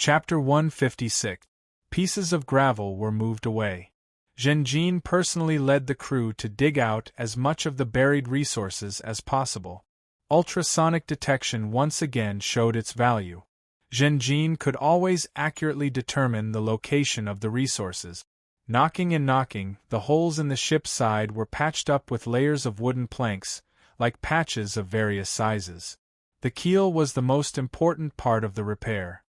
Chapter 156. Pieces of gravel were moved away. Zhenjin personally led the crew to dig out as much of the buried resources as possible. Ultrasonic detection once again showed its value. Zhenjin could always accurately determine the location of the resources. Knocking and knocking, the holes in the ship's side were patched up with layers of wooden planks, like patches of various sizes. The keel was the most important part of the repair.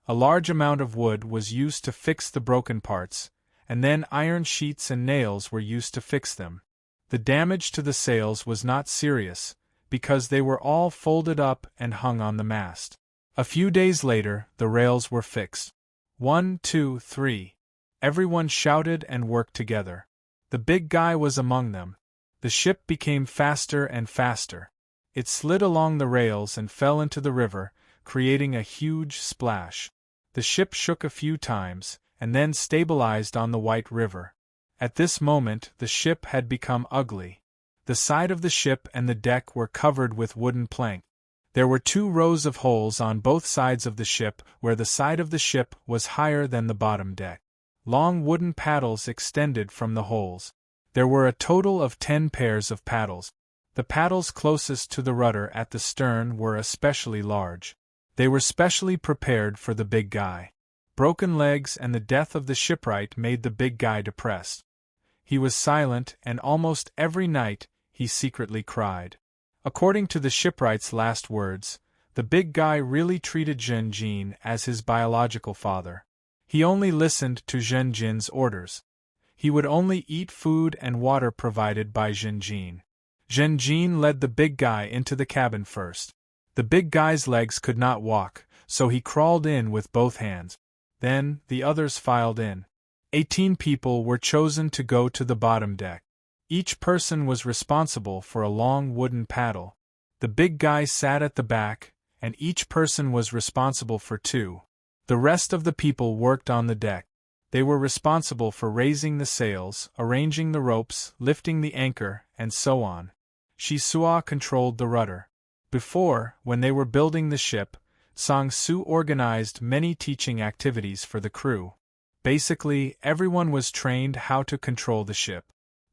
A large amount of wood was used to fix the broken parts, and then iron sheets and nails were used to fix them. The damage to the sails was not serious, because they were all folded up and hung on the mast. A few days later, the rails were fixed. 1, 2, 3. Everyone shouted and worked together. The big guy was among them. The ship became faster and faster. It slid along the rails and fell into the river, creating a huge splash. The ship shook a few times, and then stabilized on the White River. At this moment, the ship had become ugly. The side of the ship and the deck were covered with wooden plank. There were 2 rows of holes on both sides of the ship, where the side of the ship was higher than the bottom deck. Long wooden paddles extended from the holes. There were a total of 10 pairs of paddles. The paddles closest to the rudder at the stern were especially large. They were specially prepared for the big guy. Broken legs and the death of the shipwright made the big guy depressed. He was silent, and almost every night he secretly cried. According to the shipwright's last words, the big guy really treated Zhenjin as his biological father. He only listened to Zhenjin's orders. He would only eat food and water provided by Zhenjin. Zhenjin led the big guy into the cabin first. The big guy's legs could not walk, so he crawled in with both hands. Then, the others filed in. 18 people were chosen to go to the bottom deck. Each person was responsible for a long wooden paddle. The big guy sat at the back, and each person was responsible for 2. The rest of the people worked on the deck. They were responsible for raising the sails, arranging the ropes, lifting the anchor, and so on. Shisua controlled the rudder. Before, when they were building the ship, Sang-Su organized many teaching activities for the crew. Basically, everyone was trained how to control the ship.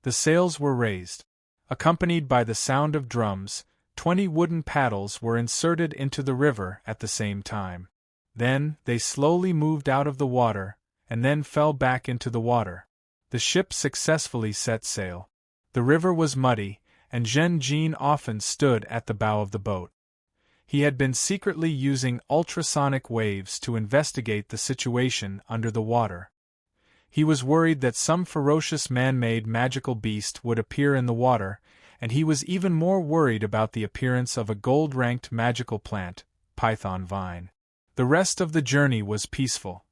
The sails were raised. Accompanied by the sound of drums, 20 wooden paddles were inserted into the river at the same time. Then, they slowly moved out of the water, and then fell back into the water. The ship successfully set sail. The river was muddy, and Zhenjin often stood at the bow of the boat. He had been secretly using ultrasonic waves to investigate the situation under the water. He was worried that some ferocious man-made magical beast would appear in the water, and he was even more worried about the appearance of a gold-ranked magical plant, python vine. The rest of the journey was peaceful.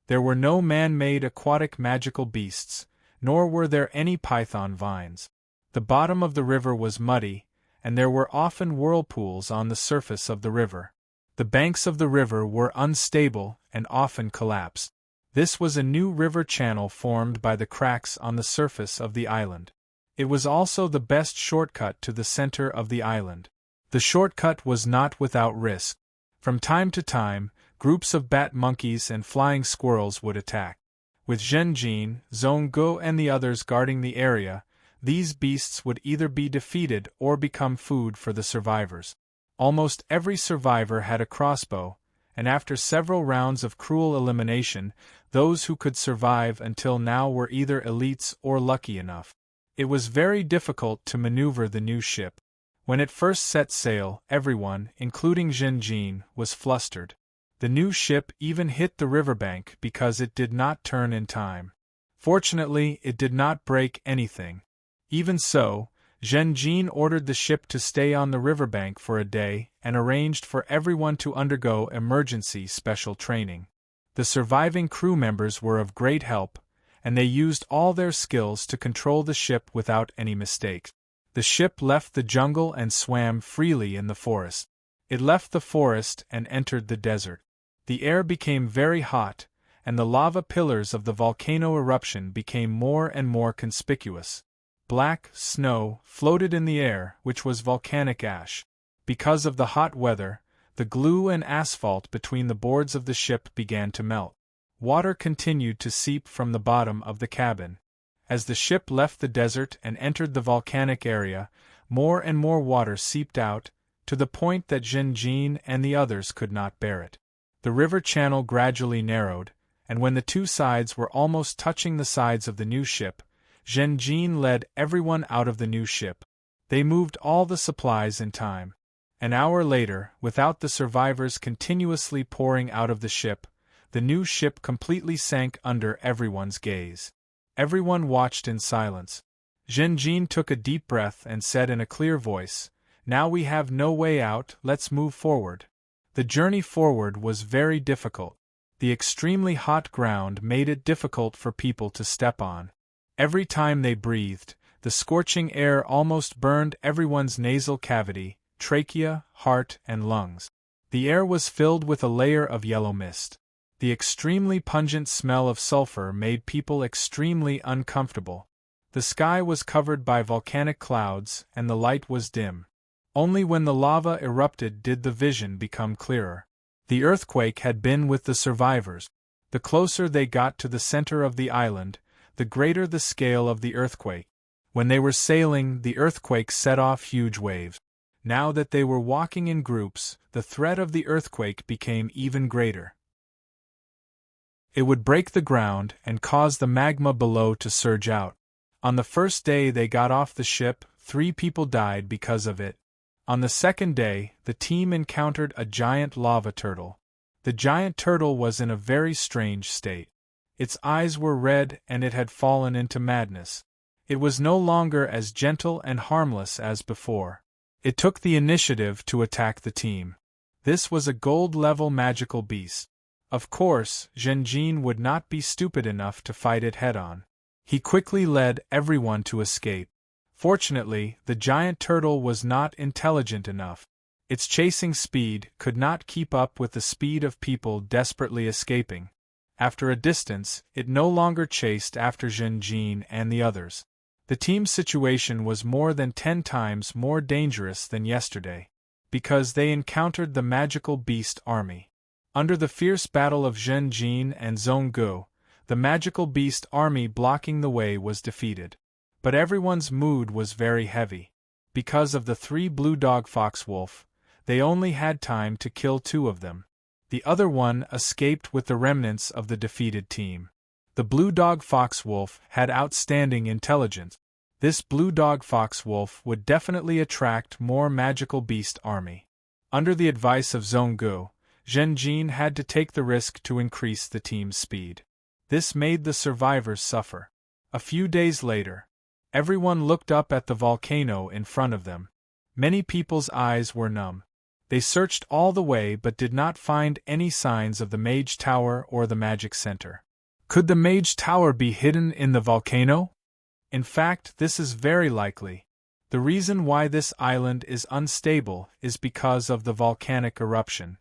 There were no man-made aquatic magical beasts, nor were there any python vines. The bottom of the river was muddy, and there were often whirlpools on the surface of the river. The banks of the river were unstable and often collapsed. This was a new river channel formed by the cracks on the surface of the island. It was also the best shortcut to the center of the island. The shortcut was not without risk. From time to time, groups of bat monkeys and flying squirrels would attack. With Zhenjin, Zhongguo and the others guarding the area, these beasts would either be defeated or become food for the survivors. Almost every survivor had a crossbow, and after several rounds of cruel elimination, those who could survive until now were either elites or lucky enough. It was very difficult to maneuver the new ship. When it first set sail, everyone, including Zhenjin, was flustered. The new ship even hit the riverbank because it did not turn in time. Fortunately, it did not break anything. Even so, Zhenjin ordered the ship to stay on the riverbank for a day and arranged for everyone to undergo emergency special training. The surviving crew members were of great help, and they used all their skills to control the ship without any mistakes. The ship left the jungle and swam freely in the forest. It left the forest and entered the desert. The air became very hot, and the lava pillars of the volcano eruption became more and more conspicuous. Black snow floated in the air, which was volcanic ash. Because of the hot weather, The glue and asphalt between the boards of the ship began to melt. Water continued to seep from the bottom of the cabin. As the ship left the desert and entered the volcanic area, more and more water seeped out, to the point that Zhenjin and the others could not bear it. The river channel gradually narrowed, and when the two sides were almost touching the sides of the new ship, Zhenjin led everyone out of the new ship. They moved all the supplies in time. An hour later, without the survivors continuously pouring out of the ship, the new ship completely sank under everyone's gaze. Everyone watched in silence. Zhenjin took a deep breath and said in a clear voice, "Now we have no way out, let's move forward." The journey forward was very difficult. The extremely hot ground made it difficult for people to step on. Every time they breathed, the scorching air almost burned everyone's nasal cavity, trachea, heart, and lungs. The air was filled with a layer of yellow mist. The extremely pungent smell of sulfur made people extremely uncomfortable. The sky was covered by volcanic clouds and the light was dim. Only when the lava erupted did the vision become clearer. The earthquake had been with the survivors. The closer they got to the center of the island, the greater the scale of the earthquake. When they were sailing, the earthquake set off huge waves. Now that they were walking in groups, the threat of the earthquake became even greater. It would break the ground and cause the magma below to surge out. On the first day they got off the ship, 3 people died because of it. On the second day, the team encountered a giant lava turtle. The giant turtle was in a very strange state. Its eyes were red and it had fallen into madness. It was no longer as gentle and harmless as before. It took the initiative to attack the team. This was a gold-level magical beast. Of course, Zhenjin would not be stupid enough to fight it head-on. He quickly led everyone to escape. Fortunately, the giant turtle was not intelligent enough. Its chasing speed could not keep up with the speed of people desperately escaping. After a distance, it no longer chased after Zhenjin and the others. The team's situation was more than 10 times more dangerous than yesterday, because they encountered the magical beast army. Under the fierce battle of Zhenjin and Zhonggu, the magical beast army blocking the way was defeated. But everyone's mood was very heavy. Because of the 3 blue dog fox-wolf, they only had time to kill 2 of them. The other one escaped with the remnants of the defeated team. The blue dog fox-wolf had outstanding intelligence. This blue dog fox-wolf would definitely attract more magical beast army. Under the advice of Zhonggu, Zhenjin had to take the risk to increase the team's speed. This made the survivors suffer. A few days later, everyone looked up at the volcano in front of them. Many people's eyes were numb. They searched all the way but did not find any signs of the Mage Tower or the Magic Center. Could the Mage Tower be hidden in the volcano? In fact, this is very likely. The reason why this island is unstable is because of the volcanic eruption.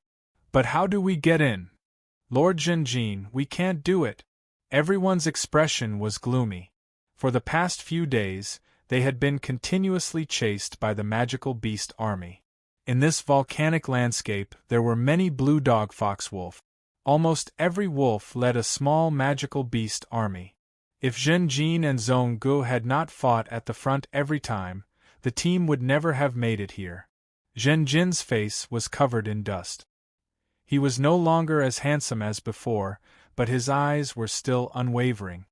But how do we get in? Lord Zhenjin, we can't do it. Everyone's expression was gloomy. For the past few days, they had been continuously chased by the magical beast army. In this volcanic landscape, there were many blue dog fox-wolf. Almost every wolf led a small magical beast army. If Zhenjin and Zhonggu had not fought at the front every time, the team would never have made it here. Zhenjin's face was covered in dust. He was no longer as handsome as before, but his eyes were still unwavering.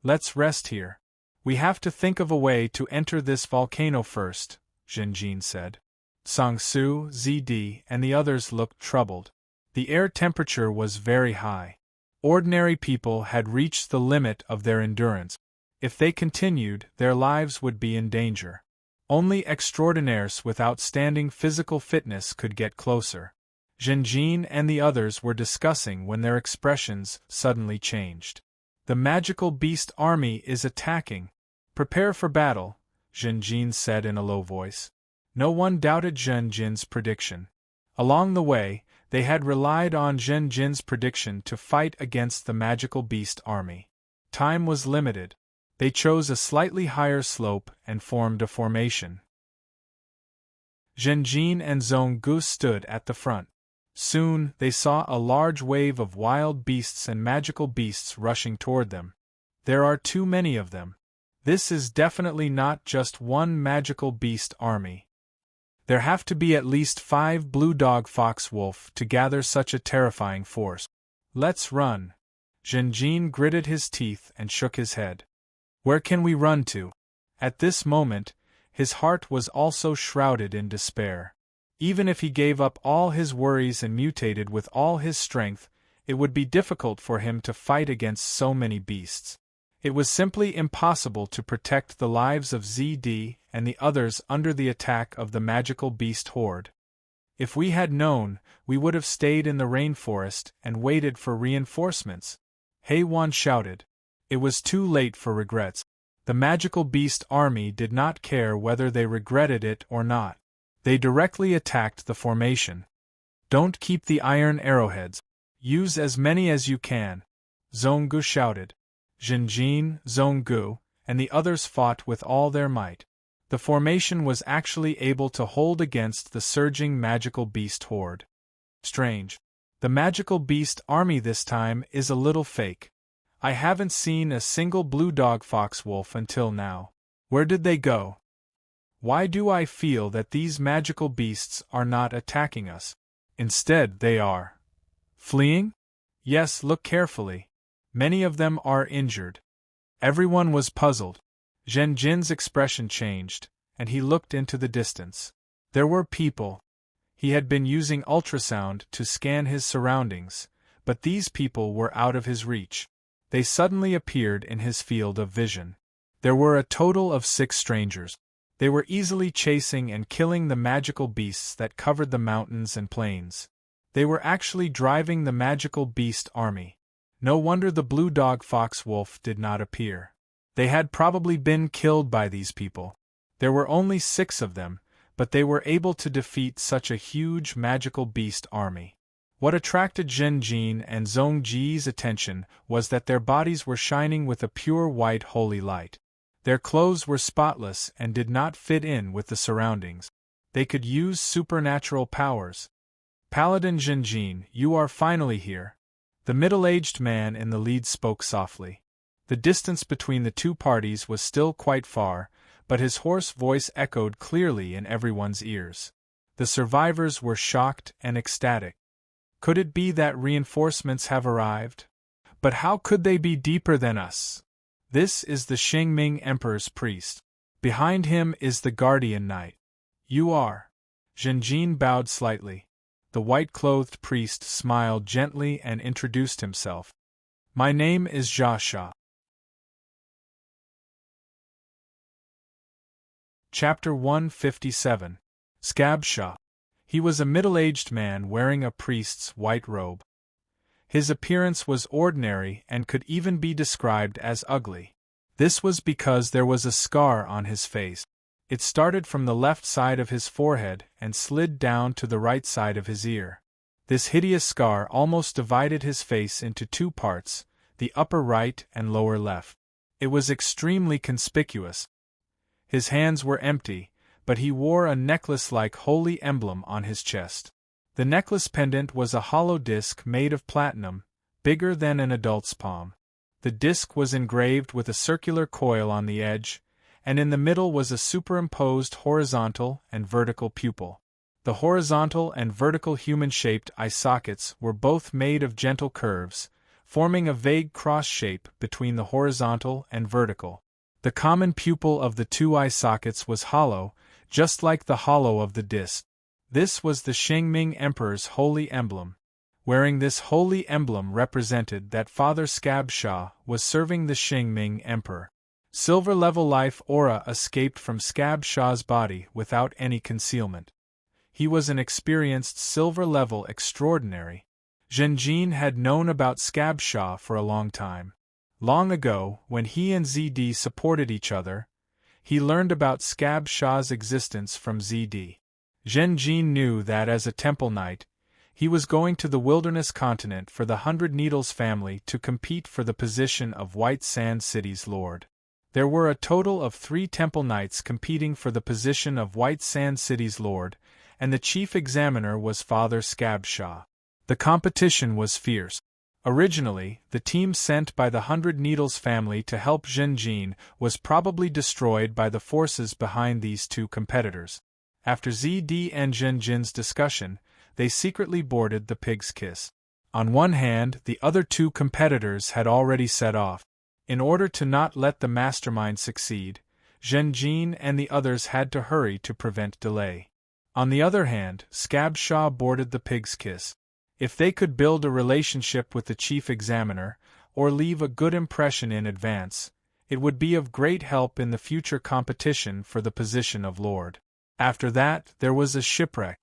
"Let's rest here. We have to think of a way to enter this volcano first," Zhenjin said. Sangsu, Zd, and the others looked troubled. The air temperature was very high. Ordinary people had reached the limit of their endurance. If they continued, their lives would be in danger. Only extraordinaires with outstanding physical fitness could get closer. Zhenjin and the others were discussing when their expressions suddenly changed. "The magical beast army is attacking. Prepare for battle," Zhenjin said in a low voice. No one doubted Zhenjin's prediction. Along the way, they had relied on Zhenjin's prediction to fight against the magical beast army. Time was limited. They chose a slightly higher slope and formed a formation. Zhenjin and Zhonggu stood at the front. Soon, they saw a large wave of wild beasts and magical beasts rushing toward them. There are too many of them. This is definitely not just one magical beast army. There have to be at least 5 blue dog fox wolf to gather such a terrifying force. Let's run. Zhenjin gritted his teeth and shook his head. Where can we run to? At this moment, his heart was also shrouded in despair. Even if he gave up all his worries and mutated with all his strength, it would be difficult for him to fight against so many beasts. It was simply impossible to protect the lives of ZD and the others under the attack of the magical beast horde. If we had known, we would have stayed in the rainforest and waited for reinforcements. Heiwan shouted. It was too late for regrets. The magical beast army did not care whether they regretted it or not. They directly attacked the formation. Don't keep the iron arrowheads. Use as many as you can. Zhonggu shouted. Zhenjin, Zhonggu, and the others fought with all their might. The formation was actually able to hold against the surging magical beast horde. Strange. The magical beast army this time is a little fake. I haven't seen a single blue dog fox wolf until now. Where did they go? Why do I feel that these magical beasts are not attacking us? Instead, they are fleeing? Yes, look carefully. Many of them are injured. Everyone was puzzled. Zhenjin's expression changed, and he looked into the distance. There were people. He had been using ultrasound to scan his surroundings, but these people were out of his reach. They suddenly appeared in his field of vision. There were a total of 6 strangers. They were easily chasing and killing the magical beasts that covered the mountains and plains. They were actually driving the magical beast army. No wonder the blue dog fox wolf did not appear. They had probably been killed by these people. There were only 6 of them, but they were able to defeat such a huge magical beast army. What attracted Zhenjin and Zhongji's attention was that their bodies were shining with a pure white holy light. Their clothes were spotless and did not fit in with the surroundings. They could use supernatural powers. Paladin Zhenjin, you are finally here. The middle-aged man in the lead spoke softly. The distance between the two parties was still quite far, but his hoarse voice echoed clearly in everyone's ears. The survivors were shocked and ecstatic. Could it be that reinforcements have arrived? But how could they be deeper than us? This is the Xingming Emperor's priest. Behind him is the guardian knight. You are. Zhenjin bowed slightly. The white-clothed priest smiled gently and introduced himself. My name is Jia Sha. Chapter 157. Scab Sha. He was a middle-aged man wearing a priest's white robe. His appearance was ordinary and could even be described as ugly. This was because there was a scar on his face. It started from the left side of his forehead and slid down to the right side of his ear. This hideous scar almost divided his face into 2 parts, the upper right and lower left. It was extremely conspicuous. His hands were empty, but he wore a necklace-like holy emblem on his chest. The necklace pendant was a hollow disc made of platinum, bigger than an adult's palm. The disc was engraved with a circular coil on the edge, and in the middle was a superimposed horizontal and vertical pupil. The horizontal and vertical human-shaped eye sockets were both made of gentle curves, forming a vague cross shape between the horizontal and vertical. The common pupil of the 2 eye sockets was hollow, just like the hollow of the disc. This was the Xingming Emperor's holy emblem. Wearing this holy emblem represented that Father Scab Sha was serving the Xingming Emperor. Silver-level life aura escaped from Scab Sha's body without any concealment. He was an experienced silver-level extraordinary. Zhenjin had known about Scab Sha for a long time. Long ago, when he and ZD supported each other, he learned about Scab Sha's existence from ZD. Zhenjin knew that as a temple knight, he was going to the wilderness continent for the 100 Needles family to compete for the position of White Sand City's lord. There were a total of 3 temple knights competing for the position of White Sand City's lord, and the chief examiner was Father Scabshaw. The competition was fierce. Originally, the team sent by the Hundred Needles family to help Zhenjin was probably destroyed by the forces behind these two competitors. After ZD and Zhenjin's discussion, they secretly boarded the Pig's Kiss. On one hand, the other two competitors had already set off. In order to not let the mastermind succeed, Zhenjin and the others had to hurry to prevent delay. On the other hand, Scabshaw boarded the Pig's Kiss. If they could build a relationship with the chief examiner, or leave a good impression in advance, it would be of great help in the future competition for the position of Lord. After that, there was a shipwreck.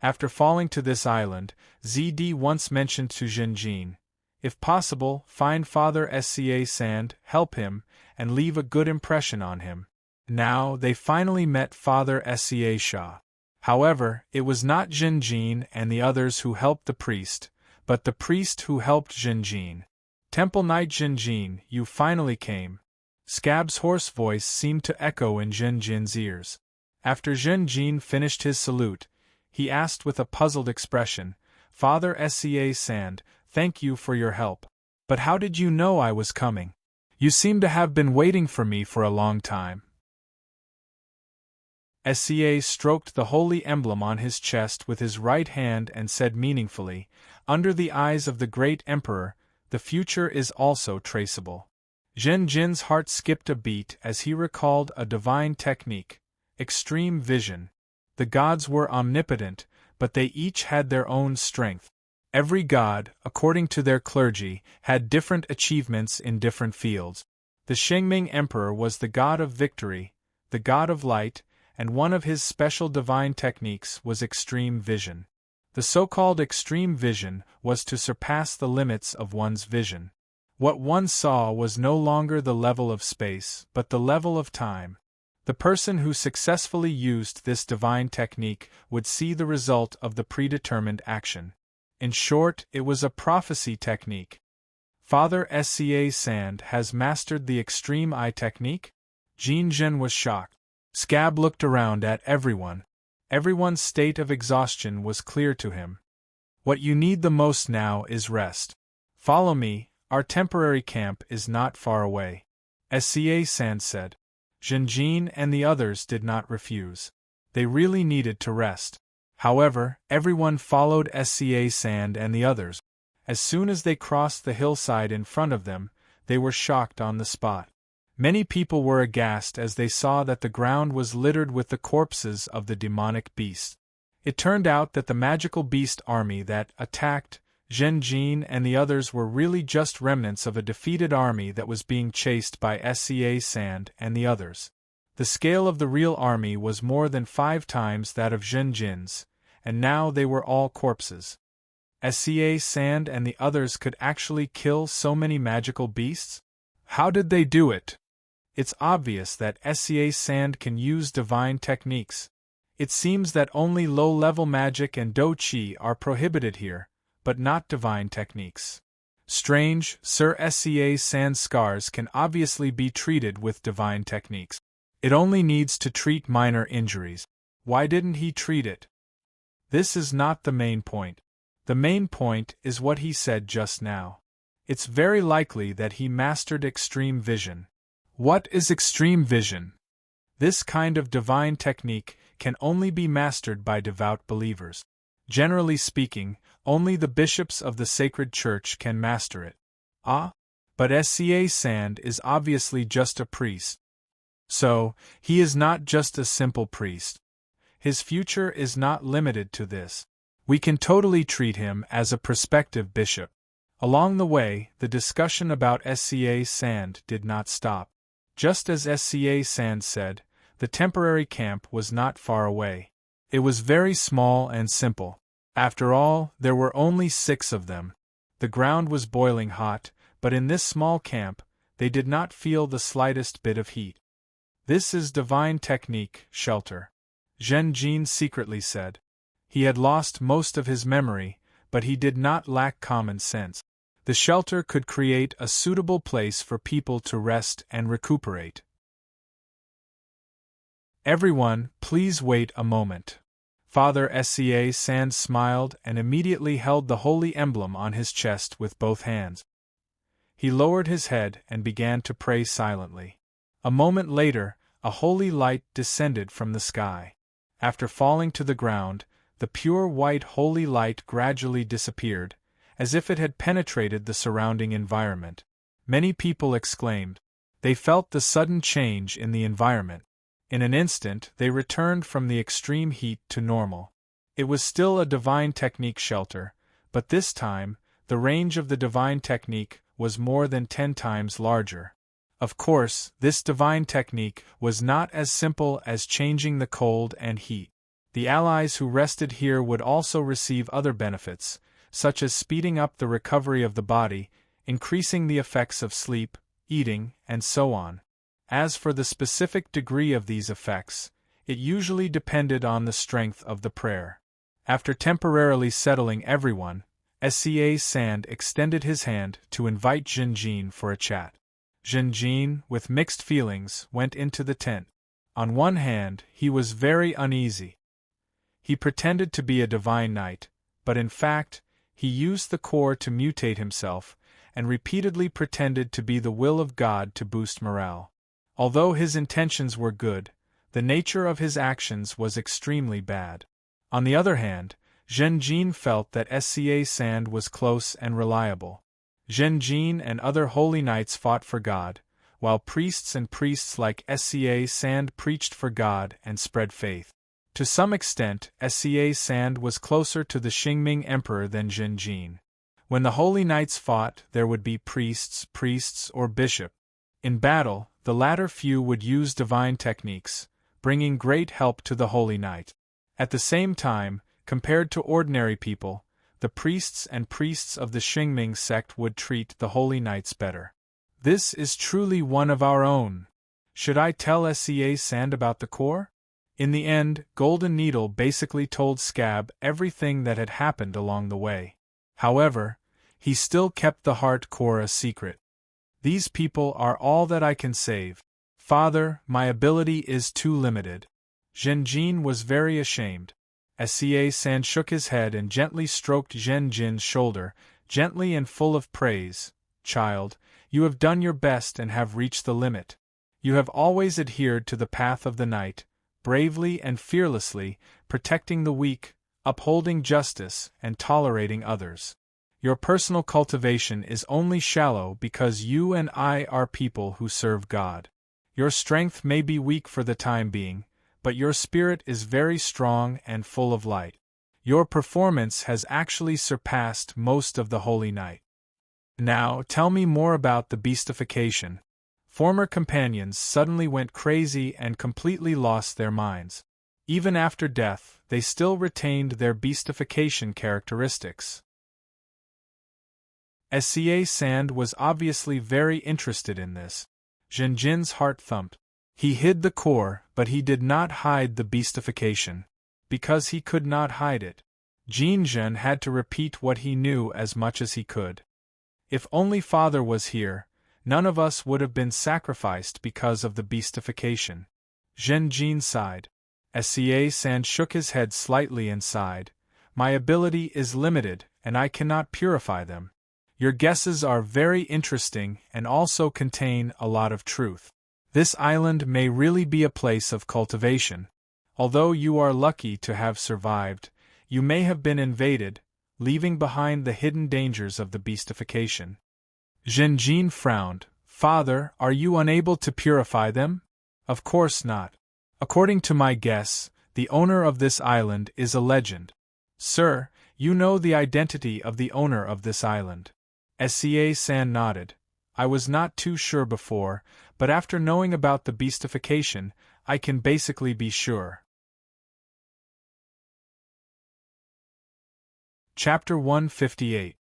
After falling to this island, ZD once mentioned to Zhenjin, if possible, find Father Sca Sand, help him, and leave a good impression on him. Now they finally met Father Sca Shah. However, it was not Zhenjin and the others who helped the priest, but the priest who helped Zhenjin. Temple Knight Zhenjin, you finally came. Scab's hoarse voice seemed to echo in Zhenjin's ears. After Zhenjin finished his salute, he asked with a puzzled expression, Father Sca Sand, thank you for your help. But how did you know I was coming? You seem to have been waiting for me for a long time. Sca stroked the holy emblem on his chest with his right hand and said meaningfully, under the eyes of the great emperor, the future is also traceable. Zhenjin's heart skipped a beat as he recalled a divine technique, extreme vision. The gods were omnipotent, but they each had their own strength. Every god, according to their clergy, had different achievements in different fields. The Shengming Emperor was the god of victory, the god of light, and one of his special divine techniques was extreme vision. The so-called extreme vision was to surpass the limits of one's vision. What one saw was no longer the level of space, but the level of time. The person who successfully used this divine technique would see the result of the predetermined action. In short, it was a prophecy technique. Father Sca Sand has mastered the extreme eye technique? Jin Zhen was shocked. Scab looked around at everyone. Everyone's state of exhaustion was clear to him. What you need the most now is rest. Follow me, our temporary camp is not far away. Sca Sand said. Zhenjin and the others did not refuse. They really needed to rest. However, everyone followed Sca Sand and the others. As soon as they crossed the hillside in front of them, they were shocked on the spot. Many people were aghast as they saw that the ground was littered with the corpses of the demonic beasts. It turned out that the magical beast army that attacked Zhenjin and the others were really just remnants of a defeated army that was being chased by Sca Sand and the others. The scale of the real army was more than 5 times that of Zhenjin's, and now they were all corpses. Sca Sand and the others could actually kill so many magical beasts? How did they do it? It's obvious that Sca Sand can use divine techniques. It seems that only low-level magic and do-chi are prohibited here, but not divine techniques. Strange, Sir Sca Sand's scars can obviously be treated with divine techniques. It only needs to treat minor injuries. Why didn't he treat it? This is not the main point. The main point is what he said just now. It's very likely that he mastered extreme vision. What is extreme vision? This kind of divine technique can only be mastered by devout believers. Generally speaking, only the bishops of the sacred church can master it. Ah? But Sca Sand is obviously just a priest. So, he is not just a simple priest. His future is not limited to this. We can totally treat him as a prospective bishop. Along the way, the discussion about Sca Sand did not stop. Just as Sca Sand said, the temporary camp was not far away. It was very small and simple. After all, there were only 6 of them. The ground was boiling hot, but in this small camp, they did not feel the slightest bit of heat. This is divine technique, shelter. Zhenjin secretly said. He had lost most of his memory, but he did not lack common sense. The shelter could create a suitable place for people to rest and recuperate. Everyone, please wait a moment. Father Sca Sand smiled and immediately held the holy emblem on his chest with both hands. He lowered his head and began to pray silently. A moment later, a holy light descended from the sky. After falling to the ground, the pure white holy light gradually disappeared, as if it had penetrated the surrounding environment. Many people exclaimed. They felt the sudden change in the environment. In an instant, they returned from the extreme heat to normal. It was still a divine technique shelter, but this time, the range of the divine technique was more than 10 times larger. Of course, this divine technique was not as simple as changing the cold and heat. The allies who rested here would also receive other benefits, such as speeding up the recovery of the body, increasing the effects of sleep, eating, and so on. As for the specific degree of these effects, it usually depended on the strength of the prayer. After temporarily settling everyone, Sca Sand extended his hand to invite Zhenjin for a chat. Zhenjin, with mixed feelings, went into the tent. On one hand, he was very uneasy. He pretended to be a divine knight, but in fact, he used the core to mutate himself, and repeatedly pretended to be the will of God to boost morale. Although his intentions were good, the nature of his actions was extremely bad. On the other hand, Zhenjin felt that Sca Sand was close and reliable. Zhenjin and other holy knights fought for God, while priests like Sca Sand preached for God and spread faith. To some extent, Sca Sand was closer to the Qingming Emperor than Zhenjin. When the holy knights fought, there would be priests or bishop. In battle, the latter few would use divine techniques, bringing great help to the holy knight. At the same time, compared to ordinary people, the priests of the Qingming sect would treat the holy knights better. This is truly one of our own. Should I tell Sca Sand about the core? In the end, Golden Needle basically told Scab everything that had happened along the way. However, he still kept the heart core a secret. These people are all that I can save. Father, my ability is too limited. Zhenjin was very ashamed. Sca Sand shook his head and gently stroked Zhenjin's shoulder, gently and full of praise. Child, you have done your best and have reached the limit. You have always adhered to the path of the knight, bravely and fearlessly, protecting the weak, upholding justice, and tolerating others. Your personal cultivation is only shallow because you and I are people who serve God. Your strength may be weak for the time being, but your spirit is very strong and full of light. Your performance has actually surpassed most of the Holy Knight. Now, tell me more about the beastification. Former companions suddenly went crazy and completely lost their minds. Even after death, they still retained their beastification characteristics. Sca Sand was obviously very interested in this. Zhenjin's heart thumped. He hid the core, but he did not hide the beastification. Because he could not hide it, Jinzhen had to repeat what he knew as much as he could. If only Father was here, none of us would have been sacrificed because of the beastification. Zhenjin sighed. Sca Sand shook his head slightly and sighed. My ability is limited, and I cannot purify them. Your guesses are very interesting and also contain a lot of truth. This island may really be a place of cultivation. Although you are lucky to have survived, you may have been invaded, leaving behind the hidden dangers of the beastification. Zhenjin frowned. Father, are you unable to purify them? Of course not. According to my guess, the owner of this island is a legend. Sir, you know the identity of the owner of this island. Sca Sand nodded. I was not too sure before, but after knowing about the beastification, I can basically be sure. Chapter 158.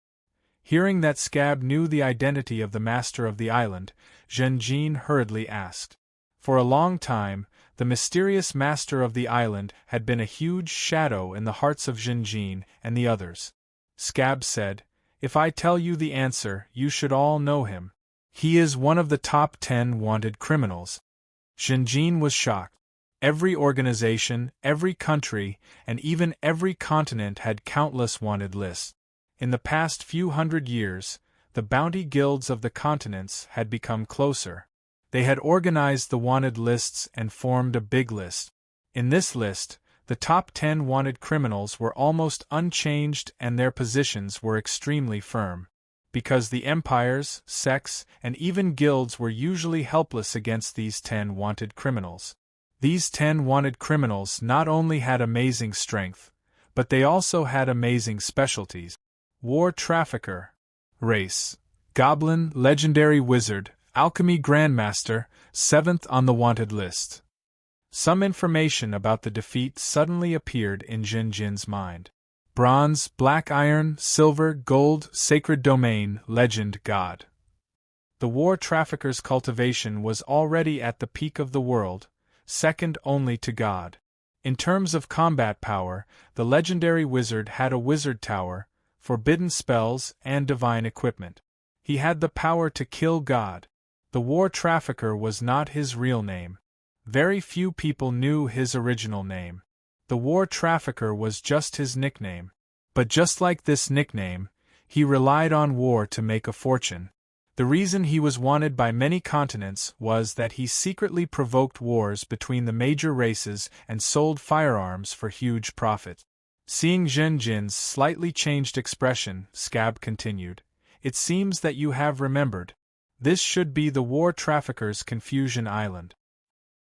Hearing that Scab knew the identity of the master of the island, Zhenjin hurriedly asked. For a long time, the mysterious master of the island had been a huge shadow in the hearts of Zhenjin and the others. Scab said, If I tell you the answer, you should all know him. He is one of the top 10 wanted criminals. Zhenjin was shocked. Every organization, every country, and even every continent had countless wanted lists. In the past few hundred years, the bounty guilds of the continents had become closer. They had organized the wanted lists and formed a big list. In this list, the top 10 wanted criminals were almost unchanged and their positions were extremely firm. Because the empires, sects, and even guilds were usually helpless against these 10 wanted criminals. These 10 wanted criminals not only had amazing strength, but they also had amazing specialties. War trafficker, race, goblin, legendary wizard, alchemy grandmaster, 7th on the wanted list. Some information about the defeat suddenly appeared in Jin Jin's mind. Bronze, black iron, silver, gold, sacred domain, legend, god. The war trafficker's cultivation was already at the peak of the world, second only to God. In terms of combat power, the legendary wizard had a wizard tower, forbidden spells, and divine equipment. He had the power to kill God. The war trafficker was not his real name. Very few people knew his original name. The war trafficker was just his nickname. But just like this nickname, he relied on war to make a fortune. The reason he was wanted by many continents was that he secretly provoked wars between the major races and sold firearms for huge profit. Seeing Jin Jin's slightly changed expression, Scab continued, "It seems that you have remembered. This should be the war trafficker's Confusion Island."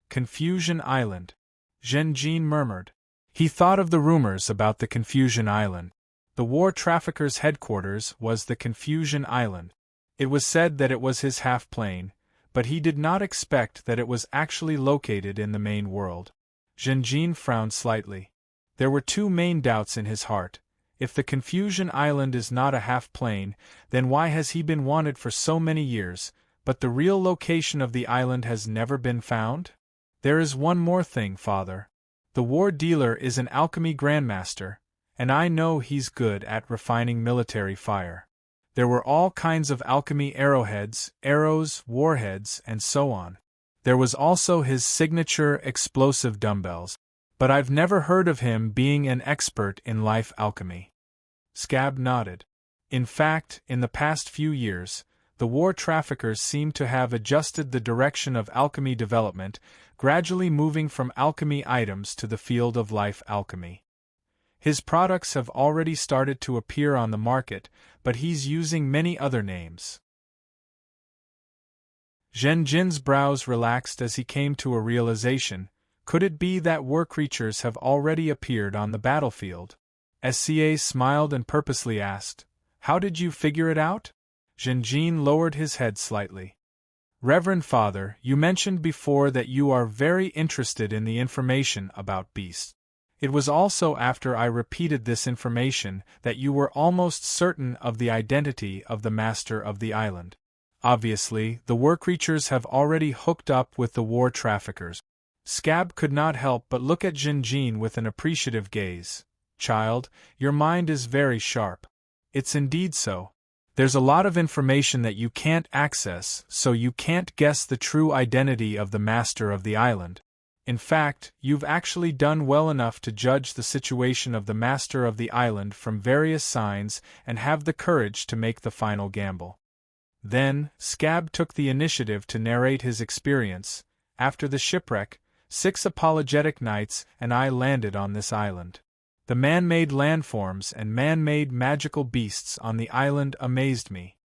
Confusion Island, Jin Jin murmured. He thought of the rumors about the Confusion Island. The war trafficker's headquarters was the Confusion Island. It was said that it was his half-plane, but he did not expect that it was actually located in the main world. Jin Jin frowned slightly. There were two main doubts in his heart. If the Confusion Island is not a half-plane, then why has he been wanted for so many years, but the real location of the island has never been found? There is one more thing, Father. The war dealer is an alchemy grandmaster, and I know he's good at refining military fire. There were all kinds of alchemy arrowheads, arrows, warheads, and so on. There was also his signature explosive dumbbells. But I've never heard of him being an expert in life alchemy. Scab nodded. In fact, in the past few years, the war traffickers seem to have adjusted the direction of alchemy development, gradually moving from alchemy items to the field of life alchemy. His products have already started to appear on the market, but he's using many other names. Zhen Jin's brows relaxed as he came to a realization. Could it be that war creatures have already appeared on the battlefield? SCA smiled and purposely asked, "How did you figure it out?" Zhen Jin lowered his head slightly. "Reverend Father, you mentioned before that you are very interested in the information about beasts. It was also after I repeated this information that you were almost certain of the identity of the master of the island. Obviously, the war creatures have already hooked up with the war traffickers." Scab could not help but look at Jin Jin with an appreciative gaze. "Child, your mind is very sharp." "It's indeed so. There's a lot of information that you can't access, so you can't guess the true identity of the master of the island. In fact, you've actually done well enough to judge the situation of the master of the island from various signs and have the courage to make the final gamble." Then, Scab took the initiative to narrate his experience. "After the shipwreck, 6 apologetic knights and I landed on this island. The man-made landforms and man-made magical beasts on the island amazed me.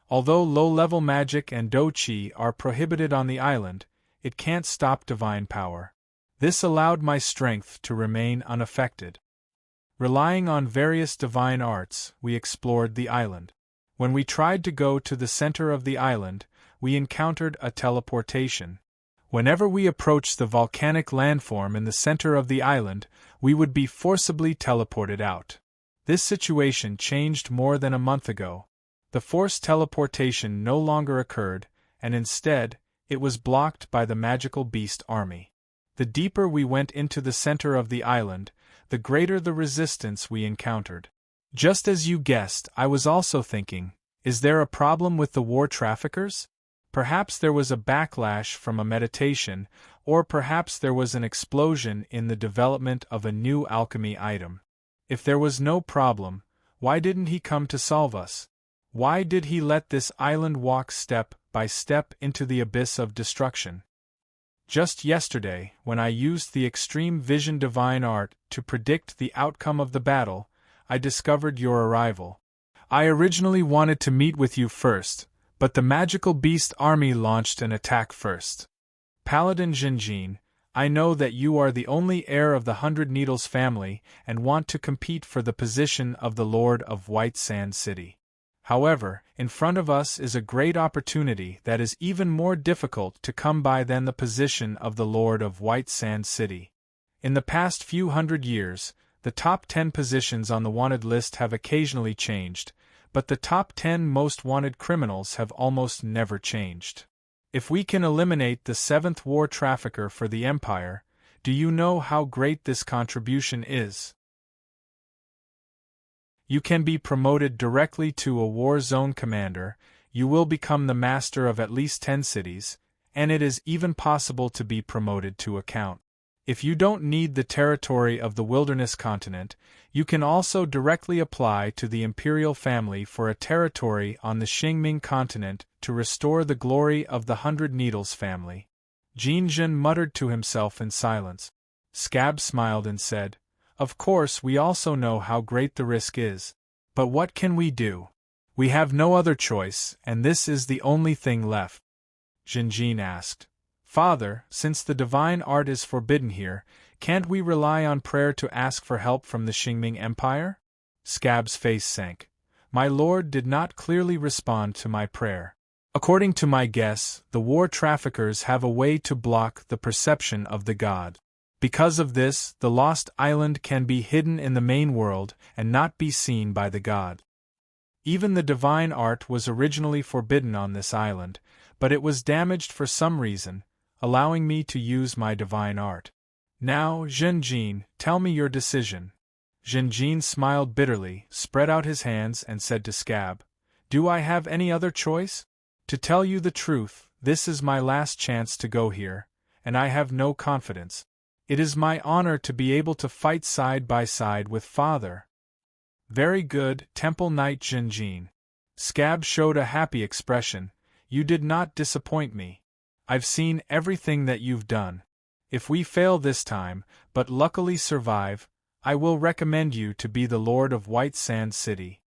Although low-level magic and do-chi are prohibited on the island, it can't stop divine power. This allowed my strength to remain unaffected. Relying on various divine arts, we explored the island. When we tried to go to the center of the island, we encountered a teleportation. Whenever we approached the volcanic landform in the center of the island, we would be forcibly teleported out. This situation changed more than a month ago. The forced teleportation no longer occurred, and instead, it was blocked by the magical beast army. The deeper we went into the center of the island, the greater the resistance we encountered. Just as you guessed, I was also thinking, is there a problem with the war traffickers? Perhaps there was a backlash from a meditation, or perhaps there was an explosion in the development of a new alchemy item. If there was no problem, why didn't he come to solve us? Why did he let this island walk step by step into the abyss of destruction? Just yesterday, when I used the extreme vision divine art to predict the outcome of the battle, I discovered your arrival. I originally wanted to meet with you first, but the magical beast army launched an attack first. Paladin Zhenjin, I know that you are the only heir of the Hundred Needles family and want to compete for the position of the Lord of White Sand City. However, in front of us is a great opportunity that is even more difficult to come by than the position of the Lord of White Sand City. In the past few hundred years, the top 10 positions on the wanted list have occasionally changed, but the top 10 most wanted criminals have almost never changed. If we can eliminate the 7th war trafficker for the Empire, do you know how great this contribution is? You can be promoted directly to a war zone commander, you will become the master of at least 10 cities, and it is even possible to be promoted to a count. If you don't need the territory of the Wilderness Continent, you can also directly apply to the Imperial family for a territory on the Xingming continent to restore the glory of the Hundred Needles family. Jin Jin muttered to himself in silence. Scab smiled and said, "Of course we also know how great the risk is. But what can we do? We have no other choice, and this is the only thing left." Jinjin asked, "Father, since the divine art is forbidden here, can't we rely on prayer to ask for help from the Xingming Empire?" Scab's face sank. "My lord did not clearly respond to my prayer. According to my guess, the war traffickers have a way to block the perception of the god. Because of this, the lost island can be hidden in the main world and not be seen by the god. Even the divine art was originally forbidden on this island, but it was damaged for some reason, allowing me to use my divine art. Now, Zhenjin, tell me your decision." Zhenjin smiled bitterly, spread out his hands and said to Scab, "Do I have any other choice? To tell you the truth, this is my last chance to go here, and I have no confidence. It is my honor to be able to fight side by side with Father." "Very good, Temple Knight Zhenjin." Scab showed a happy expression. "You did not disappoint me. I've seen everything that you've done. If we fail this time, but luckily survive, I will recommend you to be the Lord of White Sand City."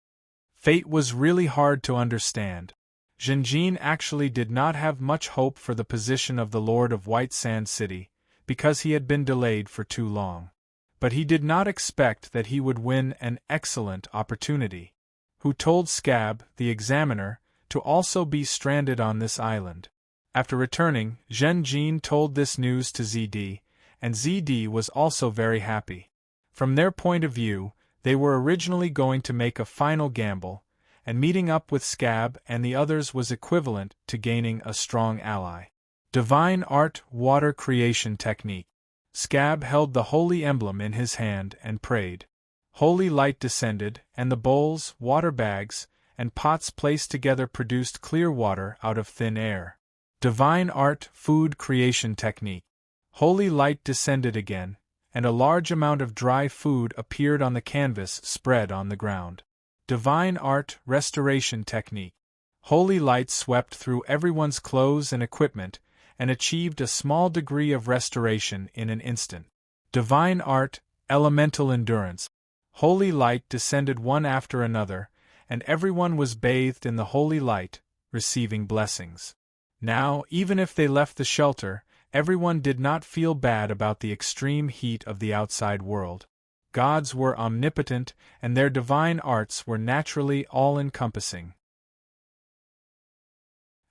Fate was really hard to understand. Zhenjin actually did not have much hope for the position of the Lord of White Sand City, because he had been delayed for too long. But he did not expect that he would win an excellent opportunity. Who told Scab, the examiner, to also be stranded on this island? After returning, Zhenjin told this news to ZD, and ZD was also very happy. From their point of view, they were originally going to make a final gamble, and meeting up with Scab and the others was equivalent to gaining a strong ally. Divine Art Water Creation Technique. Scab held the holy emblem in his hand and prayed. Holy light descended, and the bowls, water bags, and pots placed together produced clear water out of thin air. Divine Art Food Creation Technique. Holy light descended again, and a large amount of dry food appeared on the canvas spread on the ground. Divine Art Restoration Technique. Holy light swept through everyone's clothes and equipment, and achieved a small degree of restoration in an instant. Divine Art Elemental Endurance. Holy light descended one after another, and everyone was bathed in the holy light, receiving blessings. Now, even if they left the shelter, everyone did not feel bad about the extreme heat of the outside world. Gods were omnipotent, and their divine arts were naturally all-encompassing.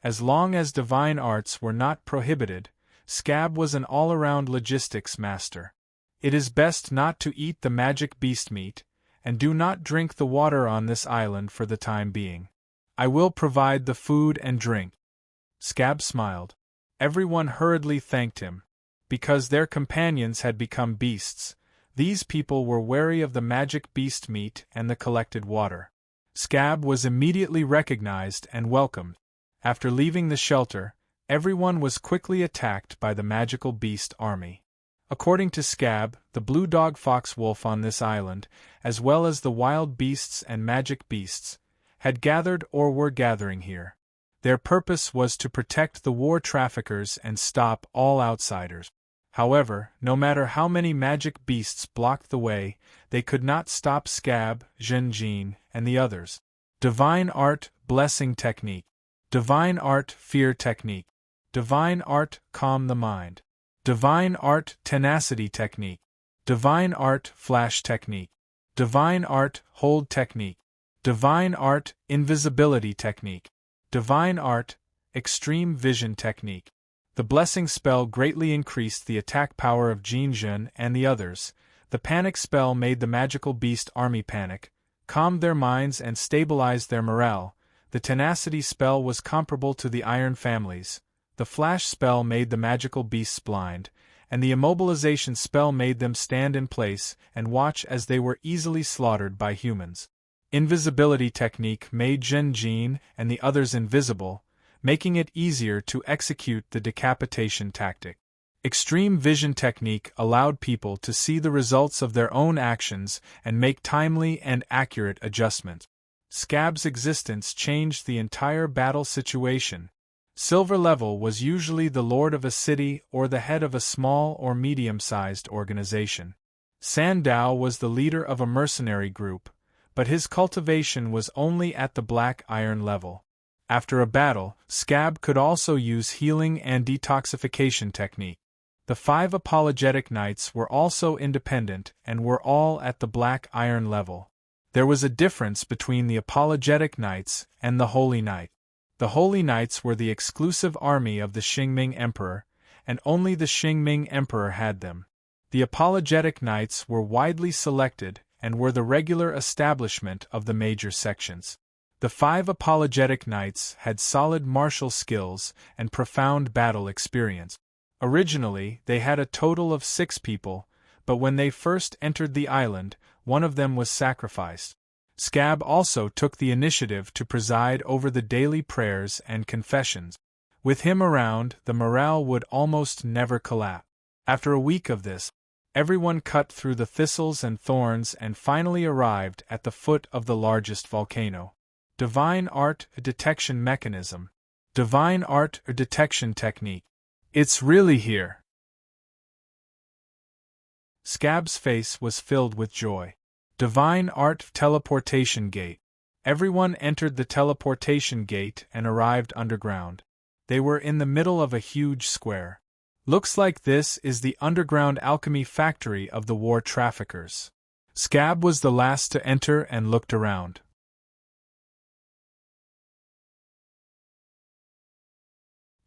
As long as divine arts were not prohibited, Scab was an all-around logistics master. It is best not to eat the magic beast meat, and do not drink the water on this island for the time being. I will provide the food and drink. Scab smiled. Everyone hurriedly thanked him. Because their companions had become beasts, these people were wary of the magic beast meat and the collected water. Scab was immediately recognized and welcomed. After leaving the shelter, everyone was quickly attacked by the magical beast army. According to Scab, the blue dog fox wolf on this island, as well as the wild beasts and magic beasts, had gathered or were gathering here. Their purpose was to protect the war traffickers and stop all outsiders. However, no matter how many magic beasts blocked the way, they could not stop Scab, Zhenjin, and the others. Divine Art, Blessing Technique. Divine Art, Fear Technique. Divine Art, Calm the Mind. Divine Art, Tenacity Technique. Divine Art, Flash Technique. Divine Art, Hold Technique. Divine Art, Invisibility Technique. Divine Art, Extreme Vision Technique. The blessing spell greatly increased the attack power of Jin Jin and the others. The panic spell made the magical beast army panic, calmed their minds and stabilized their morale. The tenacity spell was comparable to the iron families. The flash spell made the magical beasts blind, and the immobilization spell made them stand in place and watch as they were easily slaughtered by humans. Invisibility technique made Zhen Jin and the others invisible, making it easier to execute the decapitation tactic. Extreme vision technique allowed people to see the results of their own actions and make timely and accurate adjustments. Scab's existence changed the entire battle situation. Silver level was usually the lord of a city or the head of a small or medium-sized organization. Sandow was the leader of a mercenary group, but his cultivation was only at the black iron level. After a battle, Scab could also use healing and detoxification technique. The 5 apologetic knights were also independent and were all at the black iron level. There was a difference between the apologetic knights and the holy knight. The Holy Knights were the exclusive army of the Qingming Emperor, and only the Qingming Emperor had them. The Apologetic Knights were widely selected and were the regular establishment of the major sections. The 5 Apologetic Knights had solid martial skills and profound battle experience. Originally, they had a total of 6 people, but when they first entered the island, one of them was sacrificed. Scab also took the initiative to preside over the daily prayers and confessions. With him around, the morale would almost never collapse. After a week of this, everyone cut through the thistles and thorns and finally arrived at the foot of the largest volcano. Divine Art, a detection mechanism. Divine Art, a detection technique. It's really here. Scab's face was filled with joy. Divine Art Teleportation Gate. Everyone entered the teleportation gate and arrived underground. They were in the middle of a huge square. Looks like this is the underground alchemy factory of the war traffickers. Scab was the last to enter and looked around.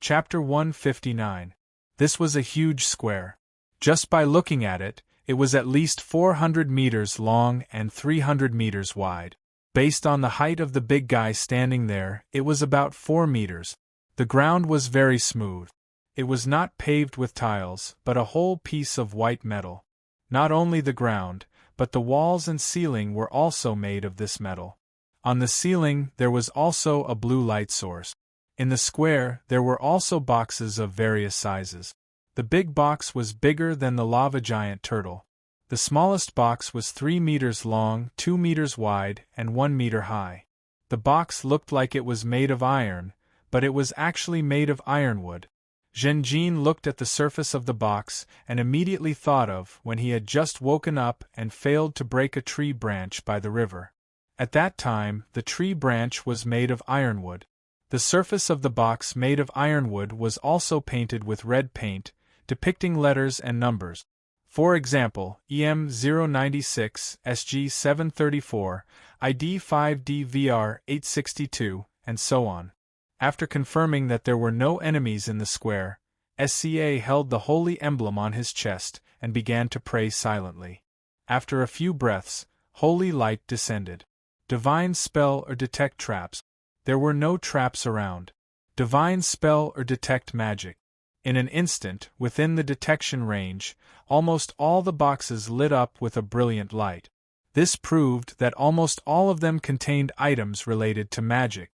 Chapter 159. This was a huge square. Just by looking at it, it was at least 400 meters long and 300 meters wide. Based on the height of the big guy standing there, it was about 4 meters. The ground was very smooth. It was not paved with tiles, but a whole piece of white metal. Not only the ground, but the walls and ceiling were also made of this metal. On the ceiling there was also a blue light source. In the square there were also boxes of various sizes. The big box was bigger than the lava giant turtle. The smallest box was 3 meters long, 2 meters wide, and 1 meter high. The box looked like it was made of iron, but it was actually made of ironwood. Zhenjin looked at the surface of the box and immediately thought of when he had just woken up and failed to break a tree branch by the river. At that time, the tree branch was made of ironwood. The surface of the box made of ironwood was also painted with red paint, depicting letters and numbers. For example, EM096, SG734, ID 5DVR 862, and so on. After confirming that there were no enemies in the square, SCA held the holy emblem on his chest and began to pray silently. After a few breaths, holy light descended. Divine spell or detect traps. There were no traps around. Divine spell or detect magic. In an instant, within the detection range, almost all the boxes lit up with a brilliant light. This proved that almost all of them contained items related to magic.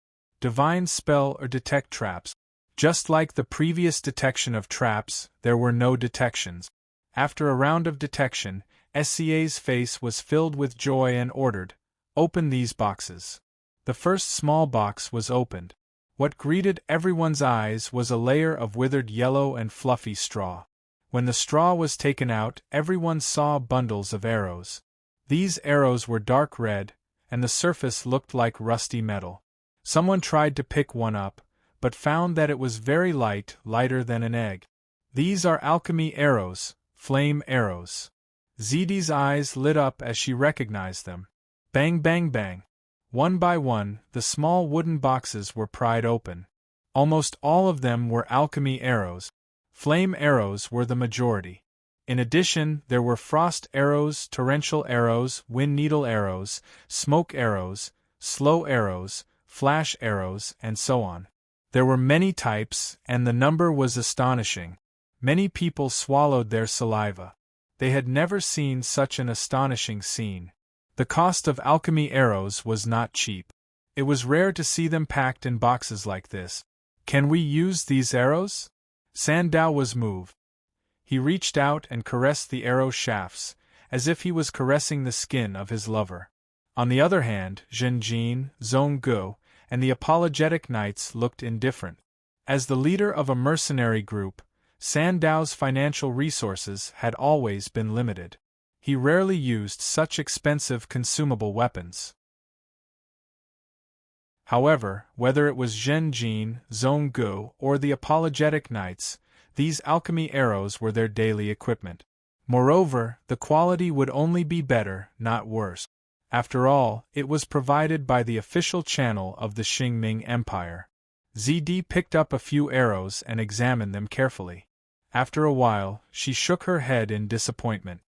divine spell or detect traps. Just like the previous detection of traps, there were no detections. After a round of detection, SCA's face was filled with joy and ordered, "Open these boxes." The first small box was opened. What greeted everyone's eyes was a layer of withered yellow and fluffy straw. When the straw was taken out, everyone saw bundles of arrows. These arrows were dark red, and the surface looked like rusty metal. Someone tried to pick one up, but found that it was very light, lighter than an egg. "These are alchemy arrows, flame arrows." Zidi's eyes lit up as she recognized them. Bang, bang, bang. One by one, the small wooden boxes were pried open. Almost all of them were alchemy arrows. Flame arrows were the majority. In addition, there were frost arrows, torrential arrows, wind needle arrows, smoke arrows, slow arrows, flash arrows, and so on. There were many types, and the number was astonishing. Many people swallowed their saliva. They had never seen such an astonishing scene. The cost of alchemy arrows was not cheap. It was rare to see them packed in boxes like this. "Can we use these arrows?" Sandow was moved. He reached out and caressed the arrow shafts, as if he was caressing the skin of his lover. On the other hand, Zhenjin, Zhonggu, and the apologetic knights looked indifferent. As the leader of a mercenary group, Sandow's financial resources had always been limited. He rarely used such expensive consumable weapons. However, whether it was Zhenjin, Zhonggu, or the apologetic knights, these alchemy arrows were their daily equipment. Moreover, the quality would only be better, not worse. After all, it was provided by the official channel of the Qingming Empire. ZD picked up a few arrows and examined them carefully. After a while, she shook her head in disappointment.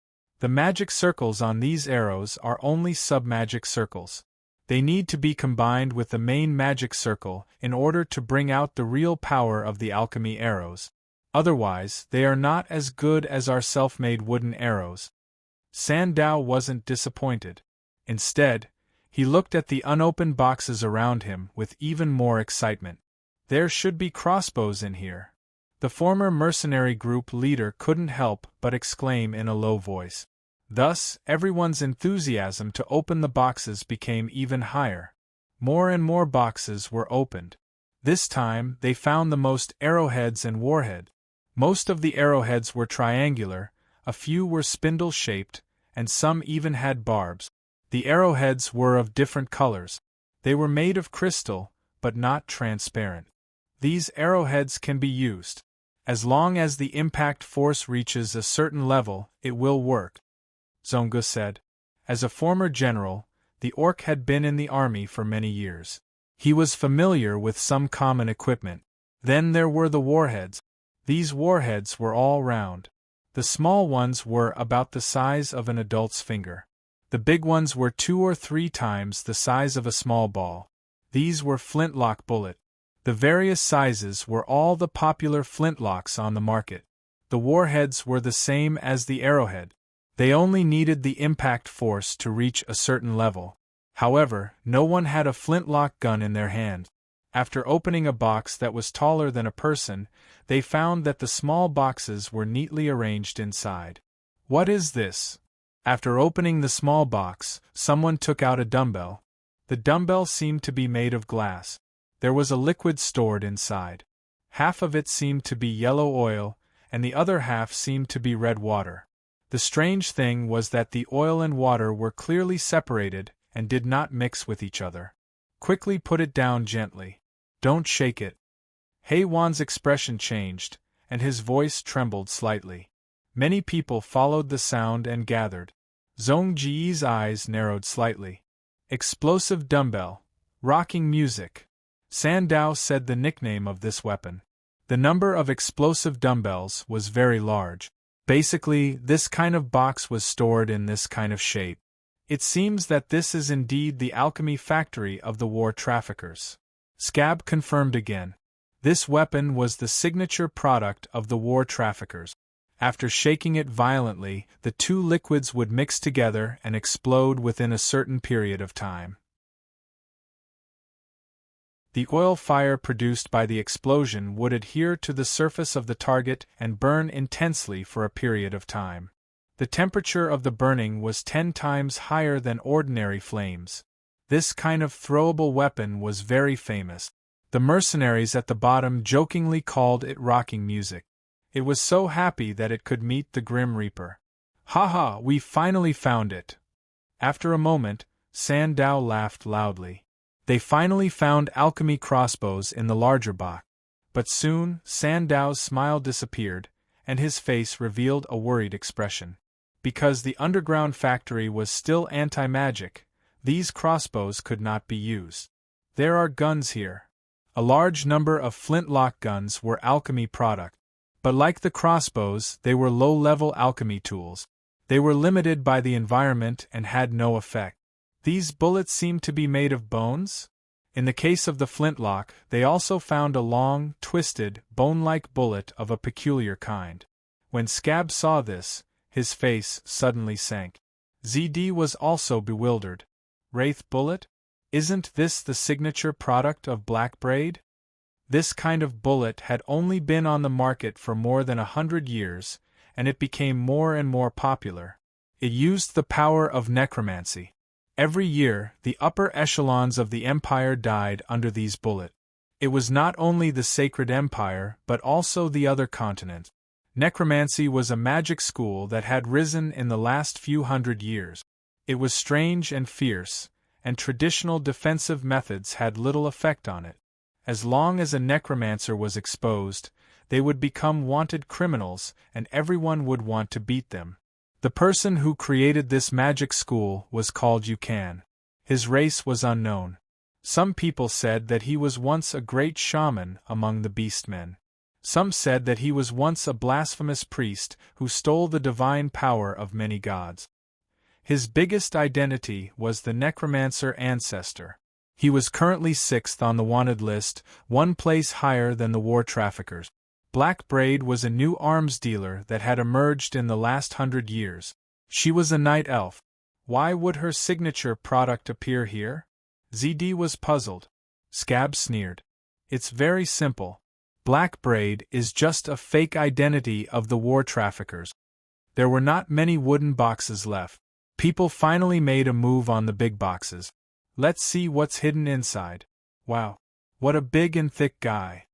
The magic circles on these arrows are only sub-magic circles. They need to be combined with the main magic circle in order to bring out the real power of the alchemy arrows. Otherwise, they are not as good as our self-made wooden arrows. Sandow wasn't disappointed. Instead, he looked at the unopened boxes around him with even more excitement. There should be crossbows in here. The former mercenary group leader couldn't help but exclaim in a low voice. Thus, everyone's enthusiasm to open the boxes became even higher. More and more boxes were opened. This time, they found the most arrowheads and warheads. Most of the arrowheads were triangular, a few were spindle-shaped, and some even had barbs. The arrowheads were of different colors. They were made of crystal, but not transparent. These arrowheads can be used. As long as the impact force reaches a certain level, it will work, Zhonggu said. As a former general, the orc had been in the army for many years. He was familiar with some common equipment. Then there were the warheads. These warheads were all round. The small ones were about the size of an adult's finger. The big ones were 2 or 3 times the size of a small ball. These were flintlock bullet. The various sizes were all the popular flintlocks on the market. The warheads were the same as the arrowhead. They only needed the impact force to reach a certain level. However, no one had a flintlock gun in their hand. After opening a box that was taller than a person, they found that the small boxes were neatly arranged inside. "What is this?" After opening the small box, someone took out a dumbbell. The dumbbell seemed to be made of glass. There was a liquid stored inside. Half of it seemed to be yellow oil, and the other half seemed to be red water. The strange thing was that the oil and water were clearly separated and did not mix with each other. "Quickly put it down gently. Don't shake it." Hei-Wan's expression changed, and his voice trembled slightly. Many people followed the sound and gathered. Zhongji's eyes narrowed slightly. "Explosive dumbbell. Rocking music." Sandow said the nickname of this weapon. The number of explosive dumbbells was very large. Basically, this kind of box was stored in this kind of shape. It seems that this is indeed the alchemy factory of the war traffickers. Scab confirmed again. This weapon was the signature product of the war traffickers. After shaking it violently, the two liquids would mix together and explode within a certain period of time. The oil fire produced by the explosion would adhere to the surface of the target and burn intensely for a period of time. The temperature of the burning was 10 times higher than ordinary flames. This kind of throwable weapon was very famous. The mercenaries at the bottom jokingly called it rocking music. It was so happy that it could meet the Grim Reaper. "Ha ha, we finally found it!" After a moment, Sandow laughed loudly. They finally found alchemy crossbows in the larger box. But soon, Sandow's smile disappeared, and his face revealed a worried expression. Because the underground factory was still anti-magic, these crossbows could not be used. "There are guns here." A large number of flintlock guns were alchemy products. But like the crossbows, they were low-level alchemy tools. They were limited by the environment and had no effect. These bullets seemed to be made of bones? In the case of the flintlock, they also found a long, twisted, bone-like bullet of a peculiar kind. When Scab saw this, his face suddenly sank. ZD was also bewildered. Wraith bullet? Isn't this the signature product of Black Braid? This kind of bullet had only been on the market for more than 100 years, and it became more and more popular. It used the power of necromancy. Every year, the upper echelons of the empire died under these bullets. It was not only the Sacred Empire but also the other continents. Necromancy was a magic school that had risen in the last few hundred years. It was strange and fierce, and traditional defensive methods had little effect on it. As long as a necromancer was exposed, they would become wanted criminals, and everyone would want to beat them. The person who created this magic school was called Yukan. His race was unknown. Some people said that he was once a great shaman among the beastmen. Some said that he was once a blasphemous priest who stole the divine power of many gods. His biggest identity was the necromancer ancestor. He was currently 6th on the wanted list, one place higher than the war traffickers. Black Braid was a new arms dealer that had emerged in the last 100 years. She was a night elf. Why would her signature product appear here? ZD was puzzled. Scab sneered. It's very simple. Black Braid is just a fake identity of the war traffickers. There were not many wooden boxes left. People finally made a move on the big boxes. Let's see what's hidden inside. Wow. What a big and thick guy.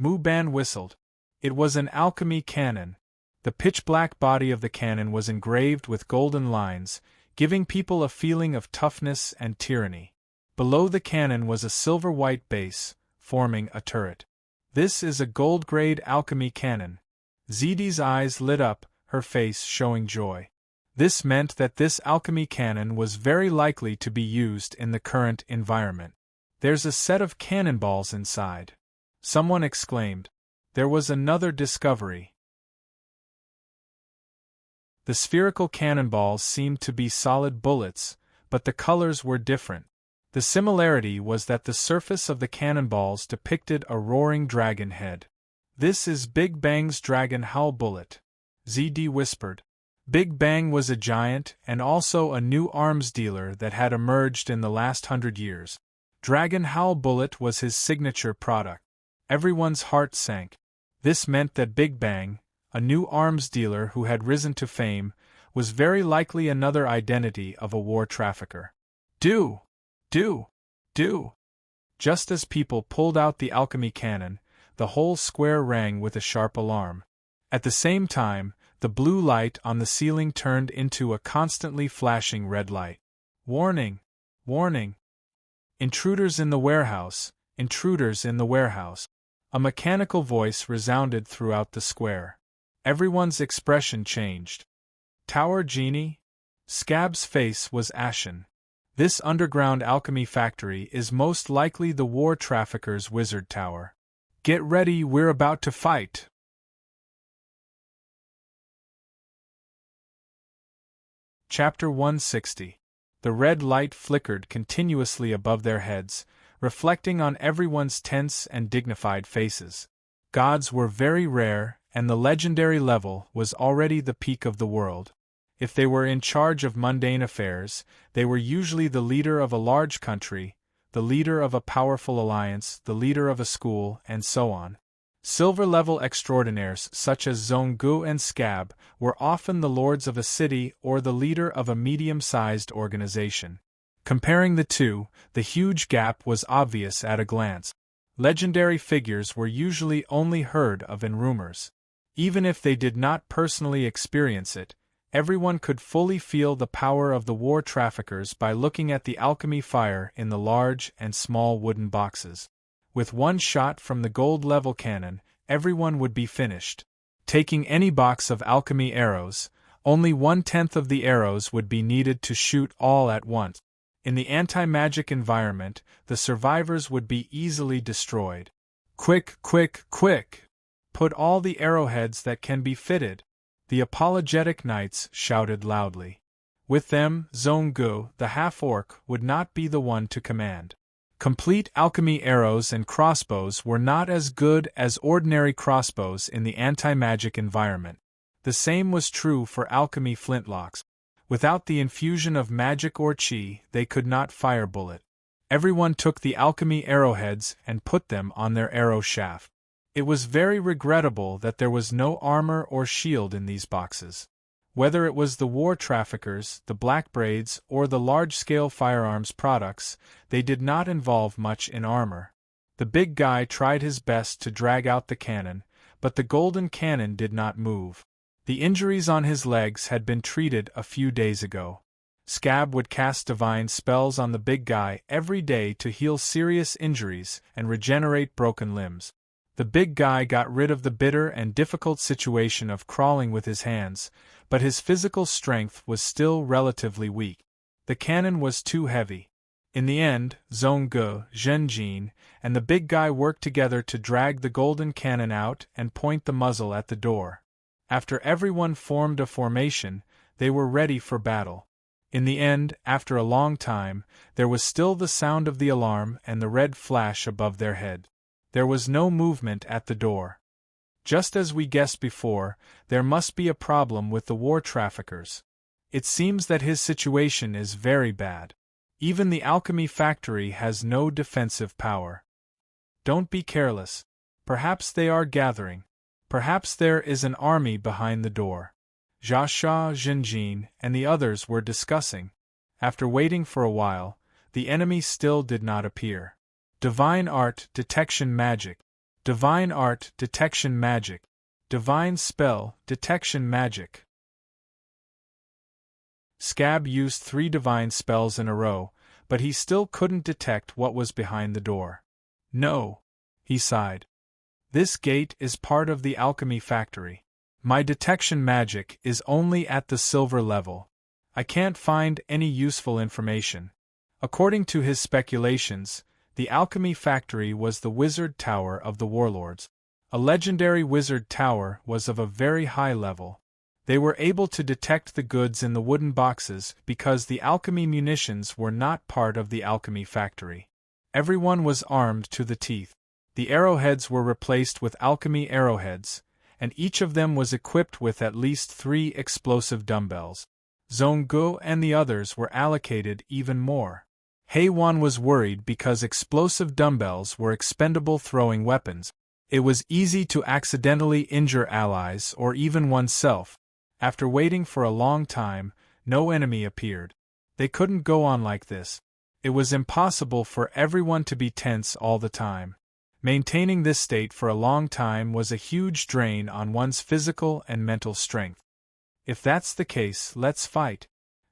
Muban whistled. It was an alchemy cannon. The pitch-black body of the cannon was engraved with golden lines, giving people a feeling of toughness and tyranny. Below the cannon was a silver-white base, forming a turret. This is a gold-grade alchemy cannon. ZD's eyes lit up, her face showing joy. This meant that this alchemy cannon was very likely to be used in the current environment. There's a set of cannonballs inside. Someone exclaimed. There was another discovery. The spherical cannonballs seemed to be solid bullets, but the colors were different. The similarity was that the surface of the cannonballs depicted a roaring dragon head. This is Big Bang's Dragon Howl bullet, ZD whispered. Big Bang was a giant and also a new arms dealer that had emerged in the last 100 years. Dragon Howl bullet was his signature product. Everyone's heart sank. This meant that Big Bang, a new arms dealer who had risen to fame, was very likely another identity of a war trafficker. Do! Just as people pulled out the alchemy cannon, the whole square rang with a sharp alarm. At the same time, the blue light on the ceiling turned into a constantly flashing red light. Warning! Warning! Intruders in the warehouse! Intruders in the warehouse! A mechanical voice resounded throughout the square. Everyone's expression changed. Tower Genie? Scab's face was ashen. This underground alchemy factory is most likely the war traffickers' wizard tower. Get ready, we're about to fight! Chapter 160. The red light flickered continuously above their heads, reflecting on everyone's tense and dignified faces. Gods were very rare, and the legendary level was already the peak of the world. If they were in charge of mundane affairs, they were usually the leader of a large country, the leader of a powerful alliance, the leader of a school, and so on. Silver-level extraordinaires such as Zhonggu and Scab were often the lords of a city or the leader of a medium-sized organization. Comparing the two, the huge gap was obvious at a glance. Legendary figures were usually only heard of in rumors. Even if they did not personally experience it, everyone could fully feel the power of the war traffickers by looking at the alchemy fire in the large and small wooden boxes. With one shot from the gold-level cannon, everyone would be finished. Taking any box of alchemy arrows, only 1/10 of the arrows would be needed to shoot all at once. In the anti-magic environment, the survivors would be easily destroyed. Quick, quick, quick! Put all the arrowheads that can be fitted! The apologetic knights shouted loudly. With them, Zhonggu, the half-orc, would not be the one to command. Complete alchemy arrows and crossbows were not as good as ordinary crossbows in the anti-magic environment. The same was true for alchemy flintlocks. Without the infusion of magic or chi, they could not fire bullet. Everyone took the alchemy arrowheads and put them on their arrow shaft. It was very regrettable that there was no armor or shield in these boxes. Whether it was the war traffickers, the blackbraids, or the large-scale firearms products, they did not involve much in armor. The big guy tried his best to drag out the cannon, but the golden cannon did not move. The injuries on his legs had been treated a few days ago. Scab would cast divine spells on the big guy every day to heal serious injuries and regenerate broken limbs. The big guy got rid of the bitter and difficult situation of crawling with his hands, but his physical strength was still relatively weak. The cannon was too heavy. In the end, Zhonggu, Zhenjin, and the big guy worked together to drag the golden cannon out and point the muzzle at the door. After everyone formed a formation, they were ready for battle. In the end, after a long time, there was still the sound of the alarm and the red flash above their head. There was no movement at the door. Just as we guessed before, there must be a problem with the war traffickers. It seems that his situation is very bad. Even the alchemy factory has no defensive power. Don't be careless. Perhaps they are gathering. Perhaps there is an army behind the door. Jia Sha, Zhenjin, and the others were discussing. After waiting for a while, the enemy still did not appear. Divine art, detection magic. Divine art, detection magic. Divine spell, detection magic. Scab used 3 divine spells in a row, but he still couldn't detect what was behind the door. No, he sighed. This gate is part of the alchemy factory. My detection magic is only at the silver level. I can't find any useful information. According to his speculations, the alchemy factory was the wizard tower of the warlords. A legendary wizard tower was of a very high level. They were able to detect the goods in the wooden boxes because the alchemy munitions were not part of the alchemy factory. Everyone was armed to the teeth. The arrowheads were replaced with alchemy arrowheads, and each of them was equipped with at least 3 explosive dumbbells. Zhonggu and the others were allocated even more. Heiwan was worried because explosive dumbbells were expendable throwing weapons. It was easy to accidentally injure allies or even oneself. After waiting for a long time, no enemy appeared. They couldn't go on like this. It was impossible for everyone to be tense all the time. Maintaining this state for a long time was a huge drain on one's physical and mental strength. If that's the case, let's fight.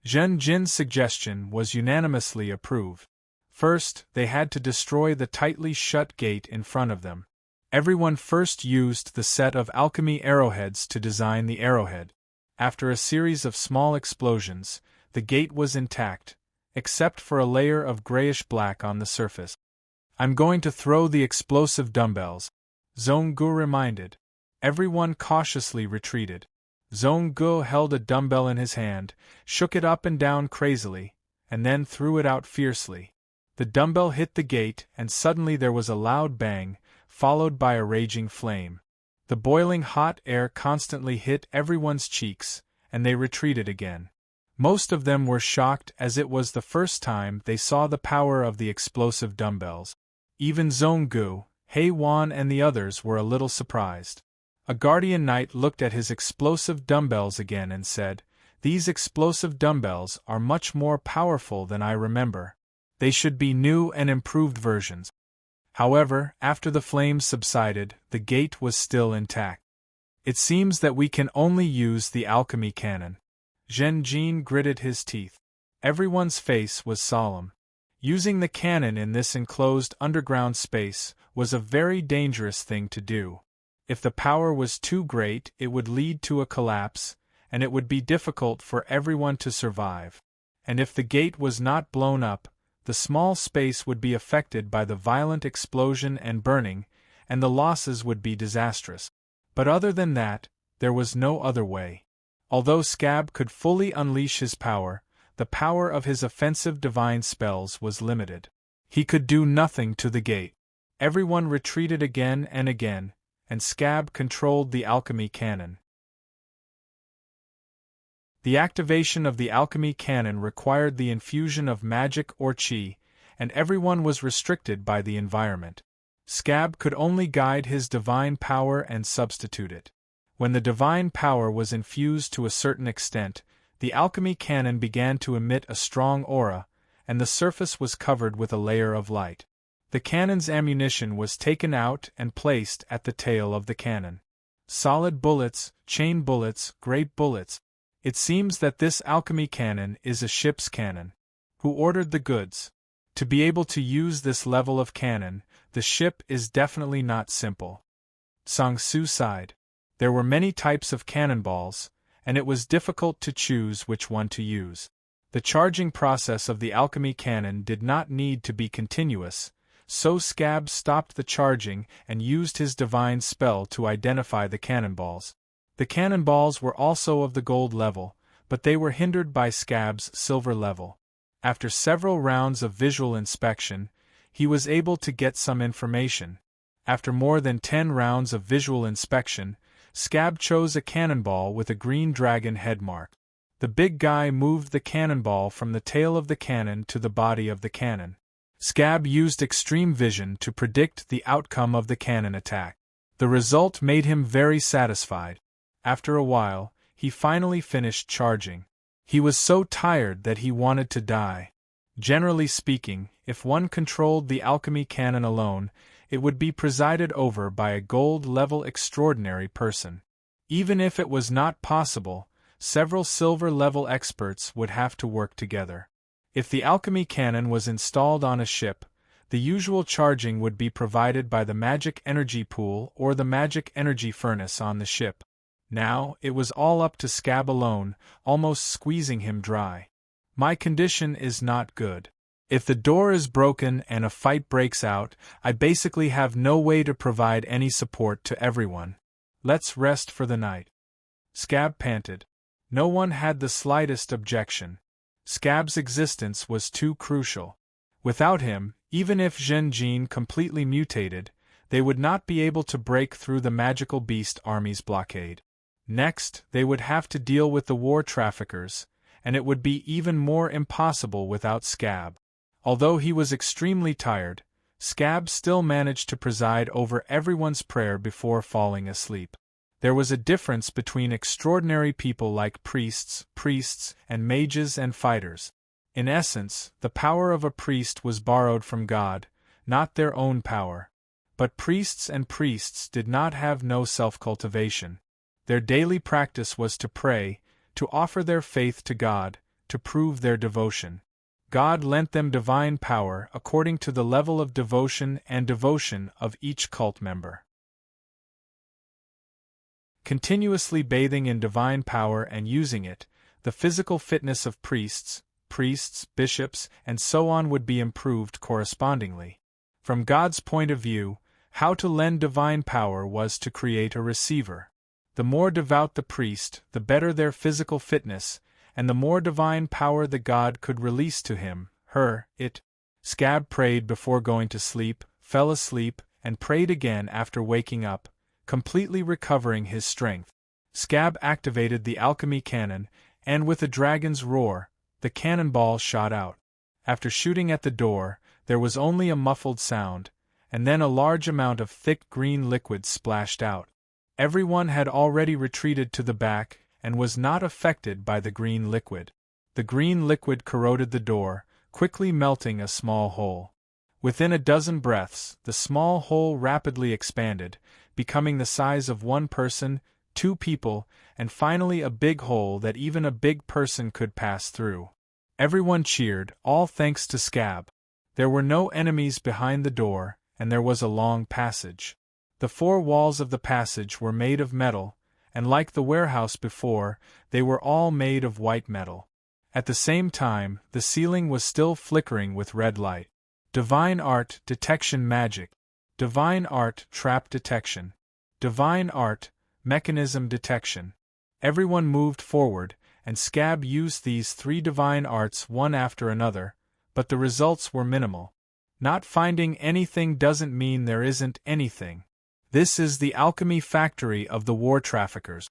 Zhen Jin's suggestion was unanimously approved. First, they had to destroy the tightly shut gate in front of them. Everyone first used the set of alchemy arrowheads to design the arrowhead. After a series of small explosions, the gate was intact, except for a layer of grayish-black on the surface. I'm going to throw the explosive dumbbells, Zhonggu reminded. Everyone cautiously retreated. Zhonggu held a dumbbell in his hand, shook it up and down crazily, and then threw it out fiercely. The dumbbell hit the gate and suddenly there was a loud bang, followed by a raging flame. The boiling hot air constantly hit everyone's cheeks, and they retreated again. Most of them were shocked as it was the first time they saw the power of the explosive dumbbells. Even Zhonggu, Hei Wan and the others were a little surprised. A guardian knight looked at his explosive dumbbells again and said, "These explosive dumbbells are much more powerful than I remember. They should be new and improved versions." However, after the flames subsided, the gate was still intact. "It seems that we can only use the alchemy cannon." Zhen Jin gritted his teeth. Everyone's face was solemn. Using the cannon in this enclosed underground space was a very dangerous thing to do. If the power was too great, it would lead to a collapse, and it would be difficult for everyone to survive. And if the gate was not blown up, the small space would be affected by the violent explosion and burning, and the losses would be disastrous. But other than that, there was no other way. Although Scab could fully unleash his power, the power of his offensive divine spells was limited. He could do nothing to the gate. Everyone retreated again, and Scab controlled the alchemy cannon. The activation of the alchemy cannon required the infusion of magic or qi, and everyone was restricted by the environment. Scab could only guide his divine power and substitute it. When the divine power was infused to a certain extent, the alchemy cannon began to emit a strong aura, and the surface was covered with a layer of light. The cannon's ammunition was taken out and placed at the tail of the cannon. Solid bullets, chain bullets, great bullets. It seems that this alchemy cannon is a ship's cannon. Who ordered the goods? To be able to use this level of cannon, the ship is definitely not simple. Sang Su sighed. There were many types of cannonballs, and it was difficult to choose which one to use. The charging process of the alchemy cannon did not need to be continuous, so Scab stopped the charging and used his divine spell to identify the cannonballs. The cannonballs were also of the gold level, but they were hindered by Scab's silver level. After several rounds of visual inspection, he was able to get some information. After more than 10 rounds of visual inspection, Scab chose a cannonball with a green dragon head mark. The big guy moved the cannonball from the tail of the cannon to the body of the cannon. Scab used extreme vision to predict the outcome of the cannon attack. The result made him very satisfied. After a while, he finally finished charging. He was so tired that he wanted to die. Generally speaking, if one controlled the alchemy cannon alone, it would be presided over by a gold-level extraordinary person. Even if it was not possible, several silver-level experts would have to work together. If the alchemy cannon was installed on a ship, the usual charging would be provided by the magic energy pool or the magic energy furnace on the ship. Now, it was all up to Scab alone, almost squeezing him dry. "My condition is not good. If the door is broken and a fight breaks out, I basically have no way to provide any support to everyone. Let's rest for the night." Scab panted. No one had the slightest objection. Scab's existence was too crucial. Without him, even if Zhen Jin completely mutated, they would not be able to break through the magical beast army's blockade. Next, they would have to deal with the war traffickers, and it would be even more impossible without Scab. Although he was extremely tired, Scab still managed to preside over everyone's prayer before falling asleep. There was a difference between extraordinary people like priests, and mages and fighters. In essence, the power of a priest was borrowed from God, not their own power. But priests did not have no self-cultivation. Their daily practice was to pray, to offer their faith to God, to prove their devotion. God lent them divine power according to the level of devotion of each cult member. Continuously bathing in divine power and using it, the physical fitness of priests, bishops, and so on would be improved correspondingly. From God's point of view, how to lend divine power was to create a receiver. The more devout the priest, the better their physical fitness, and the more divine power the god could release to him, it. Scab prayed before going to sleep, fell asleep, and prayed again after waking up, completely recovering his strength. Scab activated the alchemy cannon, and with a dragon's roar, the cannonball shot out. After shooting at the door, there was only a muffled sound, and then a large amount of thick green liquid splashed out. Everyone had already retreated to the back and was not affected by the green liquid. The green liquid corroded the door, quickly melting a small hole. Within a dozen breaths, the small hole rapidly expanded, becoming the size of one person, two people, and finally a big hole that even a big person could pass through. Everyone cheered, all thanks to Scab. There were no enemies behind the door, and there was a long passage. The four walls of the passage were made of metal, and like the warehouse before, they were all made of white metal. At the same time, the ceiling was still flickering with red light. Divine art, detection magic. Divine art, trap detection. Divine art, mechanism detection. Everyone moved forward, and Scab used these three divine arts one after another, but the results were minimal. Not finding anything doesn't mean there isn't anything. This is the alchemy factory of the war traffickers.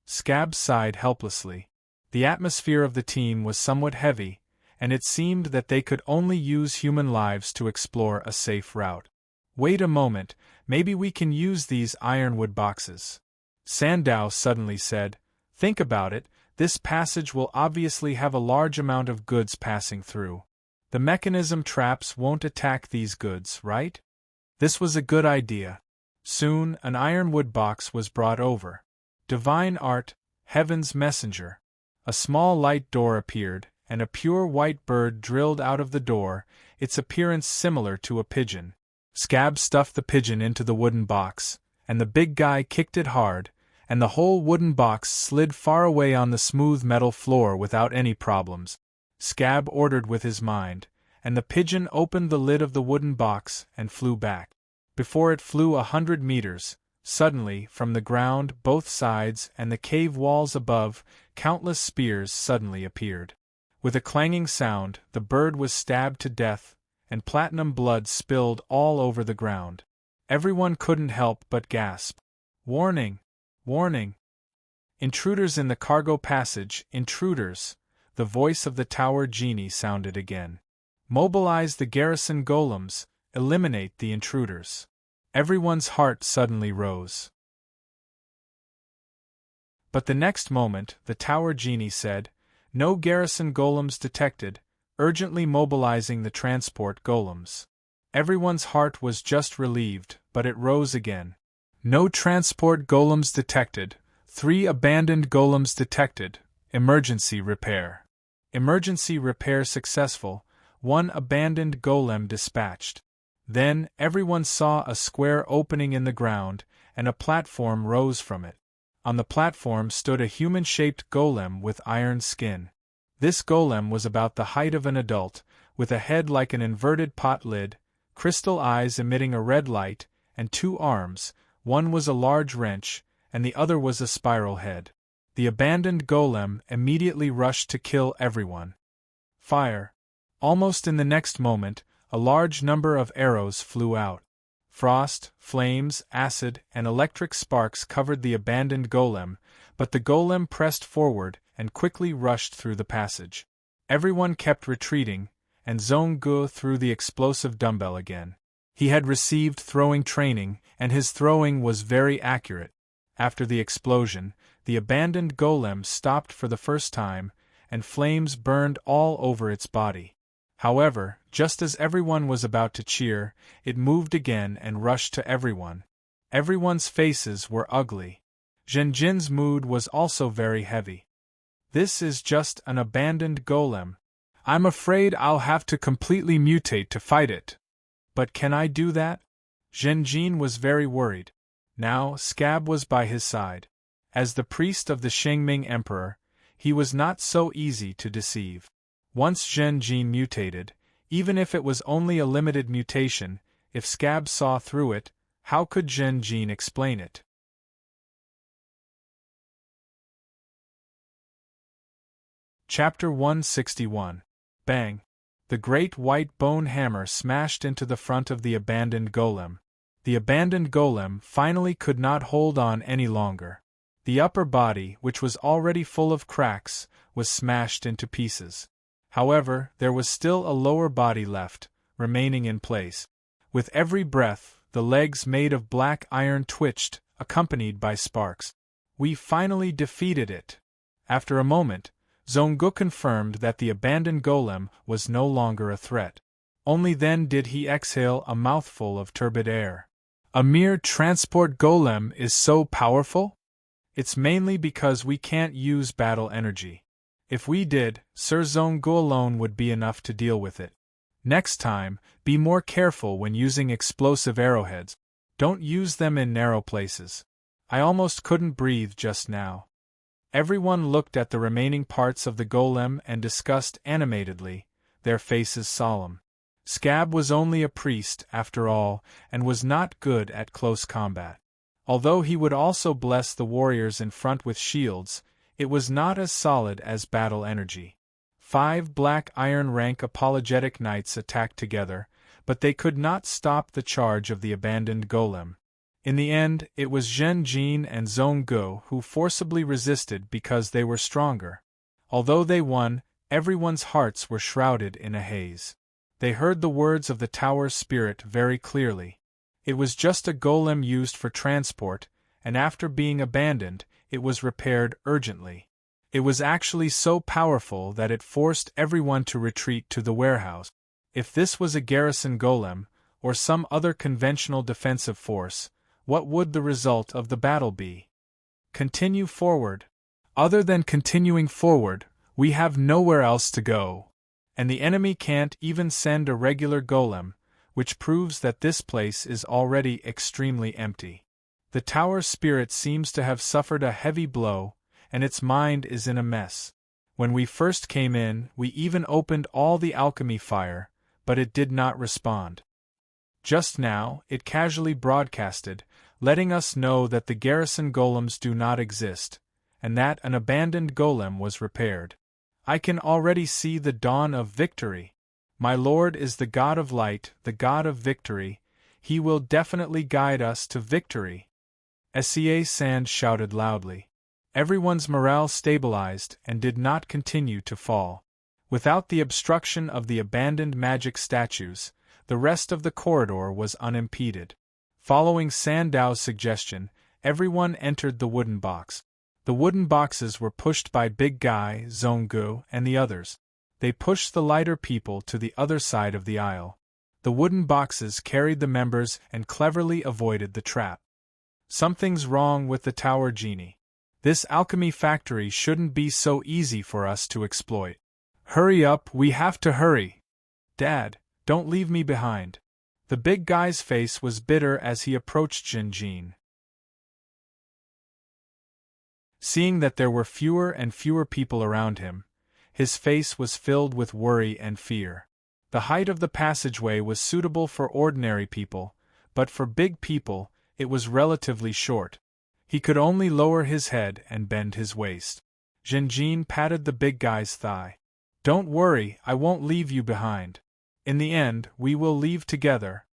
Scab sighed helplessly. The atmosphere of the team was somewhat heavy, and it seemed that they could only use human lives to explore a safe route. Wait a moment, maybe we can use these ironwood boxes. Sandow suddenly said, think about it, this passage will obviously have a large amount of goods passing through. The mechanism traps won't attack these goods, right? This was a good idea. Soon, an ironwood box was brought over. Divine art, heaven's messenger. A small light door appeared, and a pure white bird drilled out of the door, its appearance similar to a pigeon. Scab stuffed the pigeon into the wooden box, and the big guy kicked it hard, and the whole wooden box slid far away on the smooth metal floor without any problems. Scab ordered with his mind, and the pigeon opened the lid of the wooden box and flew back. Before it flew 100 meters, suddenly, from the ground, both sides, and the cave walls above, countless spears suddenly appeared. With a clanging sound, the bird was stabbed to death, and platinum blood spilled all over the ground. Everyone couldn't help but gasp. Warning! Warning! Intruders in the cargo passage, intruders! The voice of the tower genie sounded again. Mobilize the garrison golems, eliminate the intruders. Everyone's heart suddenly rose. But the next moment, the tower genie said, no garrison golems detected, urgently mobilizing the transport golems. Everyone's heart was just relieved, but it rose again. No transport golems detected, 3 abandoned golems detected, emergency repair. Emergency repair successful, 1 abandoned golem dispatched. Then, everyone saw a square opening in the ground, and a platform rose from it. On the platform stood a human-shaped golem with iron skin. This golem was about the height of an adult, with a head like an inverted pot lid, crystal eyes emitting a red light, and 2 arms, one was a large wrench, and the other was a spiral head. The abandoned golem immediately rushed to kill everyone. Fire! Almost in the next moment, a large number of arrows flew out. Frost, flames, acid, and electric sparks covered the abandoned golem, but the golem pressed forward and quickly rushed through the passage. Everyone kept retreating, and Zhong Gu threw the explosive dumbbell again. He had received throwing training, and his throwing was very accurate. After the explosion, the abandoned golem stopped for the first time, and flames burned all over its body. However, just as everyone was about to cheer, it moved again and rushed to everyone. Everyone's faces were ugly. Zhen Jin's mood was also very heavy. This is just an abandoned golem. I'm afraid I'll have to completely mutate to fight it. But can I do that? Zhen Jin was very worried. Now, Scab was by his side. As the priest of the Shengming Emperor, he was not so easy to deceive. Once Zhen Jin mutated, even if it was only a limited mutation, if Scab saw through it, how could Zhen Jin explain it? Chapter 161. Bang! The great white bone hammer smashed into the front of the abandoned golem. The abandoned golem finally could not hold on any longer. The upper body, which was already full of cracks, was smashed into pieces. However, there was still a lower body left, remaining in place. With every breath, the legs made of black iron twitched, accompanied by sparks. We finally defeated it. After a moment, Zongu confirmed that the abandoned golem was no longer a threat. Only then did he exhale a mouthful of turbid air. A mere transport golem is so powerful? It's mainly because we can't use battle energy. If we did, Sir Zongu alone would be enough to deal with it. Next time, be more careful when using explosive arrowheads. Don't use them in narrow places. I almost couldn't breathe just now. Everyone looked at the remaining parts of the golem and discussed animatedly, their faces solemn. Scab was only a priest, after all, and was not good at close combat. Although he would also bless the warriors in front with shields, it was not as solid as battle energy. 5 black iron rank apologetic knights attacked together, but they could not stop the charge of the abandoned golem. In the end, it was Zhen Jin and Zongu who forcibly resisted because they were stronger. Although they won, everyone's hearts were shrouded in a haze. They heard the words of the tower spirit very clearly. It was just a golem used for transport, and after being abandoned, it was repaired urgently. It was actually so powerful that it forced everyone to retreat to the warehouse. If this was a garrison golem, or some other conventional defensive force, what would the result of the battle be? Continue forward. Other than continuing forward, we have nowhere else to go. And the enemy can't even send a regular golem, which proves that this place is already extremely empty. The tower spirit seems to have suffered a heavy blow, and its mind is in a mess. When we first came in, we even opened all the alchemy fire, but it did not respond. Just now, it casually broadcasted, letting us know that the garrison golems do not exist, and that an abandoned golem was repaired. I can already see the dawn of victory. My lord is the god of light, the god of victory. He will definitely guide us to victory. Sa Sand shouted loudly. Everyone's morale stabilized and did not continue to fall. Without the obstruction of the abandoned magic statues, the rest of the corridor was unimpeded. Following Sandow's suggestion, everyone entered the wooden box. The wooden boxes were pushed by Big Guy, Zongu, and the others. They pushed the lighter people to the other side of the aisle. The wooden boxes carried the members and cleverly avoided the trap. Something's wrong with the tower genie. This alchemy factory shouldn't be so easy for us to exploit. Hurry up, we have to hurry. Dad, don't leave me behind. The big guy's face was bitter as he approached Zhen Jin. Seeing that there were fewer and fewer people around him, his face was filled with worry and fear. The height of the passageway was suitable for ordinary people, but for big people, it was relatively short. He could only lower his head and bend his waist. Zhen Jin patted the big guy's thigh. Don't worry, I won't leave you behind. In the end, we will leave together.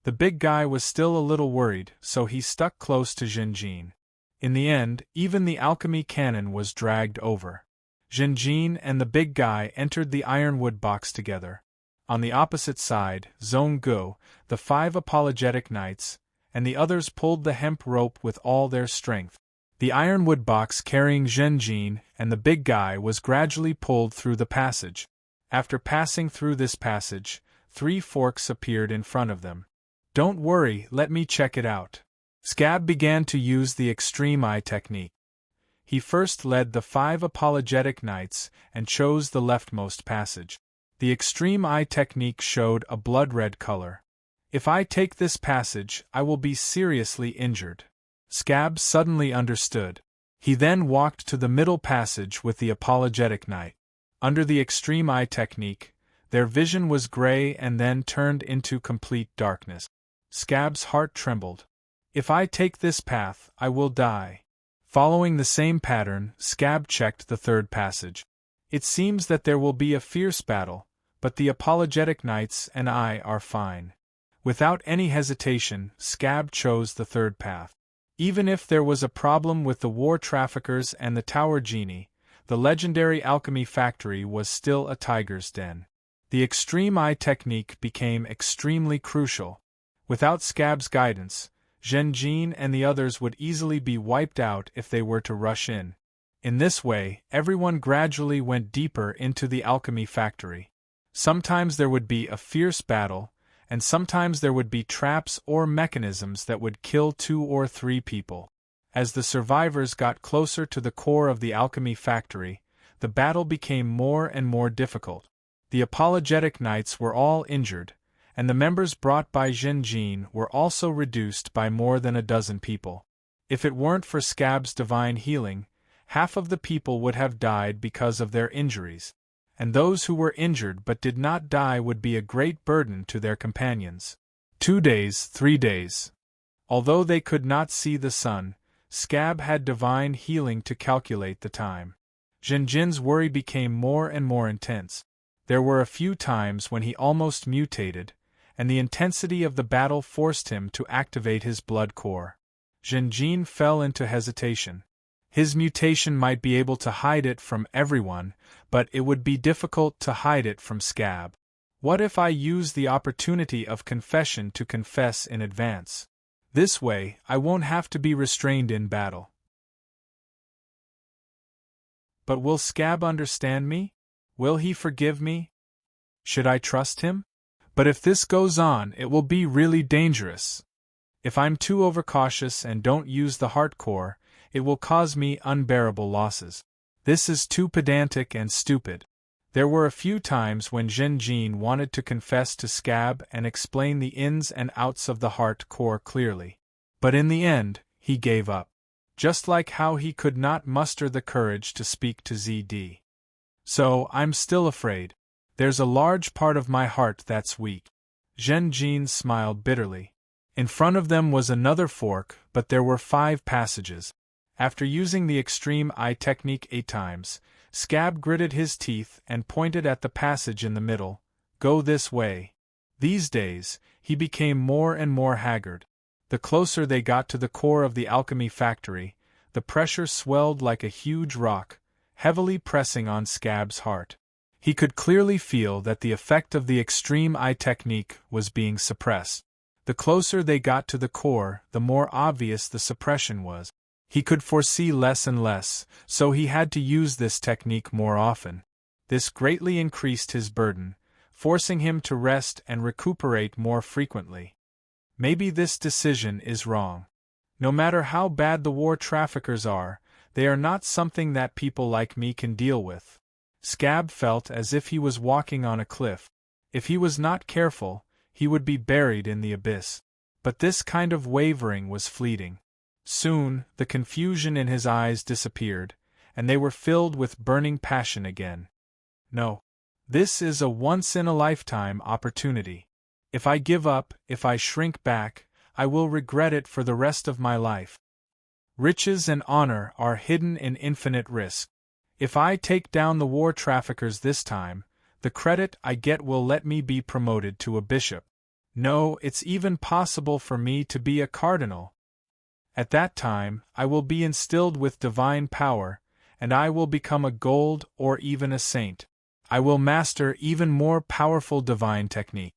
The big guy was still a little worried, so he stuck close to Zhen Jin. In the end, even the alchemy cannon was dragged over. Zhen Jin and the big guy entered the ironwood box together. On the opposite side, Zongu, the 5 apologetic knights, and the others pulled the hemp rope with all their strength. The ironwood box carrying Zhen Jin and the big guy was gradually pulled through the passage. After passing through this passage, 3 forks appeared in front of them. Don't worry, let me check it out. Scab began to use the extreme eye technique. He first led the 5 apologetic knights and chose the leftmost passage. The extreme eye technique showed a blood-red color. If I take this passage, I will be seriously injured. Scab suddenly understood. He then walked to the middle passage with the apologetic knight. Under the extreme eye technique, their vision was gray and then turned into complete darkness. Scab's heart trembled. If I take this path, I will die. Following the same pattern, Scab checked the 3rd passage. It seems that there will be a fierce battle, but the apologetic knights and I are fine. Without any hesitation, Scab chose the 3rd path. Even if there was a problem with the war traffickers and the tower genie, The legendary alchemy factory was still a tiger's den. The extreme eye technique became extremely crucial. Without Scab's guidance, Zhenjin and the others would easily be wiped out if they were to rush in. In this way, everyone gradually went deeper into the alchemy factory. Sometimes there would be a fierce battle, and sometimes there would be traps or mechanisms that would kill 2 or 3 people. As the survivors got closer to the core of the alchemy factory, the battle became more and more difficult. The apologetic knights were all injured, and the members brought by Zhenjin were also reduced by more than a dozen people. If it weren't for Scab's divine healing, half of the people would have died because of their injuries, and those who were injured but did not die would be a great burden to their companions. 2 days, 3 days. Although they could not see the sun, Scab had divine healing to calculate the time. Zhenjin's worry became more and more intense. There were a few times when he almost mutated, and the intensity of the battle forced him to activate his blood core. Zhenjin fell into hesitation. His mutation might be able to hide it from everyone, but it would be difficult to hide it from Scab. What if I use the opportunity of confession to confess in advance? This way, I won't have to be restrained in battle. But will Scab understand me? Will he forgive me? Should I trust him? But if this goes on, it will be really dangerous. If I'm too overcautious and don't use the heart core, it will cause me unbearable losses. This is too pedantic and stupid. There were a few times when Zhenjin wanted to confess to Scab and explain the ins and outs of the heart core clearly. But in the end, he gave up. Just like how he could not muster the courage to speak to ZD. So, I'm still afraid. There's a large part of my heart that's weak. Zhenjin smiled bitterly. In front of them was another fork, but there were 5 passages. After using the extreme eye technique 8 times, Scab gritted his teeth and pointed at the passage in the middle. Go this way. These days, he became more and more haggard. The closer they got to the core of the alchemy factory, the pressure swelled like a huge rock, heavily pressing on Scab's heart. He could clearly feel that the effect of the extreme eye technique was being suppressed. The closer they got to the core, the more obvious the suppression was. He could foresee less and less, so he had to use this technique more often. This greatly increased his burden, forcing him to rest and recuperate more frequently. Maybe this decision is wrong. No matter how bad the war traffickers are, they are not something that people like me can deal with. Scab felt as if he was walking on a cliff. If he was not careful, he would be buried in the abyss. But this kind of wavering was fleeting. Soon, the confusion in his eyes disappeared, and they were filled with burning passion again. No. This is a once-in-a-lifetime opportunity. If I give up, if I shrink back, I will regret it for the rest of my life. Riches and honor are hidden in infinite risk. If I take down the war traffickers this time, the credit I get will let me be promoted to a bishop. No, it's even possible for me to be a cardinal. At that time, I will be instilled with divine power, and I will become a gold or even a saint. I will master even more powerful divine technique.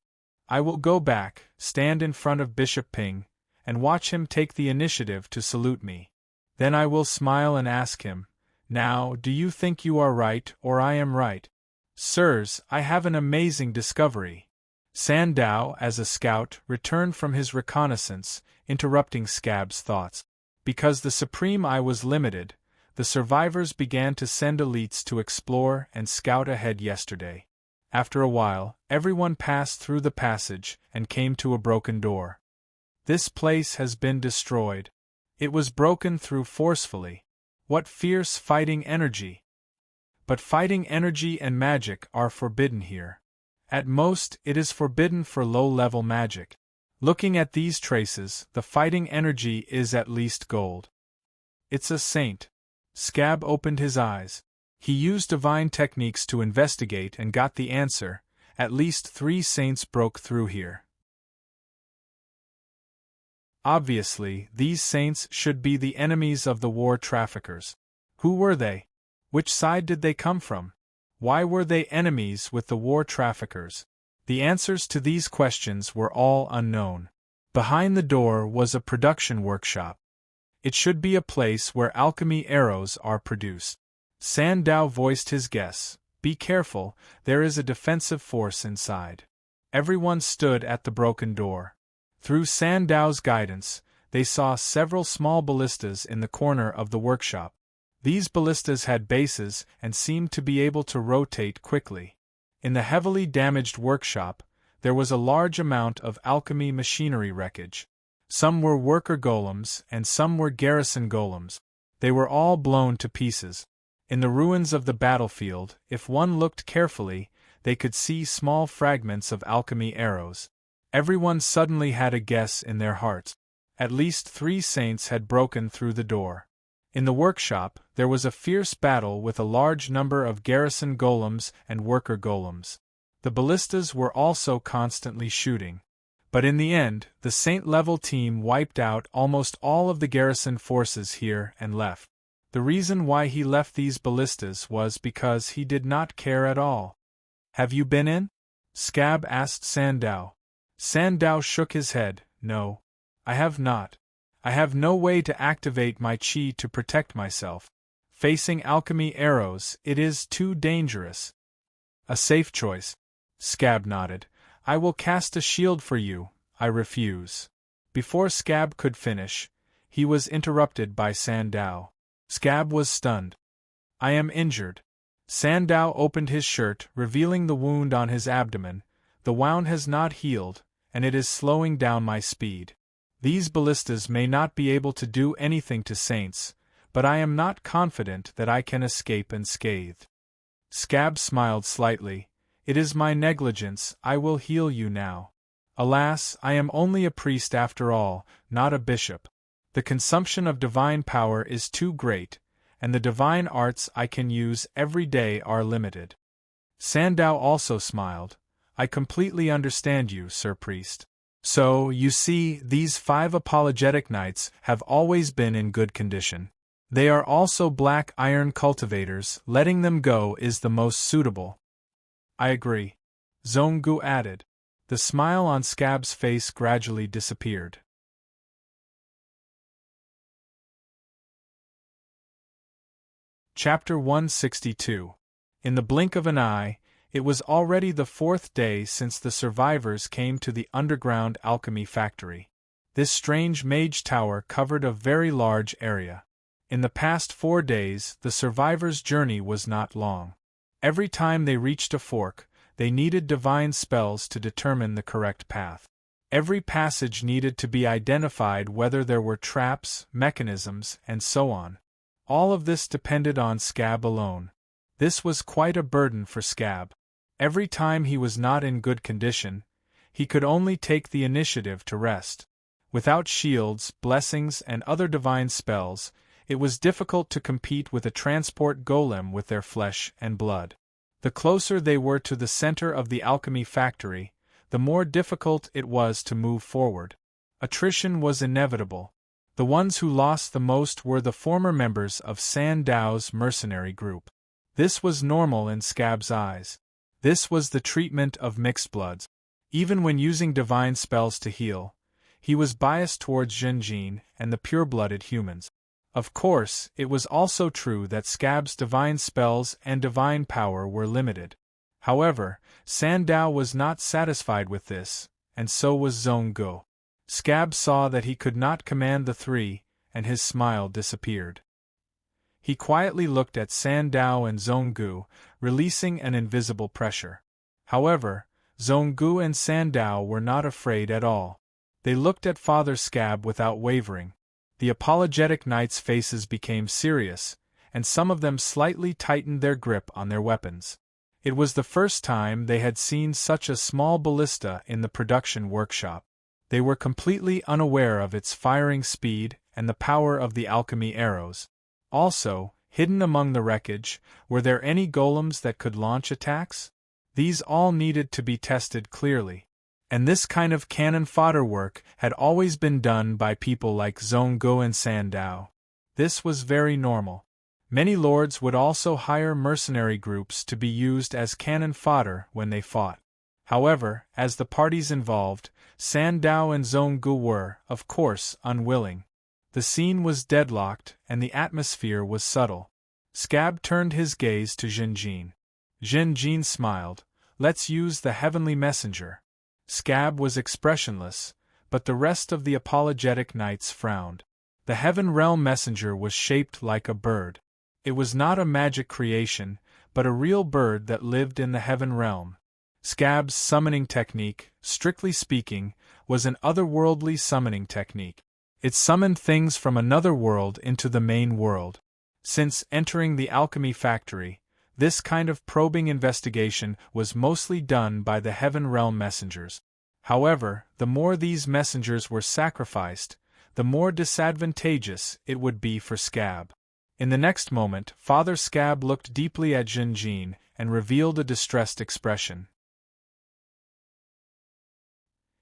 I will go back, stand in front of Bishop Ping, and watch him take the initiative to salute me. Then I will smile and ask him, "Now, do you think you are right or I am right?" Sirs, I have an amazing discovery. Sandow, as a scout, returned from his reconnaissance, interrupting Scab's thoughts. Because the Supreme Eye was limited, the survivors began to send elites to explore and scout ahead yesterday. After a while, everyone passed through the passage and came to a broken door. This place has been destroyed. It was broken through forcefully. What fierce fighting energy! But fighting energy and magic are forbidden here. At most, it is forbidden for low-level magic. Looking at these traces, the fighting energy is at least gold. It's a saint. Scab opened his eyes. He used divine techniques to investigate and got the answer. At least 3 saints broke through here. Obviously, these saints should be the enemies of the war traffickers. Who were they? Which side did they come from? Why were they enemies with the war traffickers? The answers to these questions were all unknown. Behind the door was a production workshop. It should be a place where alchemy arrows are produced. Sandow voiced his guess. Be careful, there is a defensive force inside. Everyone stood at the broken door. Through Sandow's guidance, they saw several small ballistas in the corner of the workshop. These ballistas had bases and seemed to be able to rotate quickly. In the heavily damaged workshop, there was a large amount of alchemy machinery wreckage. Some were worker golems and some were garrison golems. They were all blown to pieces. In the ruins of the battlefield, if one looked carefully, they could see small fragments of alchemy arrows. Everyone suddenly had a guess in their hearts. At least 3 saints had broken through the door. In the workshop, there was a fierce battle with a large number of garrison golems and worker golems. The ballistas were also constantly shooting. But in the end, the saint-level team wiped out almost all of the garrison forces here and left. The reason why he left these ballistas was because he did not care at all. Have you been in? Scab asked Sandow. Sandow shook his head. No. I have not. I have no way to activate my chi to protect myself. Facing alchemy arrows, it is too dangerous. A safe choice. Scab nodded. I will cast a shield for you. I refuse. Before Scab could finish, he was interrupted by Sandow. Scab was stunned. I am injured. Sandow opened his shirt, revealing the wound on his abdomen. The wound has not healed, and it is slowing down my speed. These ballistas may not be able to do anything to saints, but I am not confident that I can escape unscathed. Scab smiled slightly. It is my negligence, I will heal you now. Alas, I am only a priest after all, not a bishop. The consumption of divine power is too great, and the divine arts I can use every day are limited. Sandow also smiled. I completely understand you, Sir Priest. So, you see, these 5 apologetic knights have always been in good condition. They are also black iron cultivators, letting them go is the most suitable. I agree. Zongu added. The smile on Scab's face gradually disappeared. Chapter 162. In the blink of an eye, it was already the 4th day since the survivors came to the underground alchemy factory. This strange mage tower covered a very large area. In the past 4 days, the survivors' journey was not long. Every time they reached a fork, they needed divine spells to determine the correct path. Every passage needed to be identified, whether there were traps, mechanisms, and so on. All of this depended on Scab alone. This was quite a burden for Scab. Every time he was not in good condition, he could only take the initiative to rest. Without shields, blessings, and other divine spells, it was difficult to compete with a transport golem with their flesh and blood. The closer they were to the center of the alchemy factory, the more difficult it was to move forward. Attrition was inevitable. The ones who lost the most were the former members of Sandow's mercenary group. This was normal in Scab's eyes. This was the treatment of mixed bloods. Even when using divine spells to heal, he was biased towards Zhenjin and the pure-blooded humans. Of course, it was also true that Scab's divine spells and divine power were limited. However, Sandow was not satisfied with this, and so was Zongo. Scab saw that he could not command the 3, and his smile disappeared. He quietly looked at Sandow and Zongu, releasing an invisible pressure. However, Zongu and Sandow were not afraid at all. They looked at Father Scab without wavering. The apologetic knights' faces became serious, and some of them slightly tightened their grip on their weapons. It was the first time they had seen such a small ballista in the production workshop. They were completely unaware of its firing speed and the power of the alchemy arrows. Also, hidden among the wreckage, were there any golems that could launch attacks? These all needed to be tested clearly. And this kind of cannon fodder work had always been done by people like Zongo and Sandow. This was very normal. Many lords would also hire mercenary groups to be used as cannon fodder when they fought. However, as the parties involved, Sandow and Zhonggu were, of course, unwilling. The scene was deadlocked, and the atmosphere was subtle. Scab turned his gaze to Zhenjin. Zhenjin smiled. "Let's use the heavenly messenger." Scab was expressionless, but the rest of the apologetic knights frowned. The heaven realm messenger was shaped like a bird. It was not a magic creation, but a real bird that lived in the heaven realm. Scab's summoning technique, strictly speaking, was an otherworldly summoning technique. It summoned things from another world into the main world. Since entering the alchemy factory, this kind of probing investigation was mostly done by the heaven realm messengers. However, the more these messengers were sacrificed, the more disadvantageous it would be for Scab. In the next moment, Father Scab looked deeply at Zhenjin and revealed a distressed expression.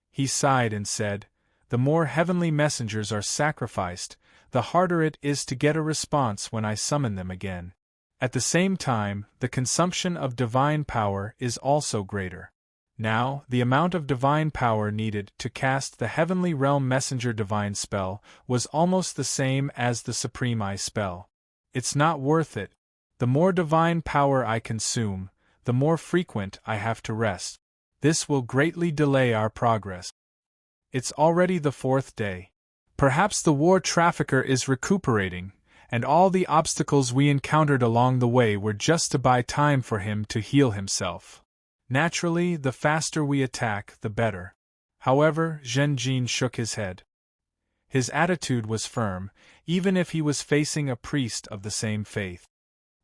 He sighed and said, "The more heavenly messengers are sacrificed, the harder it is to get a response when I summon them again. At the same time, the consumption of divine power is also greater. Now, the amount of divine power needed to cast the Heavenly Realm Messenger Divine spell was almost the same as the Supreme Eye spell. It's not worth it. The more divine power I consume, the more frequent I have to rest. This will greatly delay our progress. It's already the 4th day. Perhaps the war trafficker is recuperating, and all the obstacles we encountered along the way were just to buy time for him to heal himself. Naturally, the faster we attack, the better." However, Zhenjin shook his head. His attitude was firm, even if he was facing a priest of the same faith.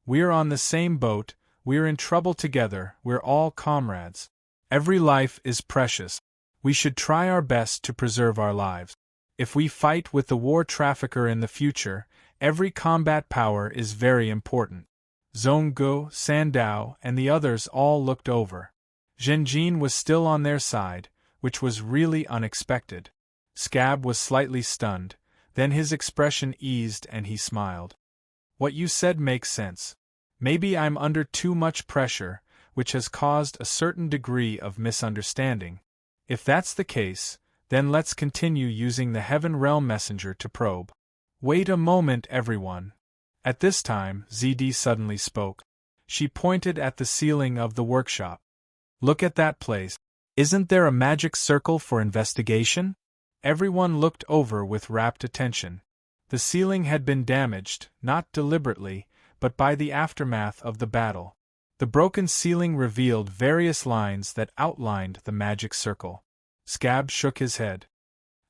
"We're on the same boat, we're in trouble together, we're all comrades. Every life is precious. We should try our best to preserve our lives. If we fight with the war trafficker in the future, every combat power is very important." Zhonggu, Sandow, and the others all looked over. Zhenjin was still on their side, which was really unexpected. Scab was slightly stunned, then his expression eased and he smiled. "What you said makes sense. Maybe I'm under too much pressure, which has caused a certain degree of misunderstanding. If that's the case, then let's continue using the Heaven Realm Messenger to probe." "Wait a moment, everyone." At this time, ZD suddenly spoke. She pointed at the ceiling of the workshop. "Look at that place. Isn't there a magic circle for investigation?" Everyone looked over with rapt attention. The ceiling had been damaged, not deliberately, but by the aftermath of the battle. The broken ceiling revealed various lines that outlined the magic circle. Scab shook his head.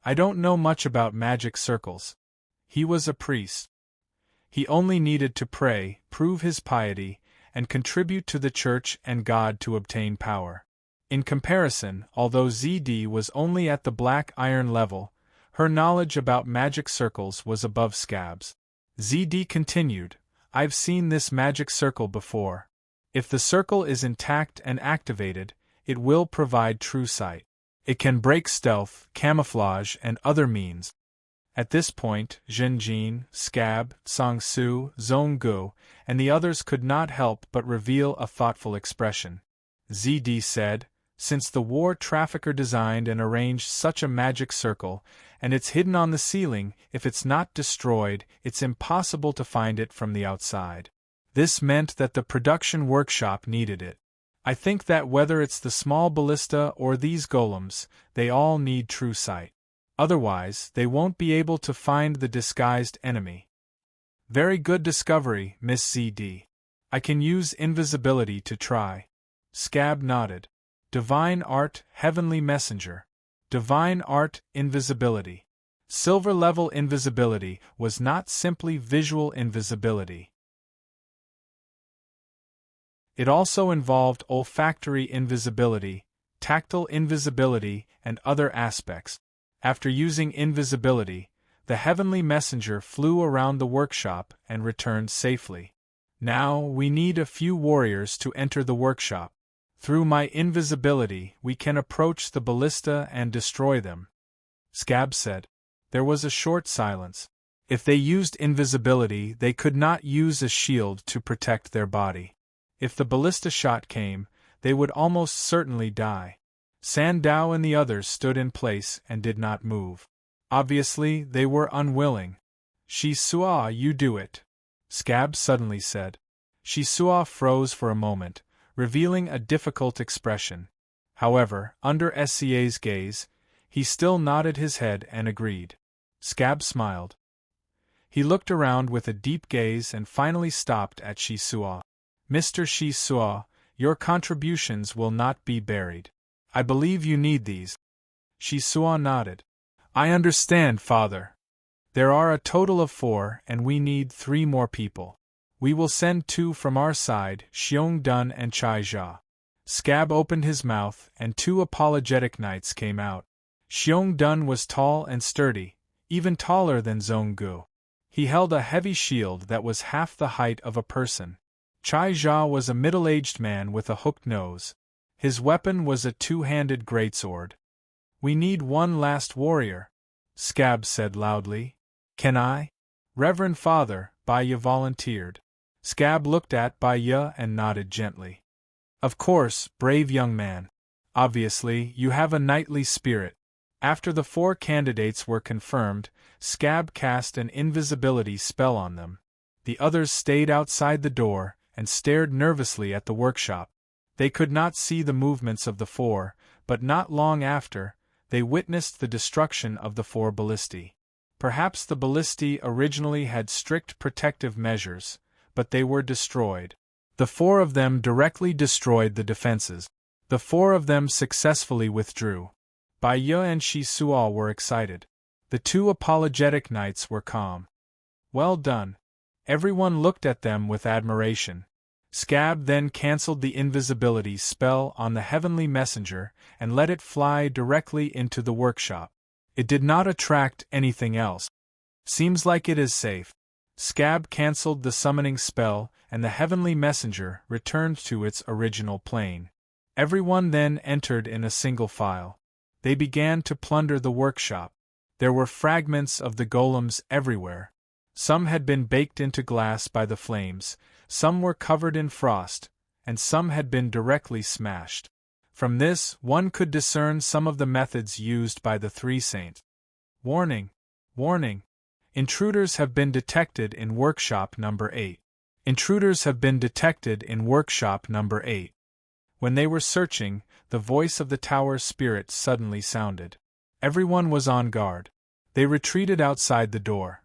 "I don't know much about magic circles." He was a priest. He only needed to pray, prove his piety, and contribute to the church and God to obtain power. In comparison, although ZD was only at the black iron level, her knowledge about magic circles was above Scab's. ZD continued, "I've seen this magic circle before. If the circle is intact and activated, it will provide true sight. It can break stealth, camouflage, and other means." At this point, Zhenjin, Scab, Sangsu, Zhonggu, and the others could not help but reveal a thoughtful expression. ZD said, "Since the war trafficker designed and arranged such a magic circle, and it's hidden on the ceiling, if it's not destroyed, it's impossible to find it from the outside. This meant that the production workshop needed it. I think that whether it's the small ballista or these golems, they all need true sight. Otherwise, they won't be able to find the disguised enemy." "Very good discovery, Miss ZD. I can use invisibility to try." Scab nodded. "Divine Art, Heavenly Messenger. Divine Art, Invisibility." Silver-level invisibility was not simply visual invisibility. It also involved olfactory invisibility, tactile invisibility, and other aspects. After using invisibility, the heavenly messenger flew around the workshop and returned safely. "Now, we need a few warriors to enter the workshop. Through my invisibility, we can approach the ballista and destroy them," Scab said. There was a short silence. If they used invisibility, they could not use a shield to protect their body. If the ballista shot came, they would almost certainly die. Sandow and the others stood in place and did not move. Obviously, they were unwilling. Shisua, you do it, Scab suddenly said. Shisua froze for a moment, revealing a difficult expression. However, under SCA's gaze, he still nodded his head and agreed. Scab smiled. He looked around with a deep gaze and finally stopped at Shisua. Mr. Shisua, your contributions will not be buried. I believe you need these. Shisua nodded. I understand, Father. There are a total of 4 and we need 3 more people. We will send 2 from our side, Xiongdun and Chaija. Scab opened his mouth and 2 apologetic knights came out. Xiongdun was tall and sturdy, even taller than Zhonggu. He held a heavy shield that was half the height of a person. Chaija was a middle-aged man with a hooked nose. His weapon was a 2-handed greatsword. We need one last warrior, Scab said loudly. Can I? Reverend Father, Baya volunteered. Scab looked at Baya and nodded gently. Of course, brave young man. Obviously, you have a knightly spirit. After the 4 candidates were confirmed, Scab cast an invisibility spell on them. The others stayed outside the door and stared nervously at the workshop. They could not see the movements of the 4, but not long after, they witnessed the destruction of the 4 ballistae. Perhaps the ballistae originally had strict protective measures, but they were destroyed. The 4 of them directly destroyed the defenses. The 4 of them successfully withdrew. Baya and Shisua were excited. The 2 apologetic knights were calm. Well done. Everyone looked at them with admiration. Scab then cancelled the invisibility spell on the heavenly messenger and let it fly directly into the workshop. It did not attract anything else. Seems like it is safe. Scab cancelled the summoning spell and the heavenly messenger returned to its original plane. Everyone then entered in a single file. They began to plunder the workshop. There were fragments of the golems everywhere. Some had been baked into glass by the flames, some were covered in frost, and some had been directly smashed. From this, one could discern some of the methods used by the 3 saints. Warning! Warning! Intruders have been detected in workshop number 8. Intruders have been detected in workshop number 8. When they were searching, the voice of the tower spirit suddenly sounded. Everyone was on guard. They retreated outside the door.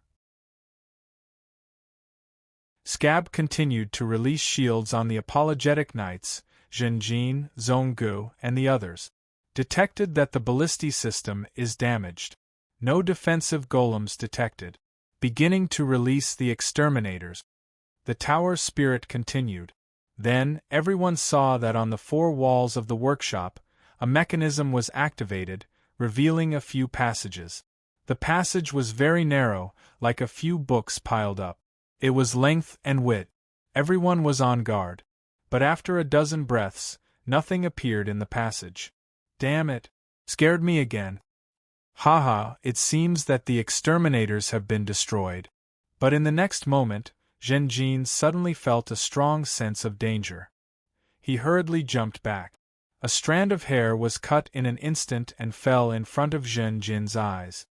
Scab continued to release shields on the apologetic knights, Zhenjin, Zhonggu, and the others. Detected that the ballistae system is damaged. No defensive golems detected. Beginning to release the exterminators. The tower spirit continued. Then, everyone saw that on the 4 walls of the workshop, a mechanism was activated, revealing a few passages. The passage was very narrow, like a few books piled up. It was length and width. Everyone was on guard. But after a dozen breaths, nothing appeared in the passage. Damn it! Scared me again. Haha, it seems that the exterminators have been destroyed. But in the next moment, Zhenjin suddenly felt a strong sense of danger. He hurriedly jumped back. A strand of hair was cut in an instant and fell in front of Zhenjin's eyes.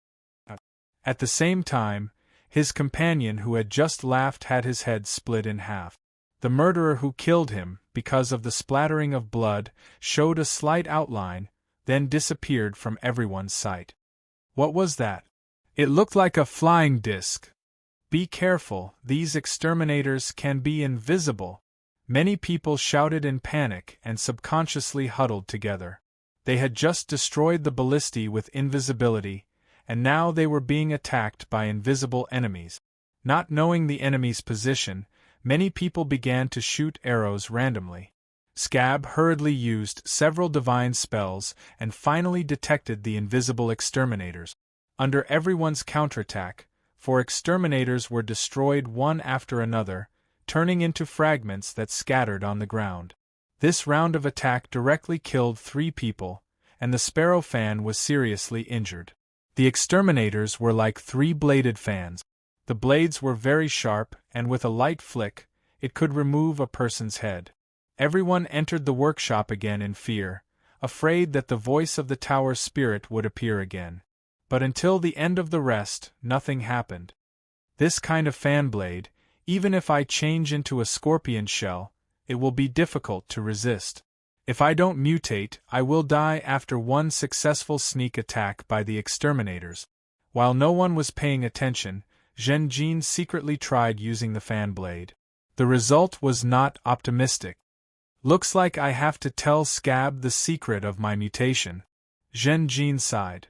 At the same time, his companion who had just laughed had his head split in half. The murderer who killed him, because of the splattering of blood, showed a slight outline, then disappeared from everyone's sight. What was that? It looked like a flying disc. Be careful, these exterminators can be invisible. Many people shouted in panic and subconsciously huddled together. They had just destroyed the ballistae with invisibility, and now they were being attacked by invisible enemies. Not knowing the enemy's position, many people began to shoot arrows randomly. Scab hurriedly used several divine spells and finally detected the invisible exterminators. Under everyone's counterattack, 4 exterminators were destroyed one after another, turning into fragments that scattered on the ground. This round of attack directly killed 3 people, and the sparrow fan was seriously injured. The exterminators were like 3-bladed fans. The blades were very sharp, and with a light flick, it could remove a person's head. Everyone entered the workshop again in fear, afraid that the voice of the tower spirit would appear again. But until the end of the rest, nothing happened. This kind of fan blade, even if I change into a scorpion shell, it will be difficult to resist. If I don't mutate, I will die after one successful sneak attack by the exterminators. While no one was paying attention, Zhen Jin secretly tried using the fan blade. The result was not optimistic. Looks like I have to tell Scab the secret of my mutation. Zhen Jin sighed.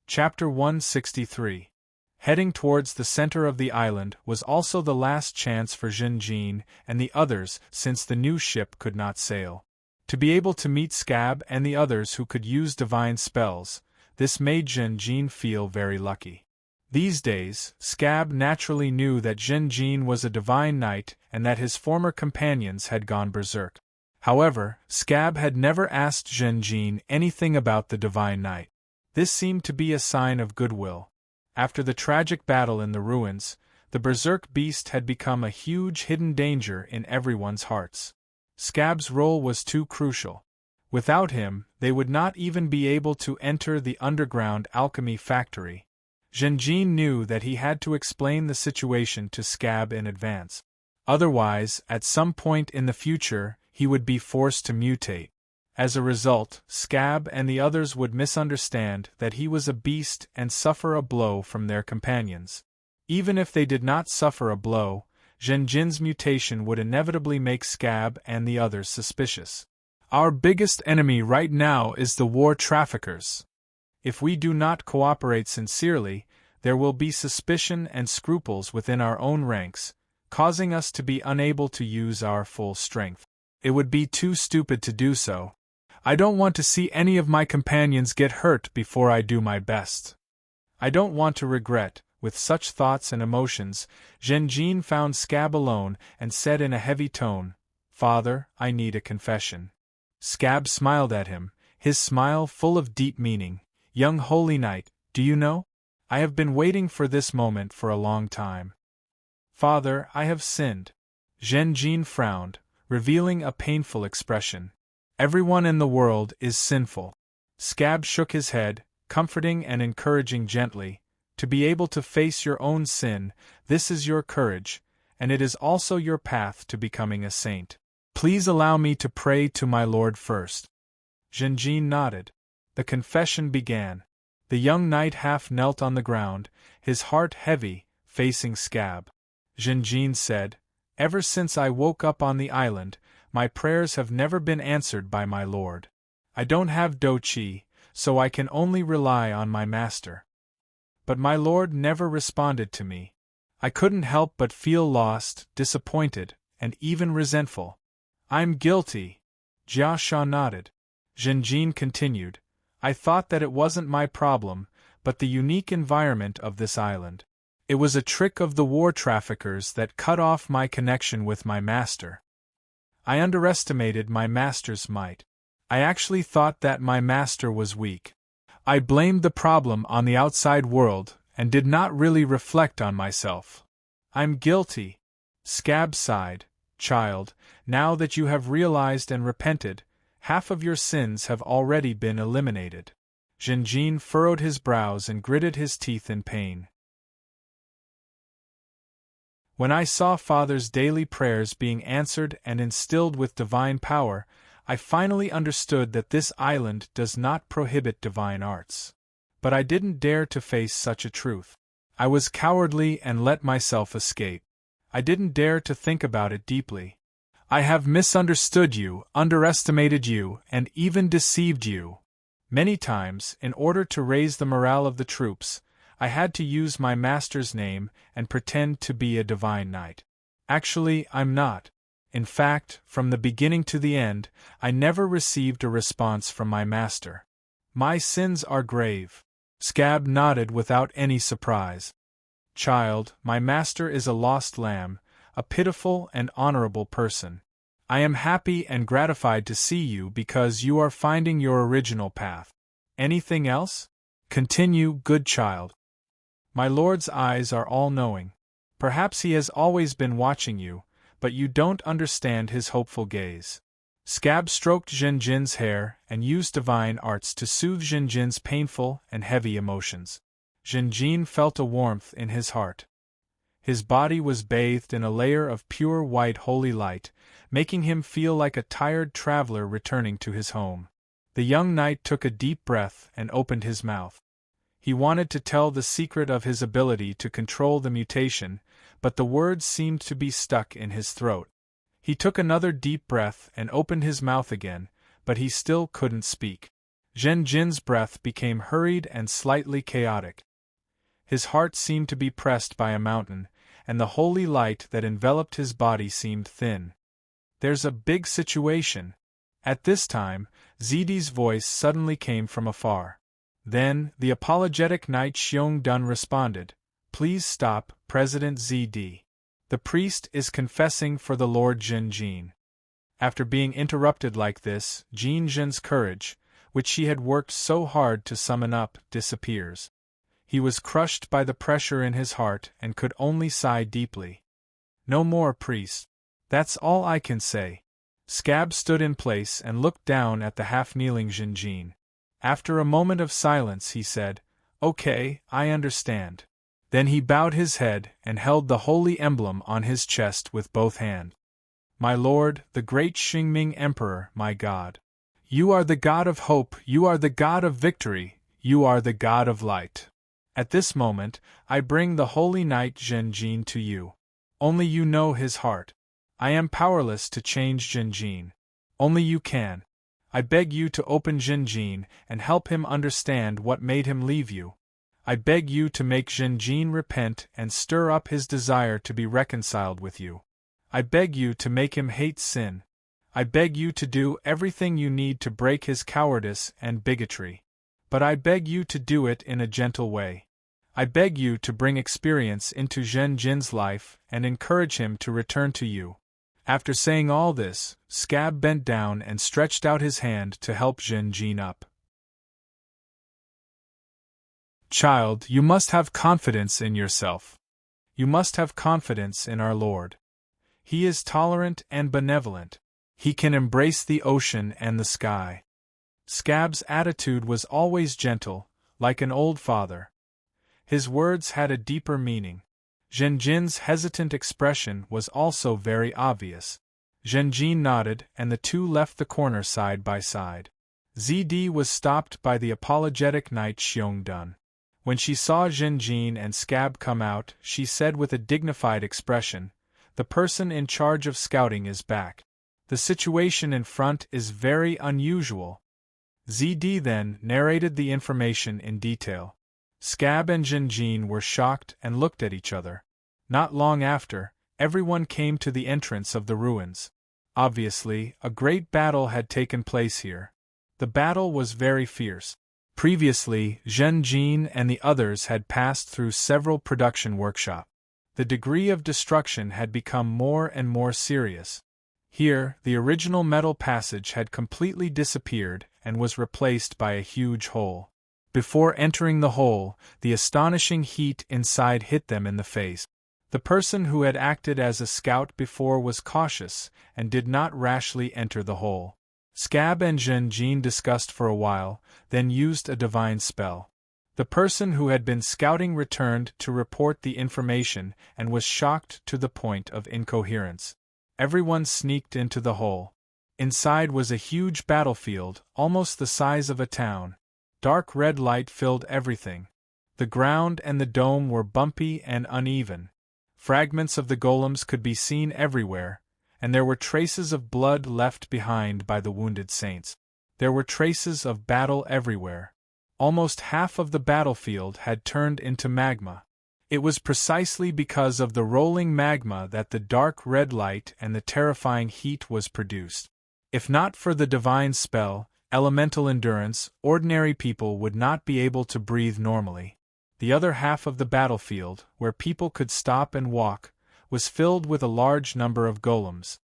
Chapter 163. Heading towards the center of the island was also the last chance for Zhen Jin and the others since the new ship could not sail. To be able to meet Scab and the others who could use divine spells, this made Zhen Jin feel very lucky. These days, Scab naturally knew that Zhen Jin was a divine knight and that his former companions had gone berserk. However, Scab had never asked Zhen Jin anything about the divine knight. This seemed to be a sign of goodwill. After the tragic battle in the ruins, the berserk beast had become a huge hidden danger in everyone's hearts. Scab's role was too crucial. Without him, they would not even be able to enter the underground alchemy factory. Zhen Jin knew that he had to explain the situation to Scab in advance. Otherwise, at some point in the future, he would be forced to mutate. As a result, Scab and the others would misunderstand that he was a beast and suffer a blow from their companions. Even if they did not suffer a blow, Zhen Jin's mutation would inevitably make Scab and the others suspicious. Our biggest enemy right now is the war traffickers. If we do not cooperate sincerely, there will be suspicion and scruples within our own ranks, causing us to be unable to use our full strength. It would be too stupid to do so. I don't want to see any of my companions get hurt before I do my best. I don't want to regret. With such thoughts and emotions, Zhen Jin found Scab alone and said in a heavy tone, "Father, I need a confession." Scab smiled at him, his smile full of deep meaning. "Young holy knight, do you know? I have been waiting for this moment for a long time." "Father, I have sinned." Zhen Jin frowned, revealing a painful expression. "Everyone in the world is sinful." Scab shook his head, comforting and encouraging gently. "To be able to face your own sin, this is your courage, and it is also your path to becoming a saint. Please allow me to pray to my Lord first." Zhen Jin nodded. The confession began. The young knight half knelt on the ground, his heart heavy, facing Scab. Zhen Jin said, "Ever since I woke up on the island, my prayers have never been answered by my Lord. I don't have Do Chi, so I can only rely on my master. But my Lord never responded to me. I couldn't help but feel lost, disappointed, and even resentful. I'm guilty." Jia Sha nodded. Zhen Jin continued, "I thought that it wasn't my problem, but the unique environment of this island. It was a trick of the war traffickers that cut off my connection with my master. I underestimated my master's might. I actually thought that my master was weak. I blamed the problem on the outside world and did not really reflect on myself. I'm guilty." Scab sighed. "Child, now that you have realized and repented, half of your sins have already been eliminated." Zhen Jin furrowed his brows and gritted his teeth in pain. "When I saw Father's daily prayers being answered and instilled with divine power, I finally understood that this island does not prohibit divine arts. But I didn't dare to face such a truth. I was cowardly and let myself escape. I didn't dare to think about it deeply. I have misunderstood you, underestimated you, and even deceived you. Many times, in order to raise the morale of the troops, I had to use my master's name and pretend to be a divine knight. Actually, I'm not. In fact, from the beginning to the end, I never received a response from my master. My sins are grave." Scab nodded without any surprise. "Child, my master is a lost lamb, a pitiful and honorable person. I am happy and gratified to see you because you are finding your original path. Anything else? Continue, good child. My lord's eyes are all-knowing. Perhaps he has always been watching you, but you don't understand his hopeful gaze. Scab stroked Zhenjin's hair and used divine arts to soothe Zhenjin's painful and heavy emotions. Zhenjin felt a warmth in his heart. His body was bathed in a layer of pure white holy light, making him feel like a tired traveler returning to his home. The young knight took a deep breath and opened his mouth. He wanted to tell the secret of his ability to control the mutation, but the words seemed to be stuck in his throat. He took another deep breath and opened his mouth again, but he still couldn't speak. Zhenjin's breath became hurried and slightly chaotic. His heart seemed to be pressed by a mountain, and the holy light that enveloped his body seemed thin. There's a big situation. At this time, Zidi's voice suddenly came from afar. Then, the apologetic knight Xiongdun responded, "Please stop, President Zidi. The priest is confessing for the Lord Zhenjin." After being interrupted like this, Zhenjin's courage, which she had worked so hard to summon up, disappears. He was crushed by the pressure in his heart and could only sigh deeply. "No more, priest. That's all I can say." Scab stood in place and looked down at the half-kneeling Zhenjin. After a moment of silence he said, "Okay, I understand." Then he bowed his head and held the holy emblem on his chest with both hands. "My lord, the great Xingming Emperor, my god. You are the god of hope, you are the god of victory, you are the god of light. At this moment, I bring the holy knight Zhenjin to you. Only you know his heart. I am powerless to change Zhenjin. Only you can. I beg you to open Zhenjin and help him understand what made him leave you. I beg you to make Zhenjin repent and stir up his desire to be reconciled with you. I beg you to make him hate sin. I beg you to do everything you need to break his cowardice and bigotry. But I beg you to do it in a gentle way. I beg you to bring experience into Zhenjin's life and encourage him to return to you." After saying all this, Scab bent down and stretched out his hand to help Zhenjin up. "Child, you must have confidence in yourself. You must have confidence in our Lord. He is tolerant and benevolent. He can embrace the ocean and the sky." Scab's attitude was always gentle, like an old father. His words had a deeper meaning. Zhenjin's hesitant expression was also very obvious. Zhenjin nodded and the two left the corner side by side. Zidi was stopped by the apologetic knight Xiongdun. When she saw Zhenjin and Scab come out, she said with a dignified expression, "The person in charge of scouting is back. The situation in front is very unusual." Zidi then narrated the information in detail. Scab and Zhenjin were shocked and looked at each other. Not long after, everyone came to the entrance of the ruins. Obviously, a great battle had taken place here. The battle was very fierce. Previously, Zhenjin and the others had passed through several production workshops. The degree of destruction had become more and more serious. Here, the original metal passage had completely disappeared and was replaced by a huge hole. Before entering the hole, the astonishing heat inside hit them in the face. The person who had acted as a scout before was cautious and did not rashly enter the hole. Scab and Zhenjin discussed for a while, then used a divine spell. The person who had been scouting returned to report the information and was shocked to the point of incoherence. Everyone sneaked into the hole. Inside was a huge battlefield, almost the size of a town. Dark red light filled everything. The ground and the dome were bumpy and uneven. Fragments of the golems could be seen everywhere, and there were traces of blood left behind by the wounded saints. There were traces of battle everywhere. Almost half of the battlefield had turned into magma. It was precisely because of the rolling magma that the dark red light and the terrifying heat was produced. If not for the divine spell, elemental endurance, ordinary people would not be able to breathe normally. The other half of the battlefield, where people could stop and walk, was filled with a large number of golems.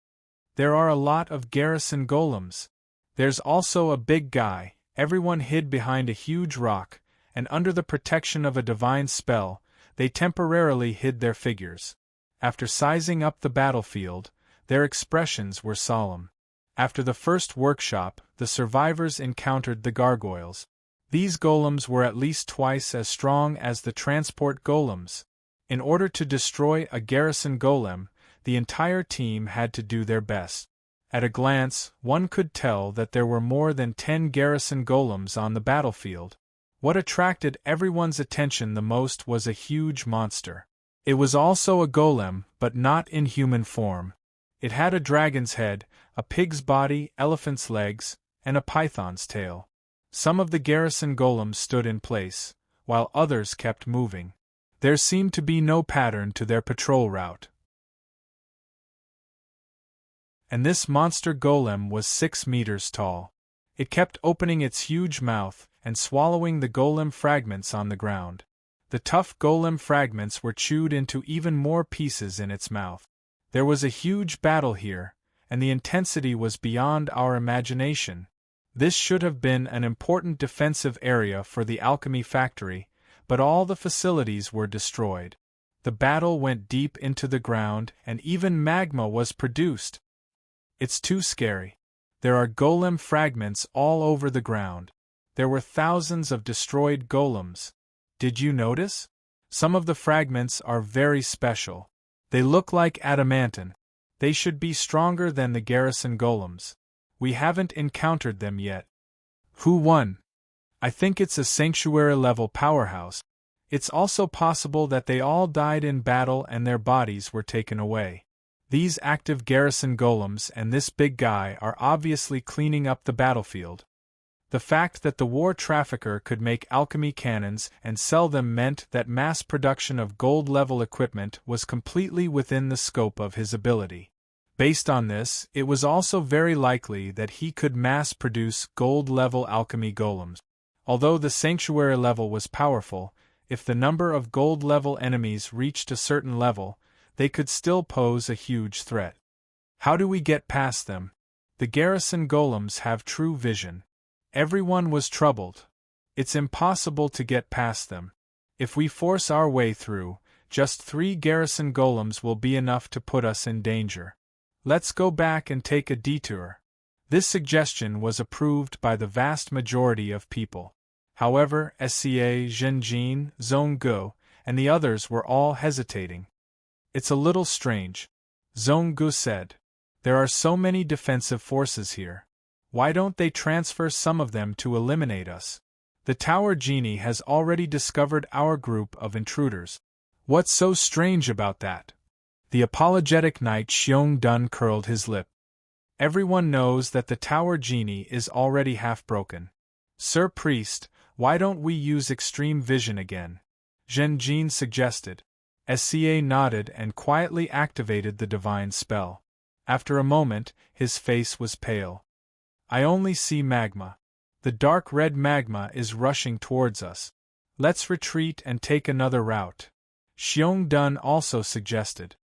There are a lot of garrison golems. There's also a big guy, Everyone hid behind a huge rock, and under the protection of a divine spell, they temporarily hid their figures. After sizing up the battlefield, their expressions were solemn. After the first workshop, the survivors encountered the gargoyles. These golems were at least twice as strong as the transport golems. In order to destroy a garrison golem, the entire team had to do their best. At a glance, one could tell that there were more than 10 garrison golems on the battlefield. What attracted everyone's attention the most was a huge monster. It was also a golem, but not in human form. It had a dragon's head, a pig's body, elephant's legs, and a python's tail. Some of the garrison golems stood in place, while others kept moving. There seemed to be no pattern to their patrol route. And this monster golem was 6 meters tall. It kept opening its huge mouth and swallowing the golem fragments on the ground. The tough golem fragments were chewed into even more pieces in its mouth. There was a huge battle here, and the intensity was beyond our imagination. This should have been an important defensive area for the alchemy factory, but all the facilities were destroyed. The battle went deep into the ground, and even magma was produced. It's too scary. There are golem fragments all over the ground. There were thousands of destroyed golems. Did you notice? Some of the fragments are very special. They look like adamantine. They should be stronger than the garrison golems. We haven't encountered them yet. Who won? I think it's a sanctuary-level powerhouse. It's also possible that they all died in battle and their bodies were taken away. These active garrison golems and this big guy are obviously cleaning up the battlefield. The fact that the war trafficker could make alchemy cannons and sell them meant that mass production of gold-level equipment was completely within the scope of his ability. Based on this, it was also very likely that he could mass-produce gold-level alchemy golems. Although the sanctuary level was powerful, if the number of gold-level enemies reached a certain level, they could still pose a huge threat. How do we get past them? The garrison golems have true vision. Everyone was troubled. It's impossible to get past them. If we force our way through, just 3 garrison golems will be enough to put us in danger. Let's go back and take a detour. This suggestion was approved by the vast majority of people. However, SCA, Zhenjin, Zhonggu, and the others were all hesitating. It's a little strange, Zhonggu said. There are so many defensive forces here. Why don't they transfer some of them to eliminate us? The Tower Genie has already discovered our group of intruders. What's so strange about that? The apologetic knight Xiong Dun curled his lip. Everyone knows that the Tower Genie is already half broken. Sir Priest, why don't we use extreme vision again? Zhen Jin suggested. SCA nodded and quietly activated the divine spell. After a moment, his face was pale. I only see magma. The dark red magma is rushing towards us. Let's retreat and take another route. Xiong Dun also suggested.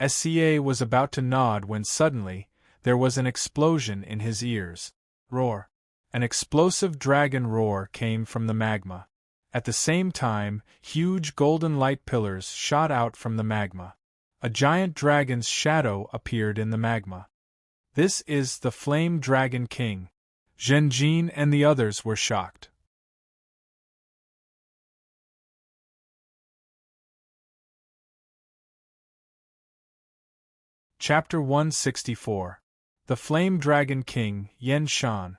SCA was about to nod when suddenly, there was an explosion in his ears. Roar. An explosive dragon roar came from the magma. At the same time, huge golden light pillars shot out from the magma. A giant dragon's shadow appeared in the magma. This is the Flame Dragon King. Zhen Jin and the others were shocked. Chapter 164. The Flame Dragon King, Yen Shan.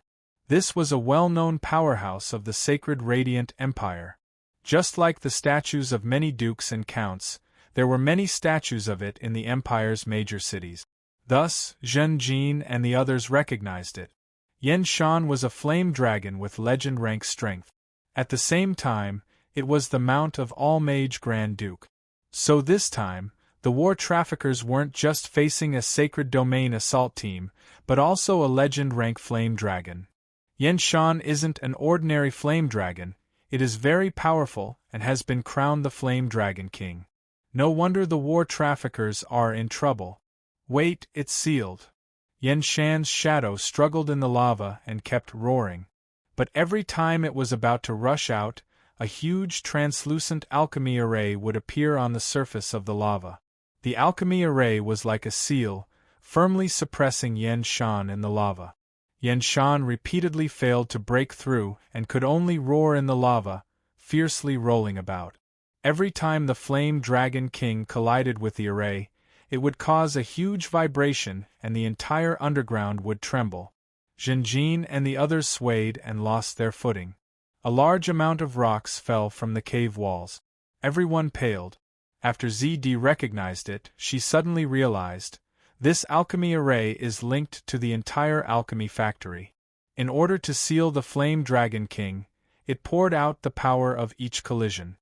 This was a well-known powerhouse of the Sacred Radiant Empire. Just like the statues of many dukes and counts, there were many statues of it in the empire's major cities. Thus, Zhen Jin and the others recognized it. Yen Shan was a flame dragon with legend-rank strength. At the same time, it was the mount of all-mage Grand Duke. So this time, the war traffickers weren't just facing a sacred domain assault team, but also a legend-rank flame dragon. Yen Shan isn't an ordinary flame dragon, it is very powerful and has been crowned the Flame Dragon King. No wonder the war traffickers are in trouble. Wait, it's sealed. Yen Shan's shadow struggled in the lava and kept roaring. But every time it was about to rush out, a huge translucent alchemy array would appear on the surface of the lava. The alchemy array was like a seal, firmly suppressing Yen Shan in the lava. Yen Shan repeatedly failed to break through and could only roar in the lava, fiercely rolling about. Every time the Flame Dragon King collided with the array, it would cause a huge vibration and the entire underground would tremble. Zhenjin and the others swayed and lost their footing. A large amount of rocks fell from the cave walls. Everyone paled. After ZD recognized it, she suddenly realized, this alchemy array is linked to the entire alchemy factory. In order to seal the Flame Dragon King, it poured out the power of each collision.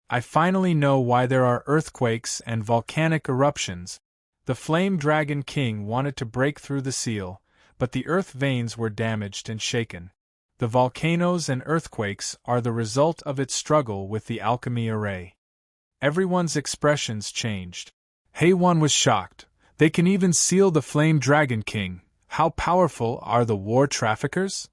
I finally know why there are earthquakes and volcanic eruptions. The Flame Dragon King wanted to break through the seal, but the earth veins were damaged and shaken. The volcanoes and earthquakes are the result of its struggle with the alchemy array. Everyone's expressions changed. Heiwan was shocked. They can even seal the Flame Dragon King. How powerful are the war traffickers?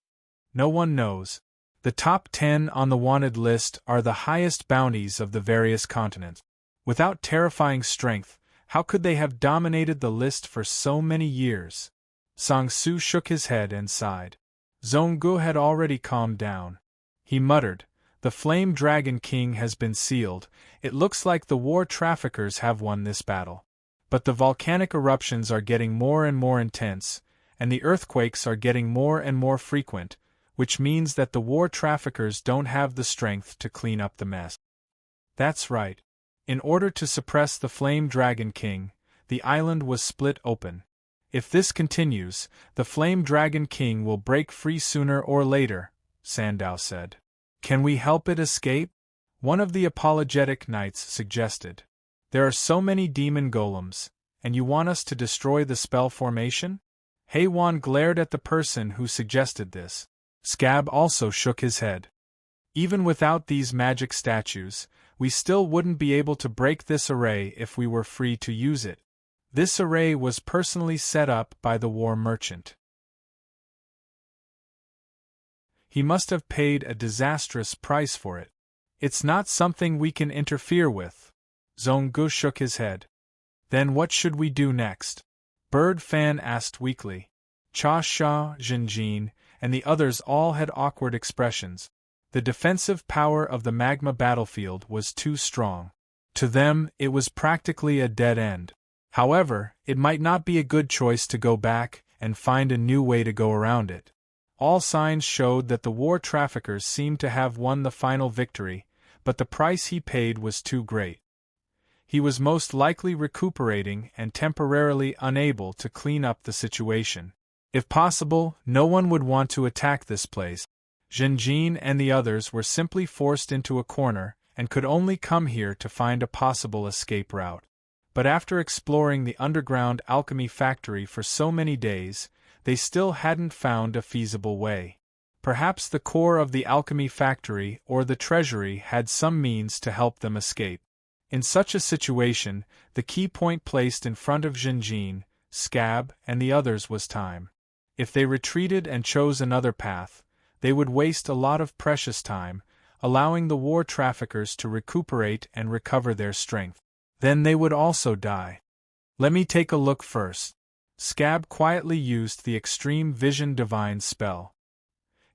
No one knows. The top 10 on the wanted list are the highest bounties of the various continents. Without terrifying strength, how could they have dominated the list for so many years? Sang-Soo shook his head and sighed. Zhonggu had already calmed down. He muttered, the Flame Dragon King has been sealed. It looks like the war traffickers have won this battle. But the volcanic eruptions are getting more and more intense, and the earthquakes are getting more and more frequent, which means that the war traffickers don't have the strength to clean up the mess. That's right. In order to suppress the Flame Dragon King, the island was split open. If this continues, the Flame Dragon King will break free sooner or later, Sandow said. Can we help it escape? One of the apologetic knights suggested. There are so many demon golems, and you want us to destroy the spell formation? Heiwan glared at the person who suggested this. Scab also shook his head. Even without these magic statues, we still wouldn't be able to break this array if we were free to use it. This array was personally set up by the war merchant. He must have paid a disastrous price for it. It's not something we can interfere with. Zhonggu shook his head. Then what should we do next? Bird Fan asked weakly. Cha Sha, Zhenjin, and the others all had awkward expressions. The defensive power of the magma battlefield was too strong. To them, it was practically a dead end. However, it might not be a good choice to go back and find a new way to go around it. All signs showed that the war traffickers seemed to have won the final victory, but the price he paid was too great. He was most likely recuperating and temporarily unable to clean up the situation. If possible, no one would want to attack this place. Zhenjin and the others were simply forced into a corner and could only come here to find a possible escape route. But after exploring the underground alchemy factory for so many days, they still hadn't found a feasible way. Perhaps the core of the alchemy factory or the treasury had some means to help them escape. In such a situation, the key point placed in front of Zhenjin, Scab, and the others was time. If they retreated and chose another path, they would waste a lot of precious time, allowing the war traffickers to recuperate and recover their strength. Then they would also die. Let me take a look first. Scab quietly used the Extreme Vision Divine spell.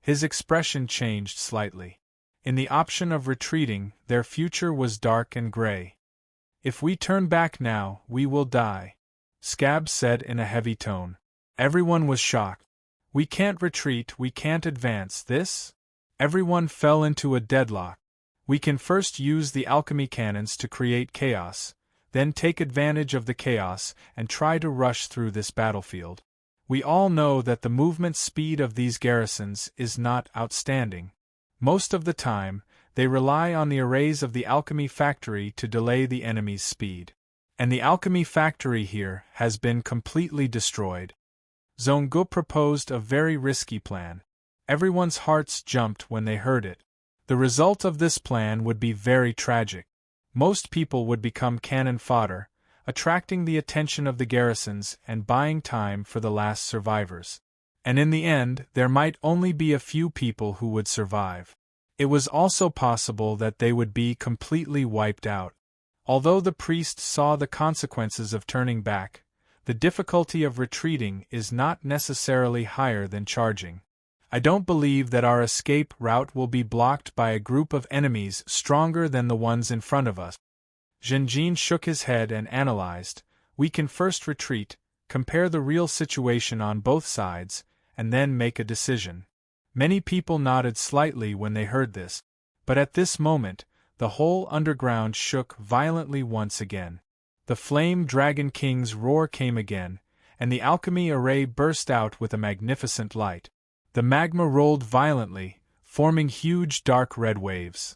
His expression changed slightly. In the option of retreating, their future was dark and gray. If we turn back now, we will die, Scab said in a heavy tone. Everyone was shocked. We can't retreat, we can't advance, this? Everyone fell into a deadlock. We can first use the alchemy cannons to create chaos, then take advantage of the chaos and try to rush through this battlefield. We all know that the movement speed of these garrisons is not outstanding. Most of the time, they rely on the arrays of the alchemy factory to delay the enemy's speed. And the alchemy factory here has been completely destroyed. Zhonggu proposed a very risky plan. Everyone's hearts jumped when they heard it. The result of this plan would be very tragic. Most people would become cannon fodder, attracting the attention of the garrisons and buying time for the last survivors. And in the end, there might only be a few people who would survive. It was also possible that they would be completely wiped out. Although the priest saw the consequences of turning back, the difficulty of retreating is not necessarily higher than charging. I don't believe that our escape route will be blocked by a group of enemies stronger than the ones in front of us. Zhenjin shook his head and analyzed. We can first retreat, compare the real situation on both sides, and then make a decision. Many people nodded slightly when they heard this, but at this moment, the whole underground shook violently once again. The Flame Dragon King's roar came again, and the alchemy array burst out with a magnificent light. The magma rolled violently, forming huge dark red waves.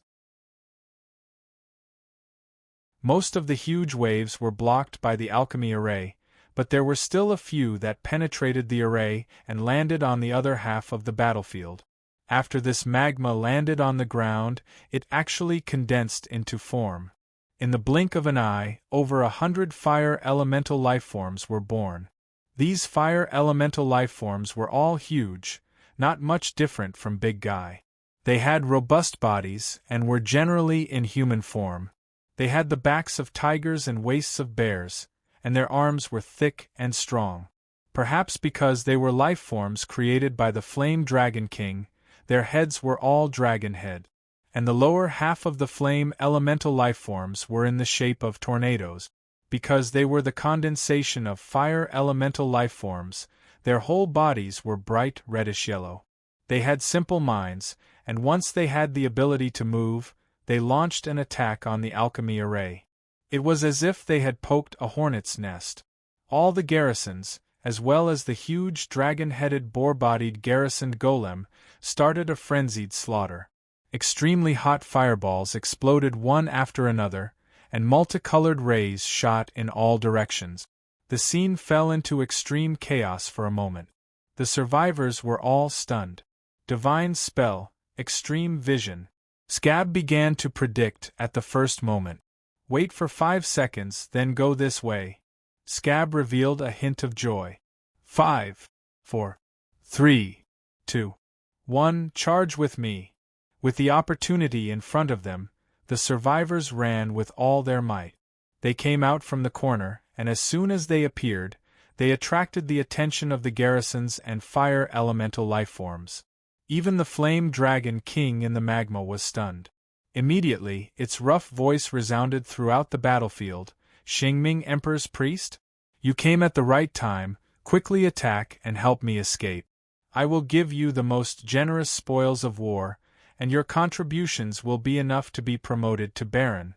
Most of the huge waves were blocked by the alchemy array, but there were still a few that penetrated the array and landed on the other half of the battlefield. After this magma landed on the ground, it actually condensed into form. In the blink of an eye, over 100 fire elemental lifeforms were born. These fire elemental lifeforms were all huge, not much different from Big Guy. They had robust bodies and were generally in human form. They had the backs of tigers and waists of bears, and their arms were thick and strong. Perhaps because they were life forms created by the Flame Dragon King, their heads were all dragon head, and the lower half of the flame elemental life forms were in the shape of tornadoes. Because they were the condensation of fire elemental life forms, their whole bodies were bright reddish yellow. They had simple minds, and once they had the ability to move, they launched an attack on the alchemy array. It was as if they had poked a hornet's nest. All the garrisons, as well as the huge dragon-headed boar-bodied garrisoned golem, started a frenzied slaughter. Extremely hot fireballs exploded one after another, and multicolored rays shot in all directions. The scene fell into extreme chaos for a moment. The survivors were all stunned. Divine spell, extreme vision. Scab began to predict at the first moment. Wait for 5 seconds, then go this way. Scab revealed a hint of joy. 5, 4, 3, 2, 1, charge with me. With the opportunity in front of them, the survivors ran with all their might. They came out from the corner, and as soon as they appeared, they attracted the attention of the garrisons and fire elemental lifeforms. Even the Flame Dragon King in the magma was stunned. Immediately, its rough voice resounded throughout the battlefield. Xingming Emperor's priest? You came at the right time, quickly attack and help me escape. I will give you the most generous spoils of war, and your contributions will be enough to be promoted to Baron.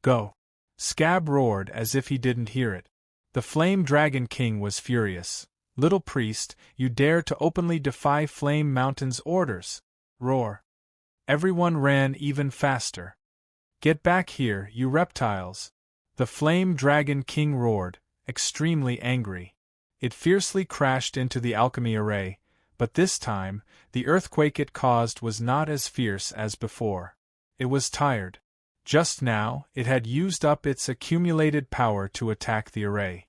Go. Scab roared as if he didn't hear it. The Flame Dragon King was furious. Little priest, you dare to openly defy Flame Mountain's orders? Roar. Everyone ran even faster. Get back here, you reptiles. The Flame Dragon King roared, extremely angry. It fiercely crashed into the alchemy array, but this time, the earthquake it caused was not as fierce as before. It was tired. Just now, it had used up its accumulated power to attack the array.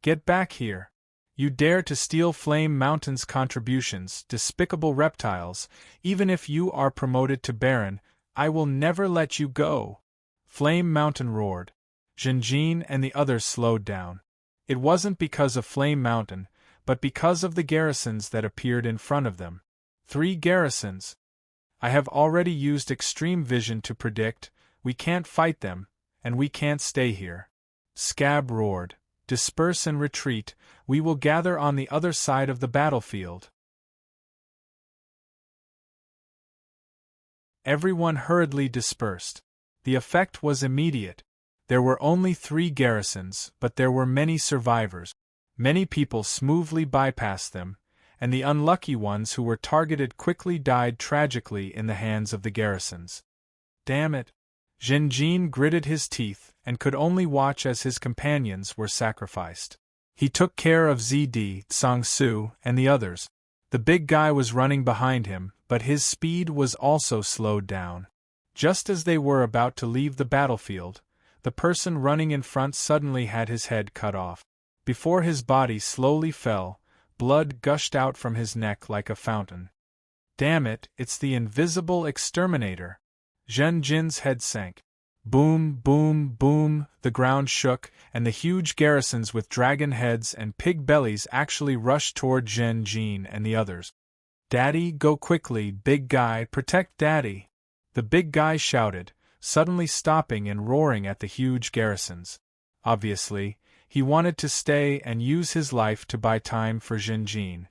Get back here. You dare to steal Flame Mountain's contributions, despicable reptiles. Even if you are promoted to Baron, I will never let you go. Flame Mountain roared. Zhenjin and the others slowed down. It wasn't because of Flame Mountain, but because of the garrisons that appeared in front of them. 3 garrisons. I have already used extreme vision to predict. We can't fight them, and we can't stay here. Scab roared. Disperse and retreat, we will gather on the other side of the battlefield. Everyone hurriedly dispersed. The effect was immediate. There were only 3 garrisons, but there were many survivors. Many people smoothly bypassed them, and the unlucky ones who were targeted quickly died tragically in the hands of the garrisons. Damn it! Zhenjin gritted his teeth and could only watch as his companions were sacrificed. He took care of ZD, Sangsu, and the others. The big guy was running behind him, but his speed was also slowed down. Just as they were about to leave the battlefield, the person running in front suddenly had his head cut off. Before his body slowly fell, blood gushed out from his neck like a fountain. Damn it, it's the invisible exterminator! Zhen Jin's head sank. Boom, boom, boom, the ground shook, and the huge garrisons with dragon heads and pig bellies actually rushed toward Zhen Jin and the others. Daddy, go quickly, big guy, protect Daddy! The big guy shouted, suddenly stopping and roaring at the huge garrisons. Obviously, he wanted to stay and use his life to buy time for Zhen Jin.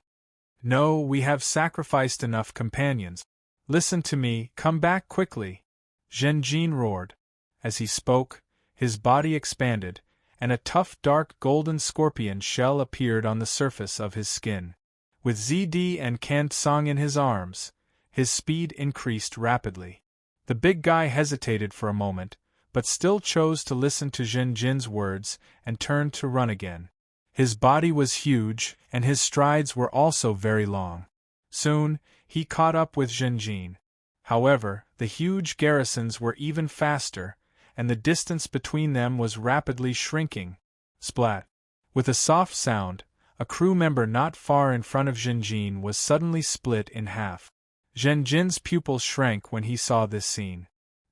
No, we have sacrificed enough companions. Listen to me, come back quickly! Zhen Jin roared. As he spoke, his body expanded, and a tough dark golden scorpion shell appeared on the surface of his skin. With ZD and Kant Song in his arms, his speed increased rapidly. The big guy hesitated for a moment, but still chose to listen to Zhen Jin's words and turned to run again. His body was huge, and his strides were also very long. Soon, he caught up with Zhen Jin. However, the huge garrisons were even faster, and the distance between them was rapidly shrinking. Splat! With a soft sound, a crew member not far in front of Zhen Jin was suddenly split in half. Zhen Jin's pupils shrank when he saw this scene.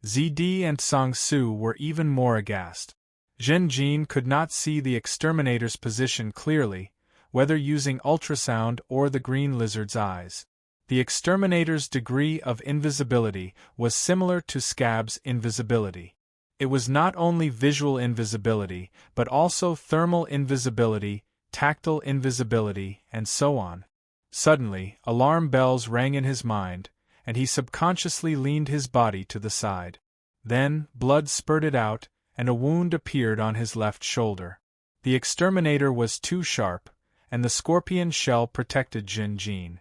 ZD and Sang Su were even more aghast. Zhen Jin could not see the exterminator's position clearly, whether using ultrasound or the green lizard's eyes. The exterminator's degree of invisibility was similar to Scab's invisibility. It was not only visual invisibility, but also thermal invisibility, tactile invisibility, and so on. Suddenly, alarm bells rang in his mind, and he subconsciously leaned his body to the side. Then, blood spurted out, and a wound appeared on his left shoulder. The exterminator was too sharp, and the scorpion shell protected Zhen Jin.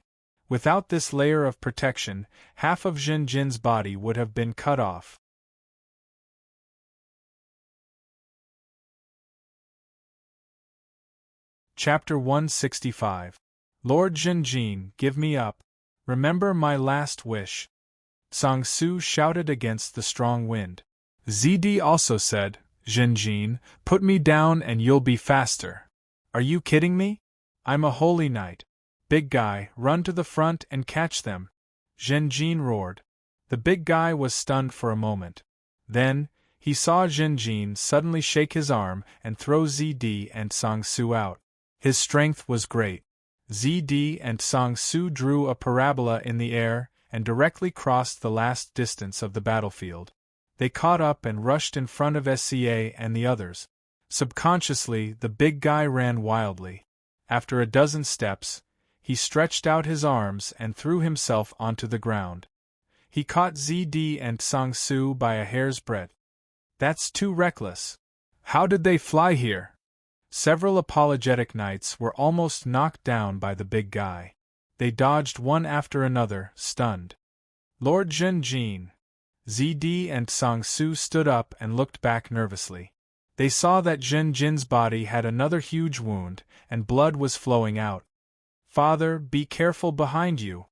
Without this layer of protection, half of Zhen Jin's body would have been cut off. Chapter 165. Lord Zhen Jin, give me up. Remember my last wish. Sang Su shouted against the strong wind. ZD also said, Zhen Jin, put me down and you'll be faster. Are you kidding me? I'm a holy knight. Big guy, run to the front and catch them. Zhen Jin roared. The big guy was stunned for a moment. Then, he saw Zhen Jin suddenly shake his arm and throw ZD and Sang Su out. His strength was great. ZD and Sang Su drew a parabola in the air and directly crossed the last distance of the battlefield. They caught up and rushed in front of SCA and the others. Subconsciously, the big guy ran wildly. After a dozen steps, he stretched out his arms and threw himself onto the ground. He caught ZD and Sang Su by a hair's breadth. That's too reckless. How did they fly here? Several apologetic knights were almost knocked down by the big guy. They dodged one after another, stunned. Lord Zhen Jin. ZD and Sang Su stood up and looked back nervously. They saw that Zhen Jin's body had another huge wound, and blood was flowing out. Father, be careful behind you.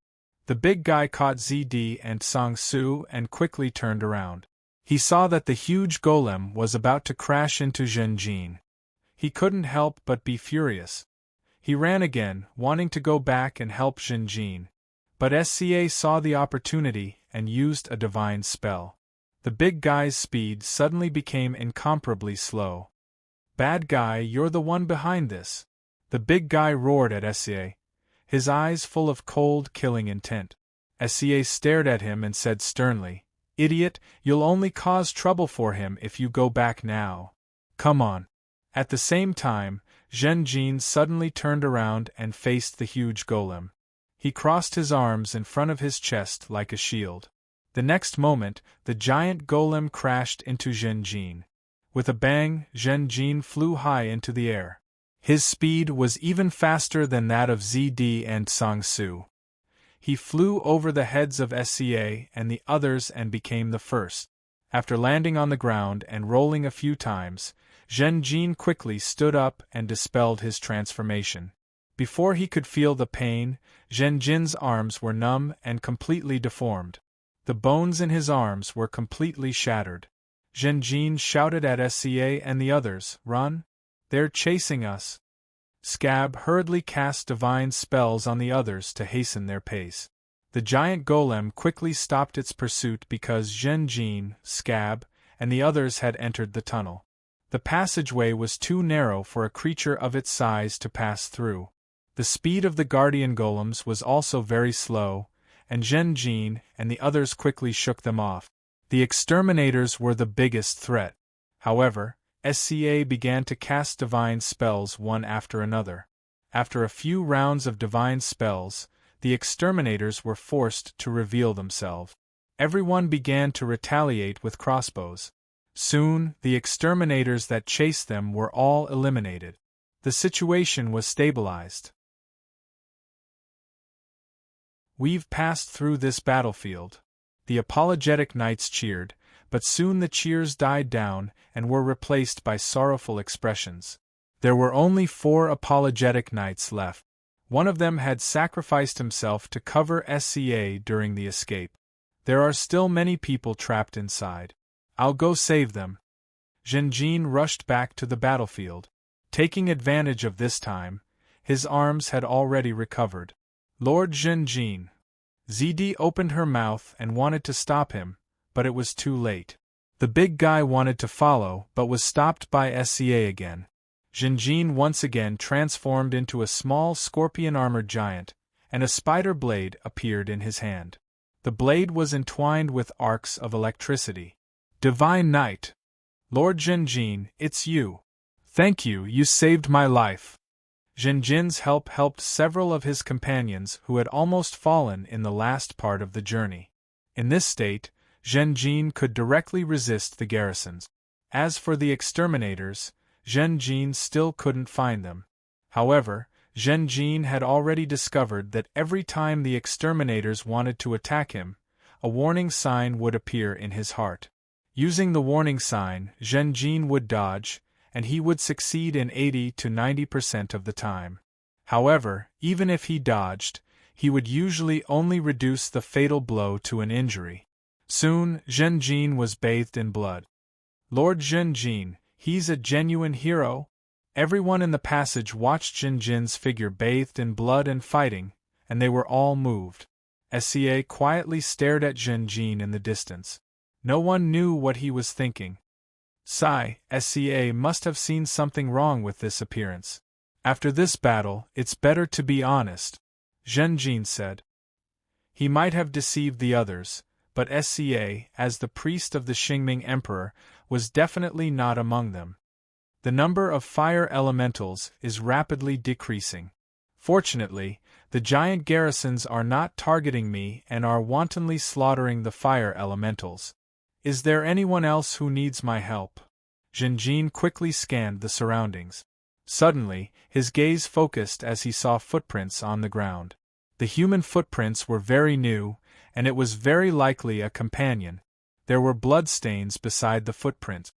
The big guy caught ZD and Sang Su and quickly turned around. He saw that the huge golem was about to crash into Zhen Jin. He couldn't help but be furious. He ran again, wanting to go back and help Zhen Jin. But SCA saw the opportunity and used a divine spell. The big guy's speed suddenly became incomparably slow. Bad guy, you're the one behind this. The big guy roared at SCA, his eyes full of cold, killing intent. SCA stared at him and said sternly, Idiot, you'll only cause trouble for him if you go back now. Come on. At the same time, Zhen Jin suddenly turned around and faced the huge golem. He crossed his arms in front of his chest like a shield. The next moment, the giant golem crashed into Zhen Jin. With a bang, Zhen Jin flew high into the air. His speed was even faster than that of ZD and Sang Su. He flew over the heads of SCA and the others and became the first. After landing on the ground and rolling a few times, Zhen Jin quickly stood up and dispelled his transformation. Before he could feel the pain, Zhen Jin's arms were numb and completely deformed. The bones in his arms were completely shattered. Zhen Jin shouted at SCA and the others, Run! They're chasing us! Scab hurriedly cast divine spells on the others to hasten their pace. The giant golem quickly stopped its pursuit because Zhen Jin, Scab, and the others had entered the tunnel. The passageway was too narrow for a creature of its size to pass through. The speed of the guardian golems was also very slow, and Zhen Jin and the others quickly shook them off. The exterminators were the biggest threat. However, SCA began to cast divine spells one after another. After a few rounds of divine spells, the exterminators were forced to reveal themselves. Everyone began to retaliate with crossbows. Soon, the exterminators that chased them were all eliminated. The situation was stabilized. We've passed through this battlefield. The apologetic knights cheered, but soon the cheers died down and were replaced by sorrowful expressions. There were only 4 apologetic knights left. One of them had sacrificed himself to cover SCA during the escape. There are still many people trapped inside. I'll go save them. Zhen Jin rushed back to the battlefield. Taking advantage of this time, his arms had already recovered. Lord Zhen Jin. ZD opened her mouth and wanted to stop him, but it was too late. The big guy wanted to follow but was stopped by SCA again. Zhen Jin once again transformed into a small scorpion-armored giant, and a spider blade appeared in his hand. The blade was entwined with arcs of electricity. Divine Knight! Lord Zhen Jin, it's you. Thank you, you saved my life. Zhen Jin's help helped several of his companions who had almost fallen in the last part of the journey. In this state, Zhen Jin could directly resist the garrisons. As for the exterminators, Zhen Jin still couldn't find them. However, Zhen Jin had already discovered that every time the exterminators wanted to attack him, a warning sign would appear in his heart. Using the warning sign, Zhen Jin would dodge, and he would succeed in 80 to 90% of the time. However, even if he dodged, he would usually only reduce the fatal blow to an injury. Soon, Zhen Jin was bathed in blood. Lord Zhen Jin, he's a genuine hero? Everyone in the passage watched Zhen Jin's figure bathed in blood and fighting, and they were all moved. SCA quietly stared at Zhen Jin in the distance. No one knew what he was thinking. SCA must have seen something wrong with this appearance. After this battle, it's better to be honest, Zhen Jin said. He might have deceived the others, but SCA, as the priest of the Xingming Emperor, was definitely not among them. The number of fire elementals is rapidly decreasing. Fortunately, the giant garrisons are not targeting me and are wantonly slaughtering the fire elementals. Is there anyone else who needs my help? Zhen Jin quickly scanned the surroundings. Suddenly, his gaze focused as he saw footprints on the ground. The human footprints were very new, and it was very likely a companion. There were bloodstains beside the footprint.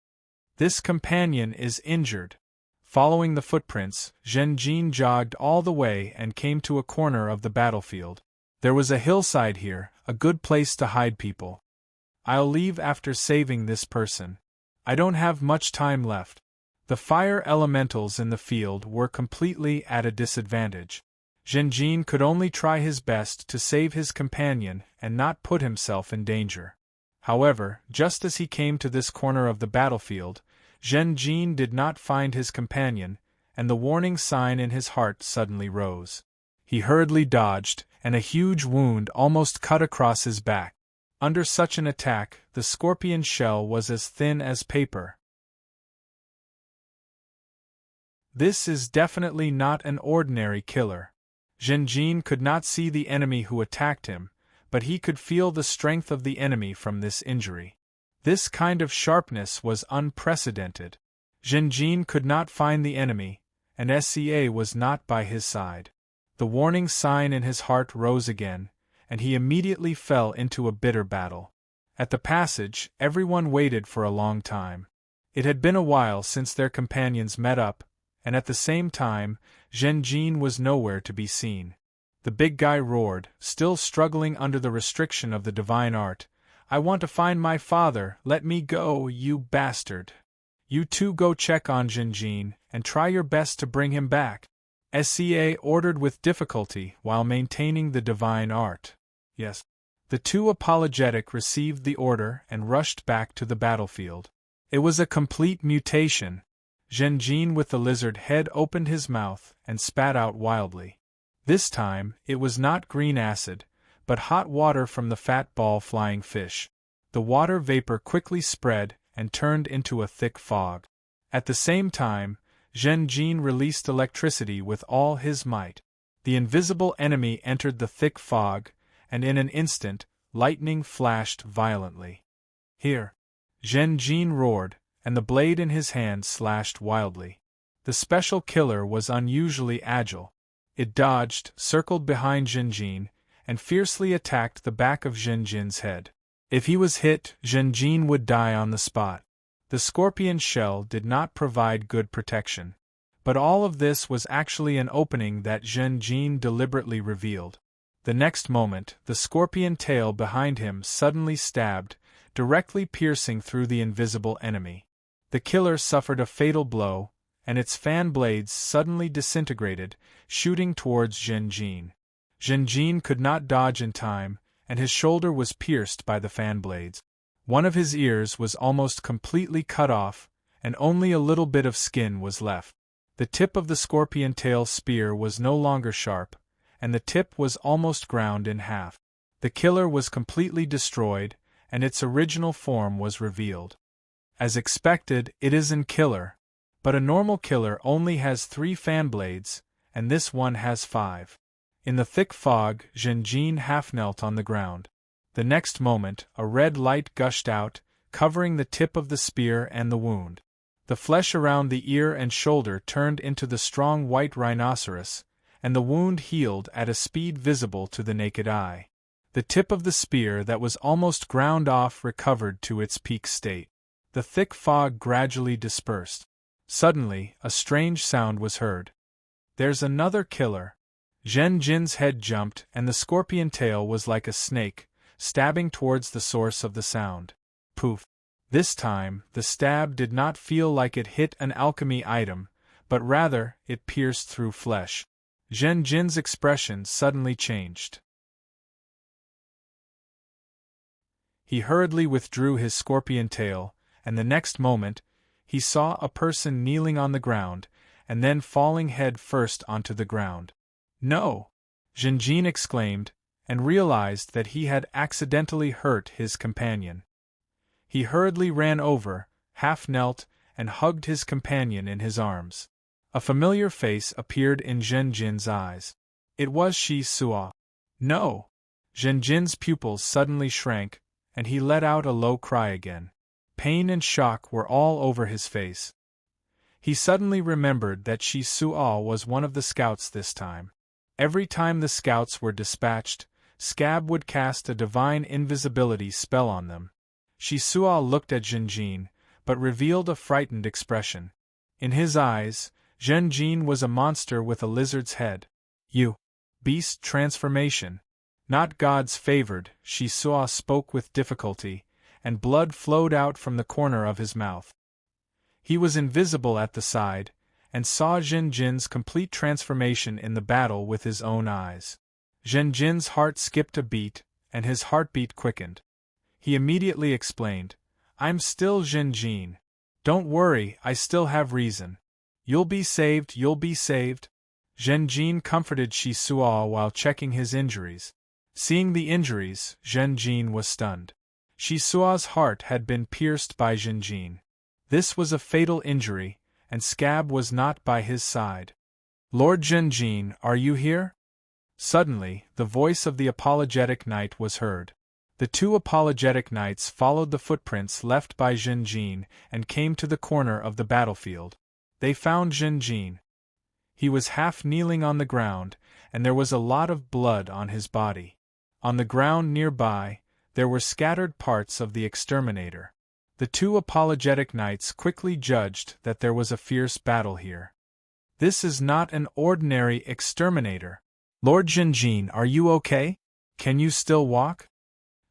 This companion is injured. Following the footprints, Zhen Jin jogged all the way and came to a corner of the battlefield. There was a hillside here, a good place to hide people. I'll leave after saving this person. I don't have much time left. The fire elementals in the field were completely at a disadvantage. Zhen Jin could only try his best to save his companion and not put himself in danger. However, just as he came to this corner of the battlefield, Zhen Jin did not find his companion, and the warning sign in his heart suddenly rose. He hurriedly dodged, and a huge wound almost cut across his back. Under such an attack, the scorpion shell was as thin as paper. This is definitely not an ordinary killer. Zhen Jin could not see the enemy who attacked him, but he could feel the strength of the enemy from this injury. This kind of sharpness was unprecedented. Zhen Jin could not find the enemy, and SCA was not by his side. The warning sign in his heart rose again, and he immediately fell into a bitter battle. At the passage, everyone waited for a long time. It had been a while since their companions met up, and at the same time, Zhen Jin was nowhere to be seen. The big guy roared, still struggling under the restriction of the divine art, "I want to find my father, let me go, you bastard. You two go check on Zhen Jin, and try your best to bring him back." SEA ordered with difficulty while maintaining the divine art. Yes. The two apologetic received the order and rushed back to the battlefield. It was a complete mutation. Zhenjin with the lizard head opened his mouth and spat out wildly. This time, it was not green acid, but hot water from the fat ball flying fish. The water vapor quickly spread and turned into a thick fog. At the same time, Zhenjin released electricity with all his might. The invisible enemy entered the thick fog, and in an instant, lightning flashed violently. Here! Zhenjin roared, and the blade in his hand slashed wildly. The special killer was unusually agile. It dodged, circled behind Zhenjin, and fiercely attacked the back of Zhenjin's head. If he was hit, Zhenjin would die on the spot. The scorpion shell did not provide good protection. But all of this was actually an opening that Zhenjin deliberately revealed. The next moment, the scorpion tail behind him suddenly stabbed, directly piercing through the invisible enemy. The killer suffered a fatal blow, and its fan blades suddenly disintegrated, shooting towards Zhenjin. Zhenjin could not dodge in time, and his shoulder was pierced by the fan blades. One of his ears was almost completely cut off, and only a little bit of skin was left. The tip of the scorpion tail spear was no longer sharp, and the tip was almost ground in half. The killer was completely destroyed, and its original form was revealed. As expected, it is an killer, but a normal killer only has 3 fan blades, and this one has 5. In the thick fog, Zhenjin half knelt on the ground. The next moment, a red light gushed out, covering the tip of the spear and the wound. The flesh around the ear and shoulder turned into the strong white rhinoceros, and the wound healed at a speed visible to the naked eye. The tip of the spear that was almost ground off recovered to its peak state. The thick fog gradually dispersed. Suddenly, a strange sound was heard. "There's another killer." Zhenjin's head jumped, and the scorpion tail was like a snake, stabbing towards the source of the sound. Poof! This time, the stab did not feel like it hit an alchemy item, but rather, it pierced through flesh. Zhenjin's expression suddenly changed. He hurriedly withdrew his scorpion tail, and the next moment, he saw a person kneeling on the ground, and then falling head first onto the ground. "No!" Zhenjin exclaimed, and realized that he had accidentally hurt his companion. He hurriedly ran over, half knelt, and hugged his companion in his arms. A familiar face appeared in Zhenjin's eyes. It was Shi Suo. "No!" Zhenjin's pupils suddenly shrank, and he let out a low cry again. Pain and shock were all over his face. He suddenly remembered that Shi Suo was one of the scouts this time. Every time the scouts were dispatched, Scab would cast a divine invisibility spell on them. Shi Suo looked at Zhenjin, but revealed a frightened expression. In his eyes, Zhenjin was a monster with a lizard's head. "You beast transformation. Not God's favored," Shi Suo spoke with difficulty, and blood flowed out from the corner of his mouth. He was invisible at the side, and saw Zhenjin's complete transformation in the battle with his own eyes. Zhenjin's heart skipped a beat, and his heartbeat quickened. He immediately explained, "I'm still Zhenjin. Don't worry, I still have reason. You'll be saved, you'll be saved." Zhenjin comforted Shi Suo while checking his injuries. Seeing the injuries, Zhenjin was stunned. Shi Suo's heart had been pierced by Zhenjin. This was a fatal injury, and Scab was not by his side. "Lord Zhenjin, are you here?" Suddenly, the voice of the apologetic knight was heard. The 2 apologetic knights followed the footprints left by Zhenjin and came to the corner of the battlefield. They found Zhenjin. He was half kneeling on the ground, and there was a lot of blood on his body. On the ground nearby, there were scattered parts of the exterminator. The 2 apologetic knights quickly judged that there was a fierce battle here. "This is not an ordinary exterminator. Lord Zhenjin, are you okay? Can you still walk?"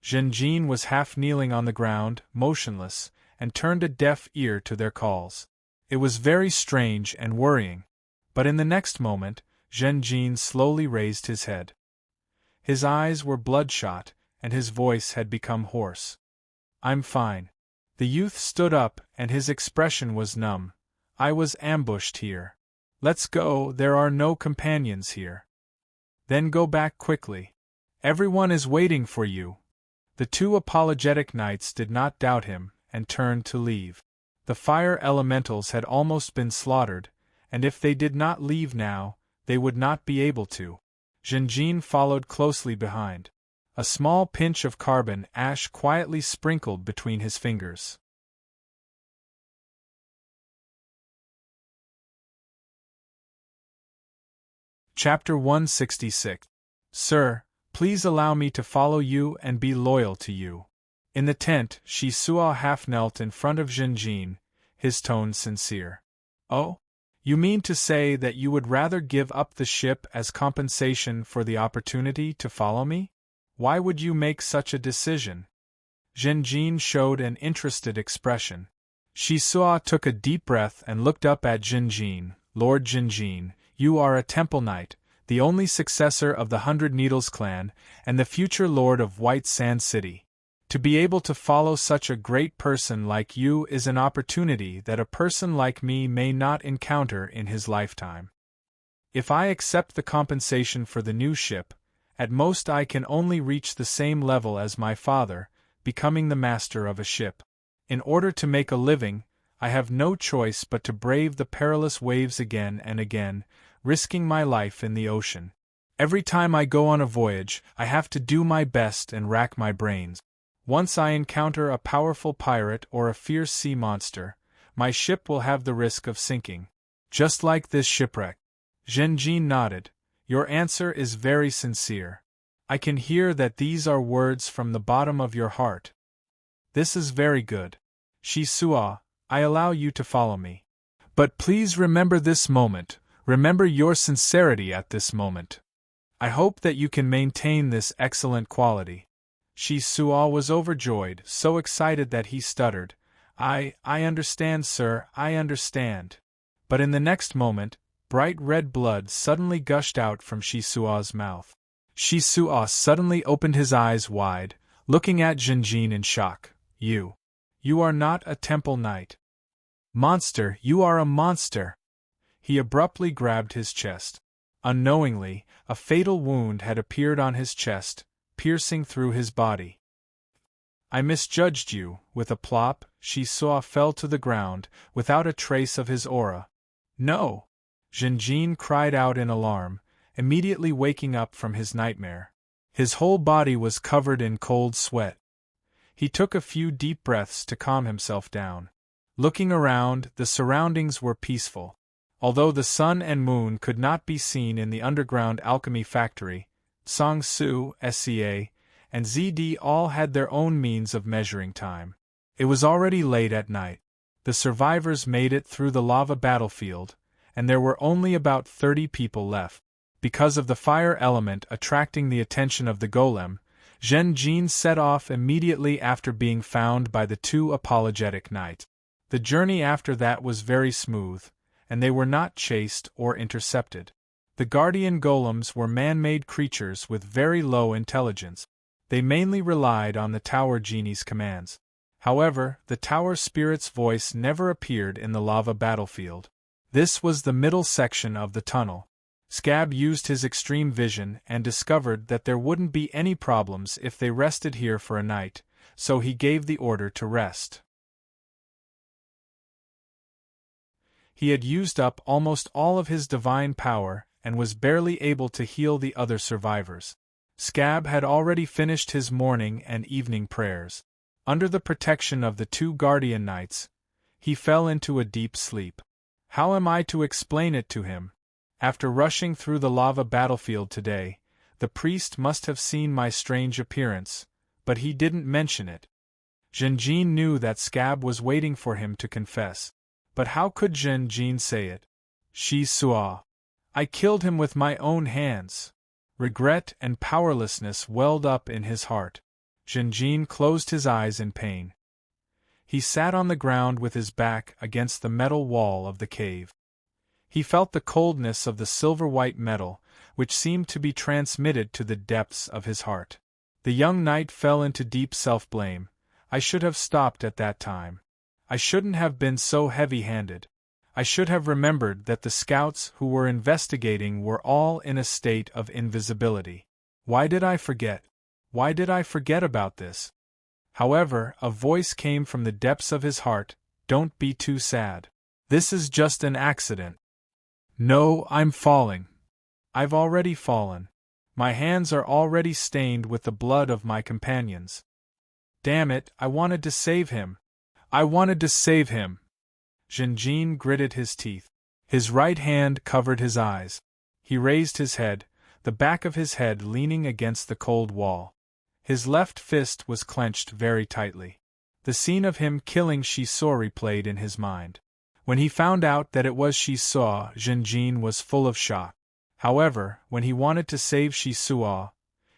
Zhenjin was half kneeling on the ground, motionless, and turned a deaf ear to their calls. It was very strange and worrying. But in the next moment, Zhenjin slowly raised his head. His eyes were bloodshot, and his voice had become hoarse. I'm fine. The youth stood up, and his expression was numb. I was ambushed here. Let's go, there are no companions here. Then go back quickly. Everyone is waiting for you. The two apologetic knights did not doubt him, and turned to leave. The fire elementals had almost been slaughtered, and if they did not leave now, they would not be able to. Zhenjin followed closely behind. A small pinch of carbon ash quietly sprinkled between his fingers. Chapter 166. Sir, please allow me to follow you and be loyal to you. In the tent, Shi Suo half knelt in front of Zhenjin, his tone sincere. Oh? You mean to say that you would rather give up the ship as compensation for the opportunity to follow me? Why would you make such a decision? Zhenjin showed an interested expression. Shi Suo took a deep breath and looked up at Zhenjin. Lord Zhenjin, you are a temple knight, the only successor of the Hundred Needles clan, and the future lord of White Sand City. To be able to follow such a great person like you is an opportunity that a person like me may not encounter in his lifetime. If I accept the compensation for the new ship, at most I can only reach the same level as my father, becoming the master of a ship. In order to make a living, I have no choice but to brave the perilous waves again and again, risking my life in the ocean. Every time I go on a voyage, I have to do my best and rack my brains. Once I encounter a powerful pirate or a fierce sea monster, my ship will have the risk of sinking. Just like this shipwreck. Zhenjin nodded. Your answer is very sincere. I can hear that these are words from the bottom of your heart. This is very good. Shi Suo, I allow you to follow me. But please remember this moment, remember your sincerity at this moment. I hope that you can maintain this excellent quality. Shi Suo was overjoyed, so excited that he stuttered. I understand, sir, I understand. But in the next moment, bright red blood suddenly gushed out from Shi Suo's mouth. Shi Suo suddenly opened his eyes wide, looking at Zhenjin in shock. You are not a temple knight. Monster, you are a monster! He abruptly grabbed his chest. Unknowingly, a fatal wound had appeared on his chest, piercing through his body. I misjudged you. With a plop, Shi Suo fell to the ground, without a trace of his aura. No! Zhenjin cried out in alarm, immediately waking up from his nightmare. His whole body was covered in cold sweat. He took a few deep breaths to calm himself down. Looking around, the surroundings were peaceful. Although the sun and moon could not be seen in the underground alchemy factory, Song-Su, SCA, and ZD all had their own means of measuring time. It was already late at night. The survivors made it through the lava battlefield, and there were only about 30 people left. Because of the fire element attracting the attention of the golem, Zhenjin set off immediately after being found by the two apologetic knights. The journey after that was very smooth, and they were not chased or intercepted. The guardian golems were man-made creatures with very low intelligence. They mainly relied on the tower genie's commands. However, the tower spirit's voice never appeared in the lava battlefield. This was the middle section of the tunnel. Scab used his extreme vision and discovered that there wouldn't be any problems if they rested here for a night, so he gave the order to rest. He had used up almost all of his divine power and was barely able to heal the other survivors. Scab had already finished his morning and evening prayers. Under the protection of the two guardian knights, he fell into a deep sleep. How am I to explain it to him? After rushing through the lava battlefield today, the priest must have seen my strange appearance, but he didn't mention it. Zhenjin knew that Scab was waiting for him to confess. But how could Zhenjin say it? Shi Suo. I killed him with my own hands. Regret and powerlessness welled up in his heart. Zhenjin closed his eyes in pain. He sat on the ground with his back against the metal wall of the cave. He felt the coldness of the silver-white metal, which seemed to be transmitted to the depths of his heart. The young knight fell into deep self-blame. I should have stopped at that time. I shouldn't have been so heavy-handed. I should have remembered that the scouts who were investigating were all in a state of invisibility. Why did I forget? Why did I forget about this? However, a voice came from the depths of his heart. Don't be too sad. This is just an accident. No, I'm falling. I've already fallen. My hands are already stained with the blood of my companions. Damn it, I wanted to save him. I wanted to save him. Zhenjin gritted his teeth. His right hand covered his eyes. He raised his head, the back of his head leaning against the cold wall. His left fist was clenched very tightly. The scene of him killing Shisui replayed in his mind. When he found out that it was Shisui, Zhenjin was full of shock. However, when he wanted to save Shisui,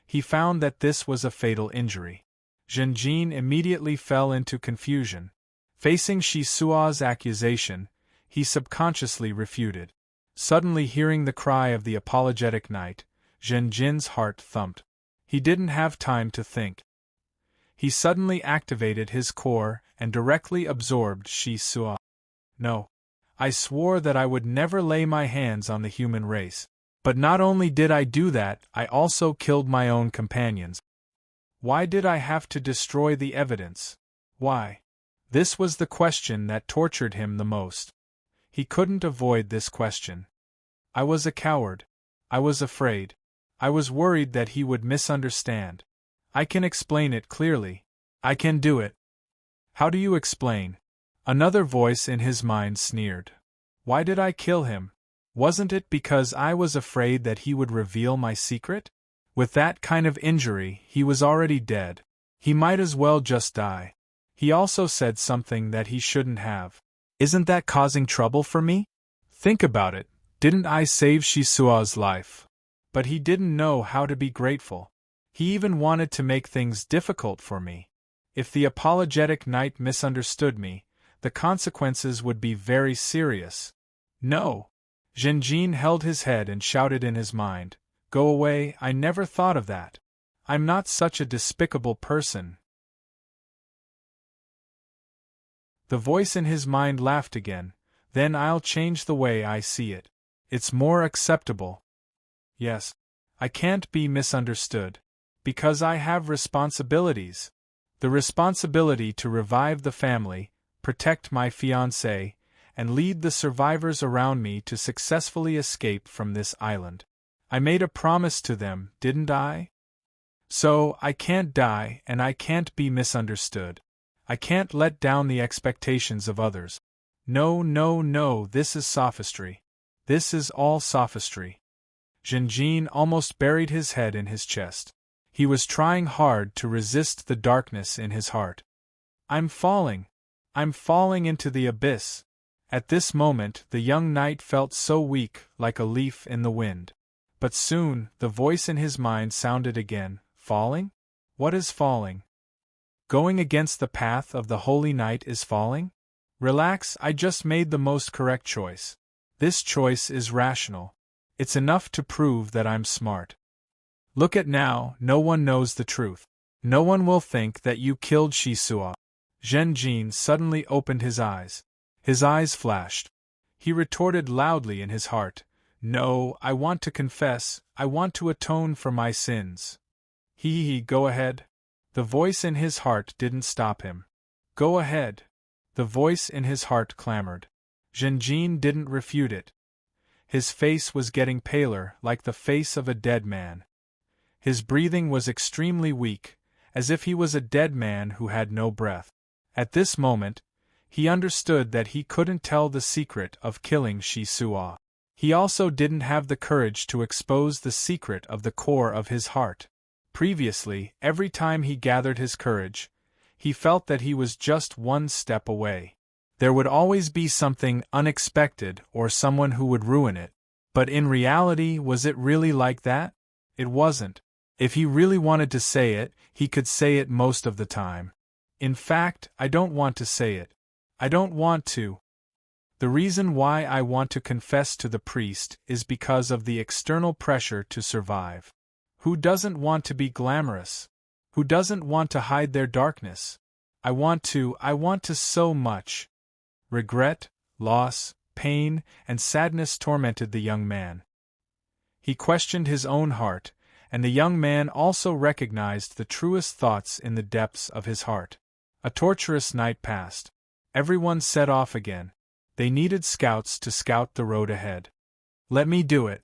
he found that this was a fatal injury. Zhenjin immediately fell into confusion. Facing Shisui's accusation, he subconsciously refuted. Suddenly hearing the cry of the apologetic knight, Zhenjin's heart thumped. He didn't have time to think. He suddenly activated his core and directly absorbed Shisui. No. I swore that I would never lay my hands on the human race. But not only did I do that, I also killed my own companions. Why did I have to destroy the evidence? Why? This was the question that tortured him the most. He couldn't avoid this question. I was a coward. I was afraid. I was worried that he would misunderstand. I can explain it clearly. I can do it. How do you explain? Another voice in his mind sneered. Why did I kill him? Wasn't it because I was afraid that he would reveal my secret? With that kind of injury, he was already dead. He might as well just die. He also said something that he shouldn't have. Isn't that causing trouble for me? Think about it. Didn't I save Shisui's life? But he didn't know how to be grateful. He even wanted to make things difficult for me. If the apologetic knight misunderstood me, the consequences would be very serious. No. Zhenjin held his head and shouted in his mind, Go away, I never thought of that. I'm not such a despicable person. The voice in his mind laughed again. Then I'll change the way I see it. It's more acceptable. Yes. I can't be misunderstood. Because I have responsibilities. The responsibility to revive the family, protect my fiancé, and lead the survivors around me to successfully escape from this island. I made a promise to them, didn't I? So, I can't die and I can't be misunderstood. I can't let down the expectations of others. No, no, no, this is sophistry. This is all sophistry. Zhenjin almost buried his head in his chest. He was trying hard to resist the darkness in his heart. I'm falling. I'm falling into the abyss. At this moment the young knight felt so weak, like a leaf in the wind. But soon, the voice in his mind sounded again, Falling? What is falling? Going against the path of the holy knight is falling? Relax, I just made the most correct choice. This choice is rational. It's enough to prove that I'm smart. Look at now, no one knows the truth. No one will think that you killed Shisui. Zhenjin suddenly opened his eyes. His eyes flashed. He retorted loudly in his heart, No, I want to confess, I want to atone for my sins. Go ahead. The voice in his heart didn't stop him. Go ahead. The voice in his heart clamored. Zhenjin didn't refute it. His face was getting paler, like the face of a dead man. His breathing was extremely weak, as if he was a dead man who had no breath. At this moment, he understood that he couldn't tell the secret of killing Shisui. He also didn't have the courage to expose the secret of the core of his heart. Previously, every time he gathered his courage, he felt that he was just one step away. There would always be something unexpected or someone who would ruin it. But in reality, was it really like that? It wasn't. If he really wanted to say it, he could say it most of the time. In fact, I don't want to say it. I don't want to. The reason why I want to confess to the priest is because of the external pressure to survive. Who doesn't want to be glamorous? Who doesn't want to hide their darkness? I want to so much. Regret, loss, pain, and sadness tormented the young man. He questioned his own heart, and the young man also recognized the truest thoughts in the depths of his heart. A torturous night passed. Everyone set off again. They needed scouts to scout the road ahead. Let me do it.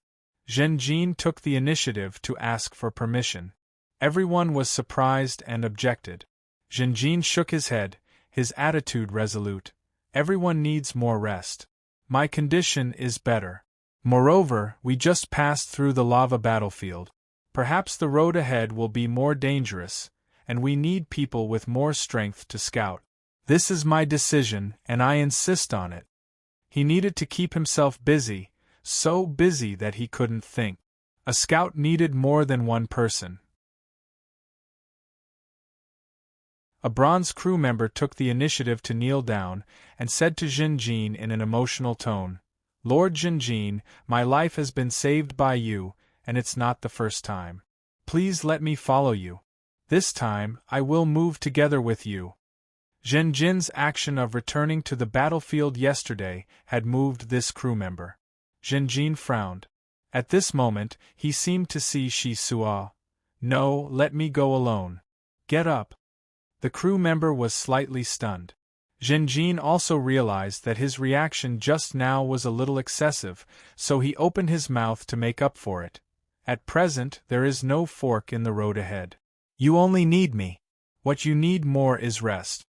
Zhenjin took the initiative to ask for permission. Everyone was surprised and objected. Zhenjin shook his head, his attitude resolute. Everyone needs more rest. My condition is better. Moreover, we just passed through the lava battlefield. Perhaps the road ahead will be more dangerous, and we need people with more strength to scout. This is my decision, and I insist on it. He needed to keep himself busy, so busy that he couldn't think. A scout needed more than one person. A bronze crew member took the initiative to kneel down and said to Zhenjin in an emotional tone, Lord Zhenjin, my life has been saved by you, and it's not the first time. Please let me follow you. This time, I will move together with you. Zhenjin's action of returning to the battlefield yesterday had moved this crew member. Zhenjin frowned. At this moment, he seemed to see Shi Suo. No, let me go alone. Get up. The crew member was slightly stunned. Zhenjin also realized that his reaction just now was a little excessive, so he opened his mouth to make up for it. At present, there is no fork in the road ahead. You only need me. What you need more is rest.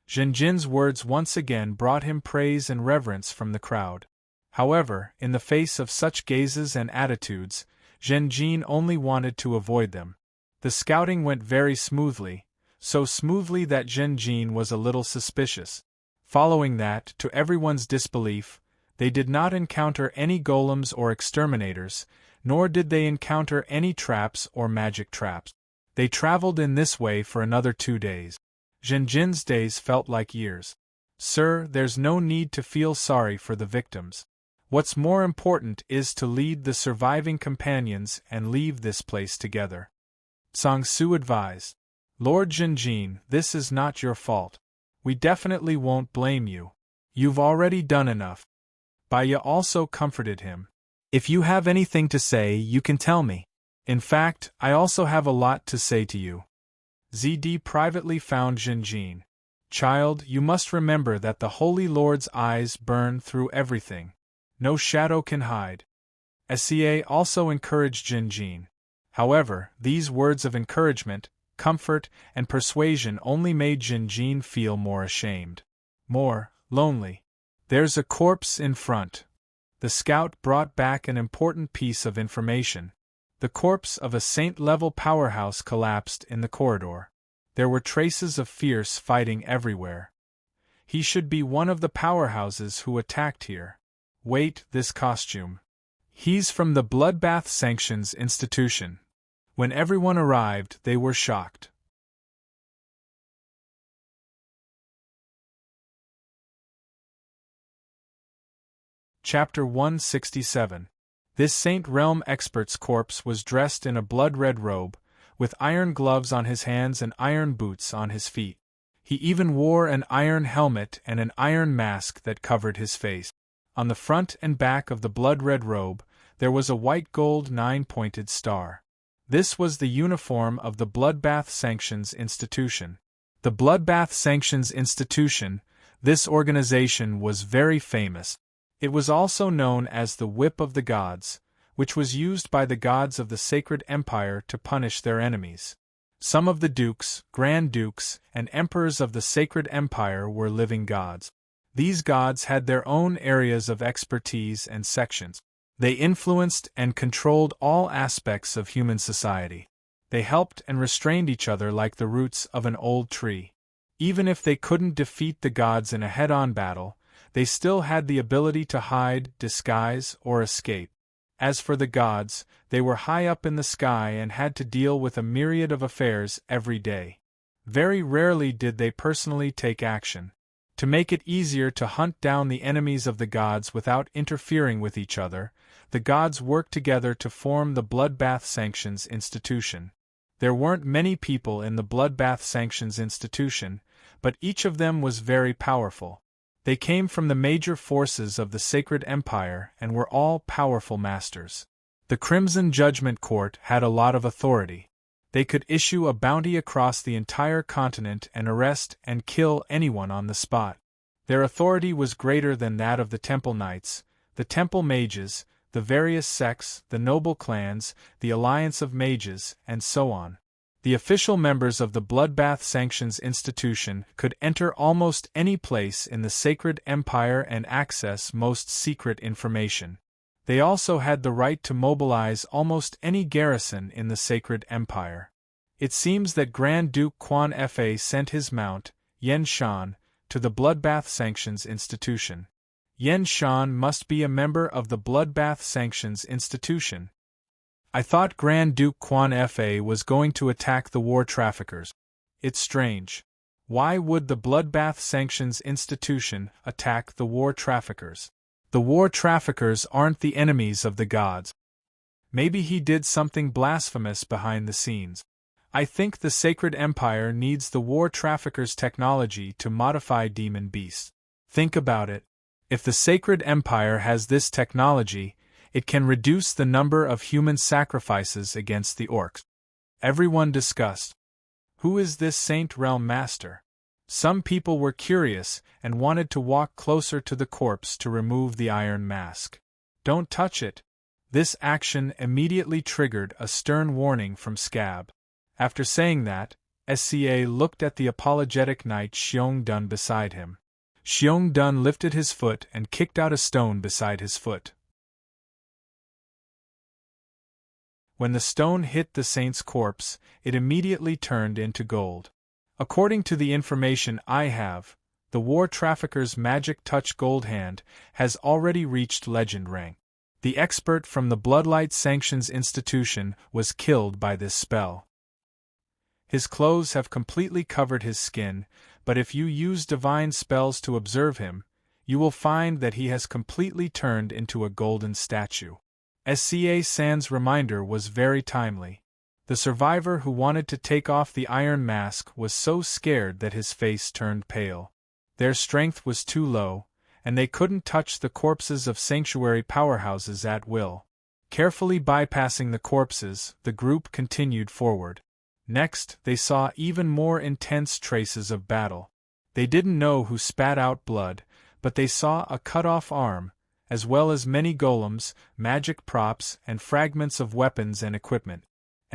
Zhenjin's words once again brought him praise and reverence from the crowd. However, in the face of such gazes and attitudes, Zhenjin only wanted to avoid them. The scouting went very smoothly, so smoothly that Zhenjin was a little suspicious. Following that, to everyone's disbelief, they did not encounter any golems or exterminators, nor did they encounter any traps or magic traps. They traveled in this way for another 2 days. Zhenjin's days felt like years. Sir, there's no need to feel sorry for the victims. What's more important is to lead the surviving companions and leave this place together. Sang Su advised. Lord Zhenjin, this is not your fault. We definitely won't blame you. You've already done enough. Baya also comforted him. If you have anything to say, you can tell me. In fact, I also have a lot to say to you. ZD privately found Zhenjin. Child, you must remember that the Holy Lord's eyes burn through everything. No shadow can hide. SCA also encouraged Zhenjin. However, these words of encouragement, comfort, and persuasion only made Zhenjin feel more ashamed. More lonely. There's a corpse in front. The scout brought back an important piece of information. The corpse of a saint-level powerhouse collapsed in the corridor. There were traces of fierce fighting everywhere. He should be one of the powerhouses who attacked here. Wait, this costume. He's from the Bloodbath Sanctions Institution. When everyone arrived, they were shocked. Chapter 167. This Saint Realm expert's corpse was dressed in a blood-red robe, with iron gloves on his hands and iron boots on his feet. He even wore an iron helmet and an iron mask that covered his face. On the front and back of the blood-red robe, there was a white gold 9-pointed star. This was the uniform of the Bloodbath Sanctions Institution. The Bloodbath Sanctions Institution, this organization was very famous. It was also known as the Whip of the Gods, which was used by the gods of the Sacred Empire to punish their enemies. Some of the dukes, grand dukes, and emperors of the Sacred Empire were living gods. These gods had their own areas of expertise and sections. They influenced and controlled all aspects of human society. They helped and restrained each other like the roots of an old tree. Even if they couldn't defeat the gods in a head-on battle, they still had the ability to hide, disguise, or escape. As for the gods, they were high up in the sky and had to deal with a myriad of affairs every day. Very rarely did they personally take action. To make it easier to hunt down the enemies of the gods without interfering with each other, the gods worked together to form the Bloodbath Sanctions Institution. There weren't many people in the Bloodbath Sanctions Institution, but each of them was very powerful. They came from the major forces of the Sacred Empire and were all powerful masters. The Crimson Judgment Court had a lot of authority. They could issue a bounty across the entire continent and arrest and kill anyone on the spot. Their authority was greater than that of the Temple Knights, the Temple Mages, the various sects, the noble clans, the Alliance of Mages, and so on. The official members of the Bloodbath Sanctions Institution could enter almost any place in the Sacred Empire and access most secret information. They also had the right to mobilize almost any garrison in the Sacred Empire. It seems that Grand Duke Quan Fa sent his mount, Yen Shan, to the Bloodbath Sanctions Institution. Yen Shan must be a member of the Bloodbath Sanctions Institution. I thought Grand Duke Quan Fa was going to attack the war traffickers. It's strange. Why would the Bloodbath Sanctions Institution attack the war traffickers? The war traffickers aren't the enemies of the gods. Maybe he did something blasphemous behind the scenes. I think the Sacred Empire needs the war traffickers' technology to modify demon beasts. Think about it. If the Sacred Empire has this technology, it can reduce the number of human sacrifices against the orcs. Everyone discussed. Who is this Saint Realm Master? Some people were curious and wanted to walk closer to the corpse to remove the iron mask. Don't touch it. This action immediately triggered a stern warning from Scab. After saying that, SCA looked at the apologetic knight Xiong Dun beside him. Xiong Dun lifted his foot and kicked out a stone beside his foot. When the stone hit the saint's corpse, it immediately turned into gold. According to the information I have, the war trafficker's magic touch gold hand has already reached legend rank. The expert from the Bloodlight Sanctions Institution was killed by this spell. His clothes have completely covered his skin, but if you use divine spells to observe him, you will find that he has completely turned into a golden statue. SCA San's reminder was very timely. The survivor who wanted to take off the iron mask was so scared that his face turned pale. Their strength was too low, and they couldn't touch the corpses of sanctuary powerhouses at will. Carefully bypassing the corpses, the group continued forward. Next, they saw even more intense traces of battle. They didn't know who spat out blood, but they saw a cut-off arm, as well as many golems, magic props, and fragments of weapons and equipment.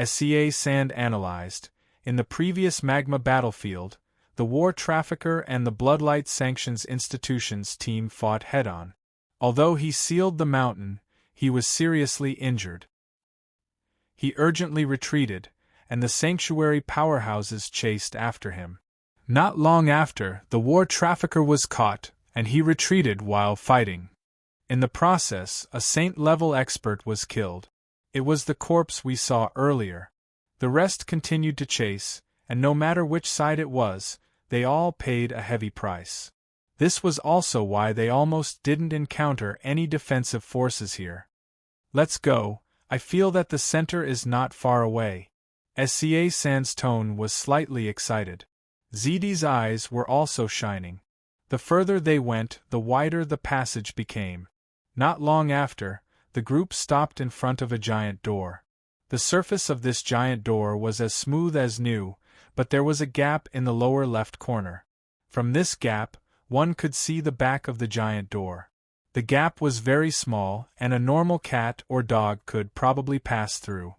SCA Sand analyzed. In the previous magma battlefield, the war trafficker and the Bloodlight Sanctions Institution's team fought head-on. Although he sealed the mountain, he was seriously injured. He urgently retreated, and the sanctuary powerhouses chased after him. Not long after, the war trafficker was caught, and he retreated while fighting. In the process, a saint-level expert was killed. It was the corpse we saw earlier. The rest continued to chase, and no matter which side it was, they all paid a heavy price. This was also why they almost didn't encounter any defensive forces here. Let's go, I feel that the center is not far away. SCA San's tone was slightly excited. ZD's eyes were also shining. The further they went, the wider the passage became. Not long after, the group stopped in front of a giant door. The surface of this giant door was as smooth as new, but there was a gap in the lower left corner. From this gap, one could see the back of the giant door. The gap was very small, and a normal cat or dog could probably pass through.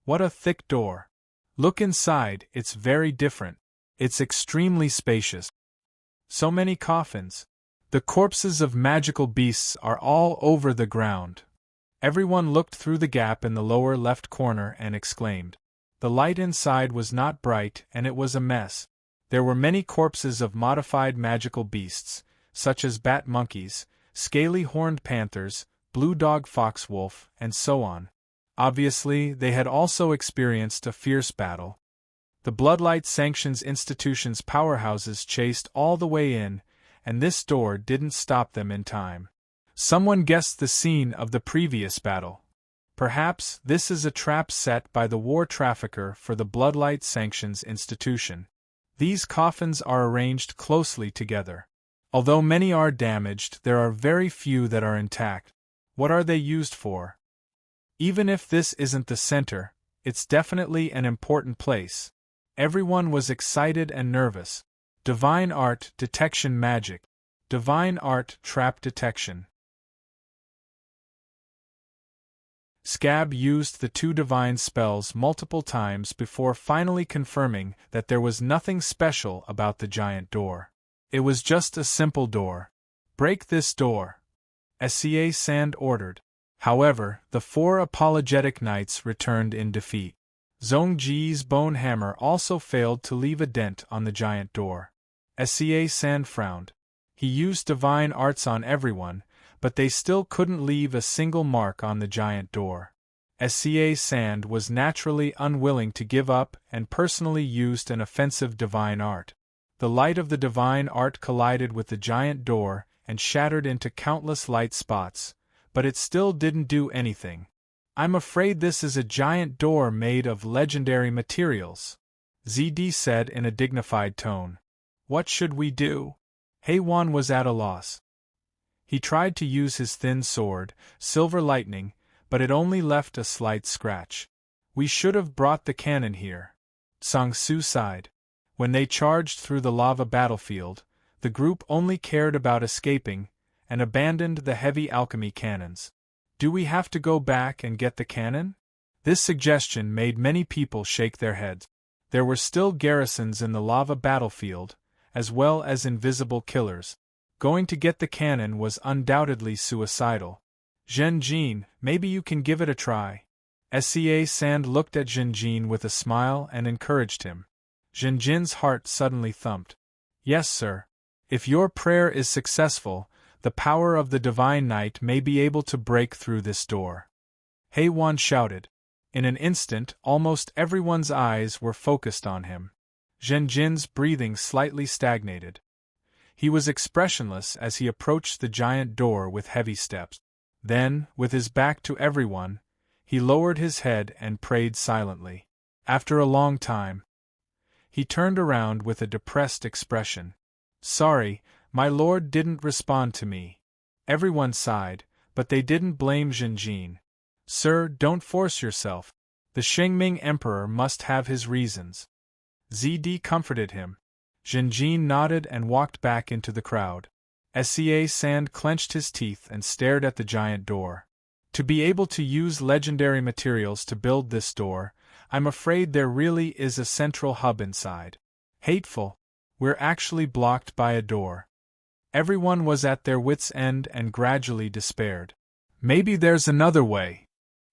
What a thick door! Look inside, it's very different. It's extremely spacious. So many coffins. The corpses of magical beasts are all over the ground. Everyone looked through the gap in the lower left corner and exclaimed. The light inside was not bright and it was a mess. There were many corpses of modified magical beasts, such as bat monkeys, scaly horned panthers, blue dog foxwolf, and so on. Obviously, they had also experienced a fierce battle. The Bloodlight Sanctions Institution's powerhouses chased all the way in, and this door didn't stop them in time. Someone guessed the scene of the previous battle. Perhaps this is a trap set by the war trafficker for the Bloodlight Sanctions institution. These coffins are arranged closely together. Although many are damaged, there are very few that are intact. What are they used for? Even if this isn't the center, it's definitely an important place. Everyone was excited and nervous. Divine art detection magic. Divine art trap detection. Scab used the 2 divine spells multiple times before finally confirming that there was nothing special about the giant door. It was just a simple door. Break this door, SCA Sand ordered. However, the 4 apologetic knights returned in defeat. Zhongji's bone hammer also failed to leave a dent on the giant door. SCA Sand frowned. He used divine arts on everyone, but they still couldn't leave a single mark on the giant door. SCA Sand was naturally unwilling to give up and personally used an offensive divine art. The light of the divine art collided with the giant door and shattered into countless light spots, but it still didn't do anything. I'm afraid this is a giant door made of legendary materials, ZD said in a dignified tone. What should we do? Heiwan was at a loss. He tried to use his thin sword, Silver Lightning, but it only left a slight scratch. We should have brought the cannon here. Sang-Su sighed. When they charged through the lava battlefield, the group only cared about escaping, and abandoned the heavy alchemy cannons. Do we have to go back and get the cannon? This suggestion made many people shake their heads. There were still garrisons in the lava battlefield, as well as invisible killers. Going to get the cannon was undoubtedly suicidal. Zhenjin, maybe you can give it a try. SCA Sand looked at Zhenjin with a smile and encouraged him. Zhenjin's heart suddenly thumped. Yes, sir. If your prayer is successful, the power of the Divine Knight may be able to break through this door. Heiwan shouted. In an instant, almost everyone's eyes were focused on him. Zhenjin's breathing slightly stagnated. He was expressionless as he approached the giant door with heavy steps. Then, with his back to everyone, he lowered his head and prayed silently. After a long time, he turned around with a depressed expression. Sorry, my lord didn't respond to me. Everyone sighed, but they didn't blame Zhenjin. Sir, don't force yourself. The Shengming Emperor must have his reasons. ZD comforted him. Zhenjin nodded and walked back into the crowd. SCA Sand clenched his teeth and stared at the giant door. To be able to use legendary materials to build this door, I'm afraid there really is a central hub inside. Hateful. We're actually blocked by a door. Everyone was at their wits' end and gradually despaired. Maybe there's another way.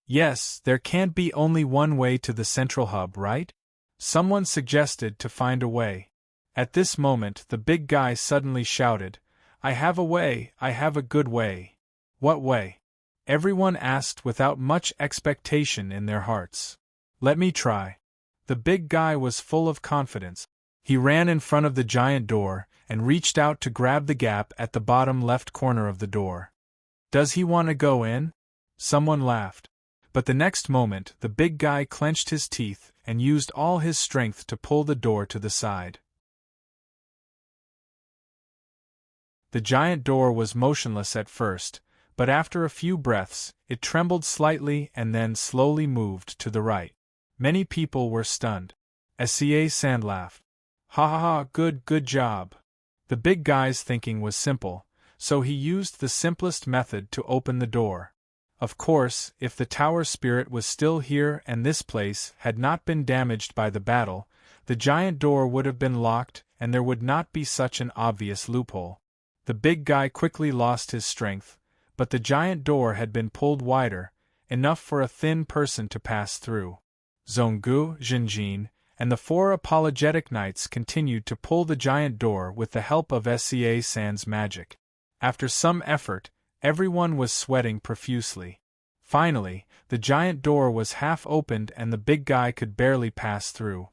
Yes, there can't be only one way to the central hub, right? Someone suggested to find a way. At this moment, the big guy suddenly shouted, I have a way, I have a good way. What way? Everyone asked without much expectation in their hearts. Let me try. The big guy was full of confidence. He ran in front of the giant door and reached out to grab the gap at the bottom left corner of the door. Does he want to go in? Someone laughed. But the next moment, the big guy clenched his teeth and used all his strength to pull the door to the side. The giant door was motionless at first, but after a few breaths, it trembled slightly and then slowly moved to the right. Many people were stunned. SCA Sand laughed. Ha ha ha, good job. The big guy's thinking was simple, so he used the simplest method to open the door. Of course, if the tower spirit was still here and this place had not been damaged by the battle, the giant door would have been locked and there would not be such an obvious loophole. The big guy quickly lost his strength, but the giant door had been pulled wider, enough for a thin person to pass through. Zhonggu, Zhenjin, and the 4 apologetic knights continued to pull the giant door with the help of SCA Sand's magic. After some effort, everyone was sweating profusely. Finally, the giant door was half opened and the big guy could barely pass through.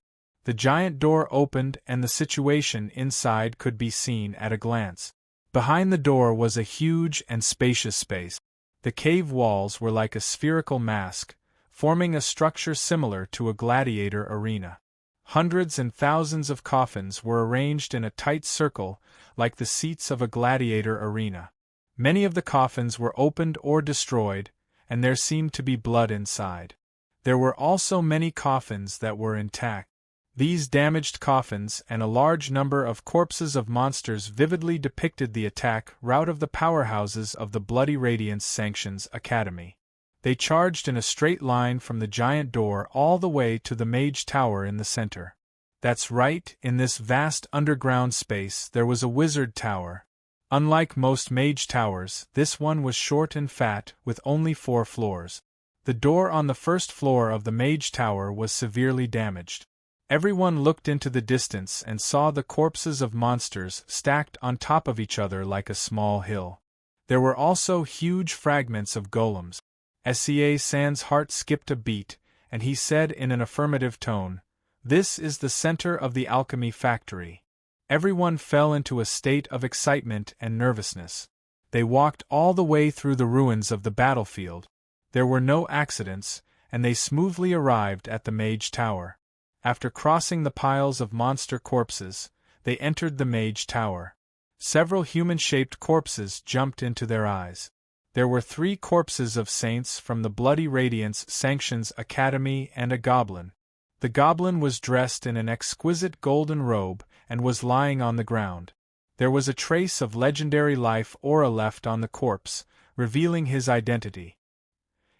The giant door opened and the situation inside could be seen at a glance. Behind the door was a huge and spacious space. The cave walls were like a spherical mask, forming a structure similar to a gladiator arena. Hundreds and thousands of coffins were arranged in a tight circle, like the seats of a gladiator arena. Many of the coffins were opened or destroyed, and there seemed to be blood inside. There were also many coffins that were intact. These damaged coffins and a large number of corpses of monsters vividly depicted the attack route of the powerhouses of the Bloody Radiance Sanctions Academy. They charged in a straight line from the giant door all the way to the Mage Tower in the center. That's right, in this vast underground space there was a wizard tower. Unlike most mage towers, this one was short and fat, with only 4 floors. The door on the first floor of the Mage Tower was severely damaged. Everyone looked into the distance and saw the corpses of monsters stacked on top of each other like a small hill. There were also huge fragments of golems. Sa San's heart skipped a beat, and he said in an affirmative tone, "This is the center of the alchemy factory." Everyone fell into a state of excitement and nervousness. They walked all the way through the ruins of the battlefield. There were no accidents, and they smoothly arrived at the Mage Tower. After crossing the piles of monster corpses, they entered the Mage Tower. Several human-shaped corpses jumped into their eyes. There were 3 corpses of saints from the Bloody Radiance Sanctions Academy and a goblin. The goblin was dressed in an exquisite golden robe and was lying on the ground. There was a trace of legendary life aura left on the corpse, revealing his identity.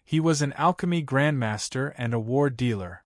He was an alchemy grandmaster and a war dealer.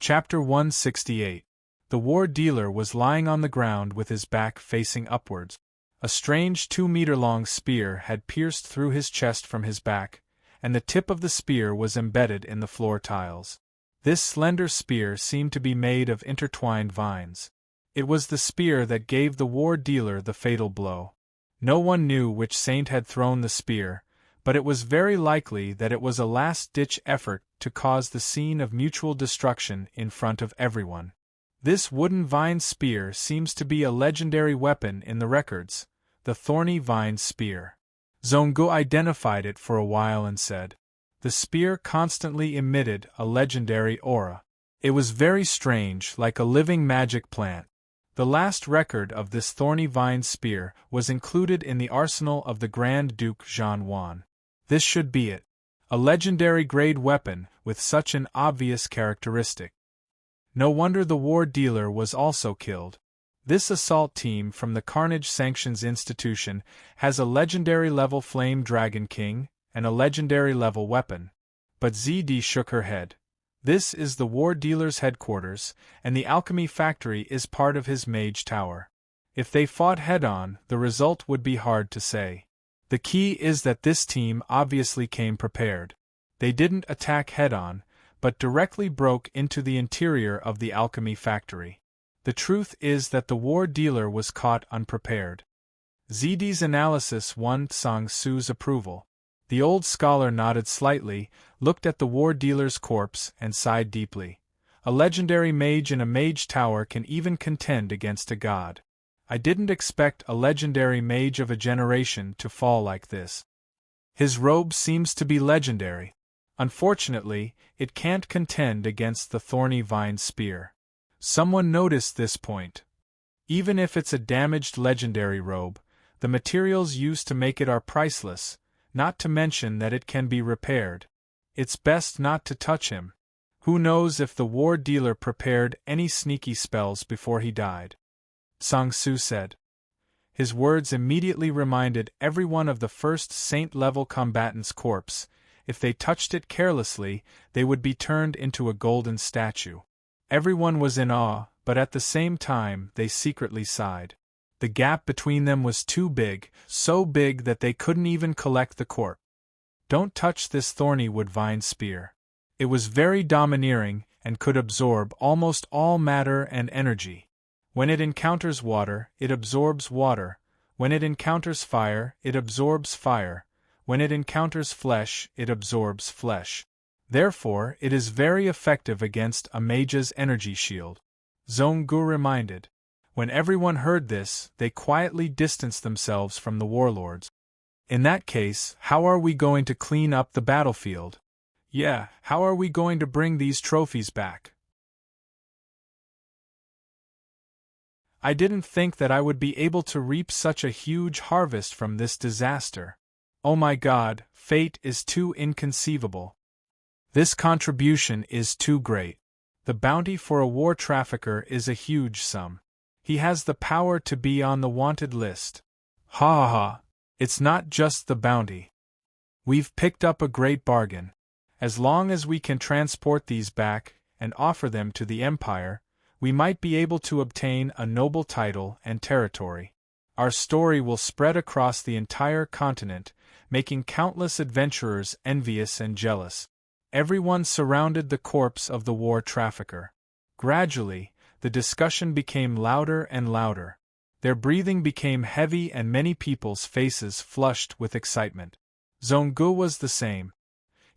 Chapter 168. The war dealer was lying on the ground with his back facing upwards. A strange 2-meter-long spear had pierced through his chest from his back, and the tip of the spear was embedded in the floor tiles. This slender spear seemed to be made of intertwined vines. It was the spear that gave the war dealer the fatal blow. No one knew which saint had thrown the spear, but it was very likely that it was a last-ditch effort to cause the scene of mutual destruction in front of everyone. This wooden vine spear seems to be a legendary weapon in the records, the thorny vine spear. Zongu identified it for a while and said, "The spear constantly emitted a legendary aura. It was very strange, like a living magic plant." The last record of this thorny vine spear was included in the arsenal of the Grand Duke Zhan Wan. This should be it. A legendary grade weapon with such an obvious characteristic. No wonder the war dealer was also killed. This assault team from the Carnage Sanctions Institution has a legendary level Flame Dragon King and a legendary level weapon. But ZD shook her head. This is the war dealer's headquarters, and the alchemy factory is part of his Mage Tower. If they fought head-on, the result would be hard to say. The key is that this team obviously came prepared. They didn't attack head-on, but directly broke into the interior of the alchemy factory. The truth is that the war dealer was caught unprepared. ZD's analysis won Sang-Su's approval. The old scholar nodded slightly, looked at the war dealer's corpse, and sighed deeply. A legendary mage in a mage tower can even contend against a god. I didn't expect a legendary mage of a generation to fall like this. His robe seems to be legendary. Unfortunately, it can't contend against the thorny vine spear. Someone noticed this point. Even if it's a damaged legendary robe, the materials used to make it are priceless, not to mention that it can be repaired. It's best not to touch him. Who knows if the war dealer prepared any sneaky spells before he died? Sang-Su said. His words immediately reminded everyone of the first saint-level combatant's corpse. If they touched it carelessly, they would be turned into a golden statue. Everyone was in awe, but at the same time they secretly sighed. The gap between them was too big, so big that they couldn't even collect the corpse. Don't touch this thorny wood vine spear. It was very domineering and could absorb almost all matter and energy. When it encounters water, it absorbs water. When it encounters fire, it absorbs fire. When it encounters flesh, it absorbs flesh. Therefore, it is very effective against a mage's energy shield. Zhonggu reminded. When everyone heard this, they quietly distanced themselves from the warlords. In that case, how are we going to clean up the battlefield? Yeah, how are we going to bring these trophies back? I didn't think that I would be able to reap such a huge harvest from this disaster. Oh my God, fate is too inconceivable. This contribution is too great. The bounty for a war trafficker is a huge sum. He has the power to be on the wanted list. Ha ha ha. It's not just the bounty. We've picked up a great bargain. As long as we can transport these back and offer them to the Empire, we might be able to obtain a noble title and territory. Our story will spread across the entire continent, making countless adventurers envious and jealous. Everyone surrounded the corpse of the war trafficker. Gradually, the discussion became louder and louder. Their breathing became heavy and many people's faces flushed with excitement. Zhonggu was the same.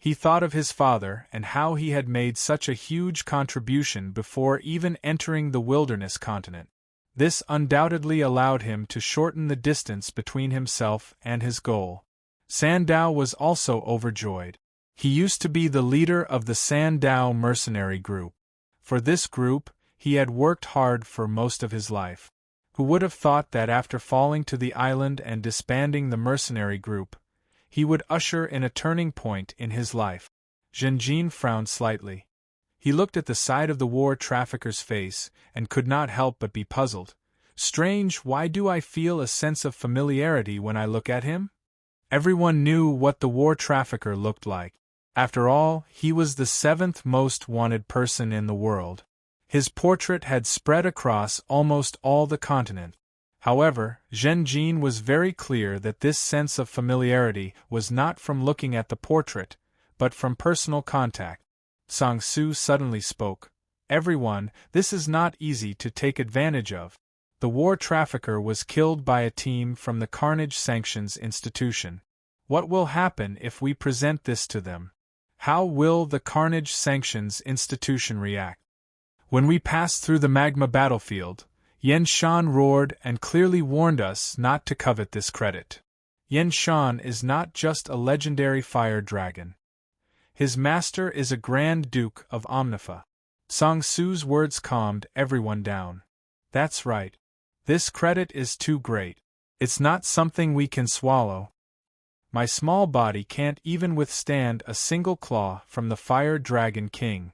He thought of his father and how he had made such a huge contribution before even entering the wilderness continent. This undoubtedly allowed him to shorten the distance between himself and his goal. Sandow was also overjoyed. He used to be the leader of the Sandow mercenary group. For this group, he had worked hard for most of his life. Who would have thought that after falling to the island and disbanding the mercenary group, he would usher in a turning point in his life? Zhenjin frowned slightly. He looked at the side of the war trafficker's face and could not help but be puzzled. Strange, why do I feel a sense of familiarity when I look at him? Everyone knew what the war trafficker looked like. After all, he was the 7th most wanted person in the world. His portrait had spread across almost all the continent. However, Zhenjin was very clear that this sense of familiarity was not from looking at the portrait, but from personal contact. Sang Su suddenly spoke. Everyone, this is not easy to take advantage of. The war trafficker was killed by a team from the Carnage Sanctions Institution. What will happen if we present this to them? How will the Carnage Sanctions Institution react? When we passed through the magma battlefield, Yen Shan roared and clearly warned us not to covet this credit. Yen Shan is not just a legendary fire dragon. His master is a Grand Duke of Omnifa. Sang Su's words calmed everyone down. That's right. This credit is too great. It's not something we can swallow. My small body can't even withstand a single claw from the Fire Dragon King.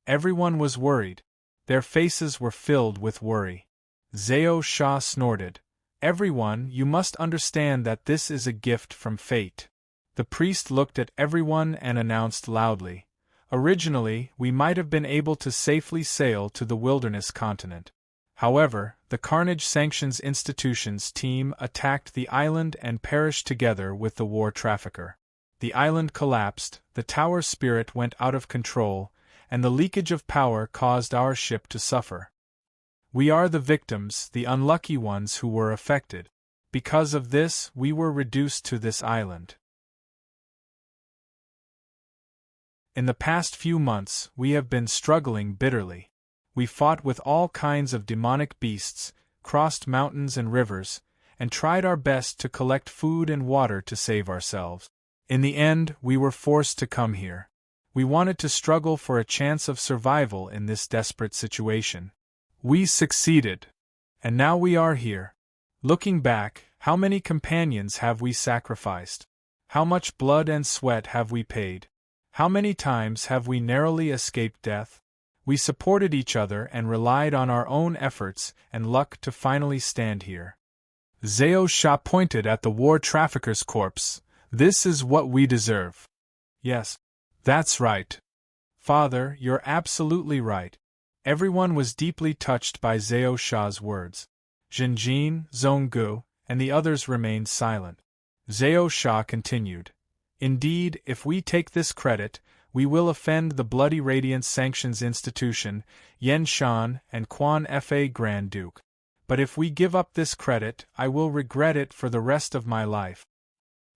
Everyone was worried. Their faces were filled with worry. Zhao Sha snorted. Everyone, you must understand that this is a gift from fate. The priest looked at everyone and announced loudly. Originally, we might have been able to safely sail to the wilderness continent. However, the Carnage Sanctions Institution's team attacked the island and perished together with the war trafficker. The island collapsed, the tower spirit went out of control, and the leakage of power caused our ship to suffer. We are the victims, the unlucky ones who were affected. Because of this, we were reduced to this island. In the past few months, we have been struggling bitterly. We fought with all kinds of demonic beasts, crossed mountains and rivers, and tried our best to collect food and water to save ourselves. In the end, we were forced to come here. We wanted to struggle for a chance of survival in this desperate situation. We succeeded. And now we are here. Looking back, how many companions have we sacrificed? How much blood and sweat have we paid? How many times have we narrowly escaped death? We supported each other and relied on our own efforts and luck to finally stand here. Zhao Sha pointed at the war trafficker's corpse. This is what we deserve. Yes, that's right. Father, you're absolutely right. Everyone was deeply touched by Zhao Sha's words. Zhenjin, Zhonggu, and the others remained silent. Zhao Sha continued. Indeed, if we take this credit, we will offend the Bloody Radiance Sanctions Institution, Yen Shan, and Quan Fa Grand Duke. But if we give up this credit, I will regret it for the rest of my life.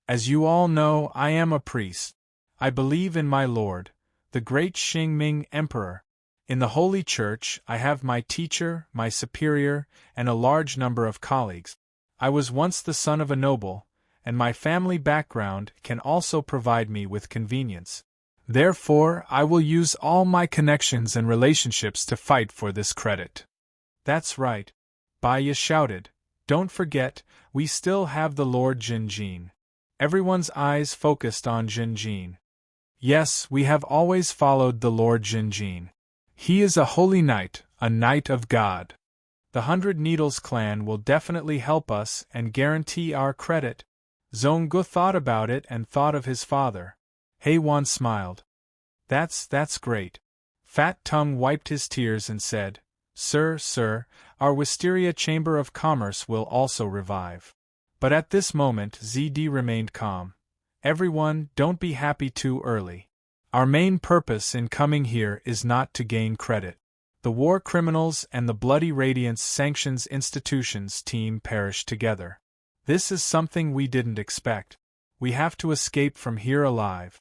As you all know, I am a priest. I believe in my Lord, the great Xingming Emperor. In the Holy Church, I have my teacher, my superior, and a large number of colleagues. I was once the son of a noble, and my family background can also provide me with convenience. Therefore, I will use all my connections and relationships to fight for this credit. That's right. Baya shouted. Don't forget, we still have the Lord Jinjin. Everyone's eyes focused on Jinjin. Yes, we have always followed the Lord Jinjin. He is a holy knight, a knight of God. The 100 Needles clan will definitely help us and guarantee our credit. Zhonggu thought about it and thought of his father. Heiwan smiled. That's great. Fat Tongue wiped his tears and said, Sir, our Wisteria Chamber of Commerce will also revive. But at this moment ZD remained calm. Everyone, don't be happy too early. Our main purpose in coming here is not to gain credit. The war criminals and the Bloody Radiance Sanctions Institutions team perished together. This is something we didn't expect. We have to escape from here alive.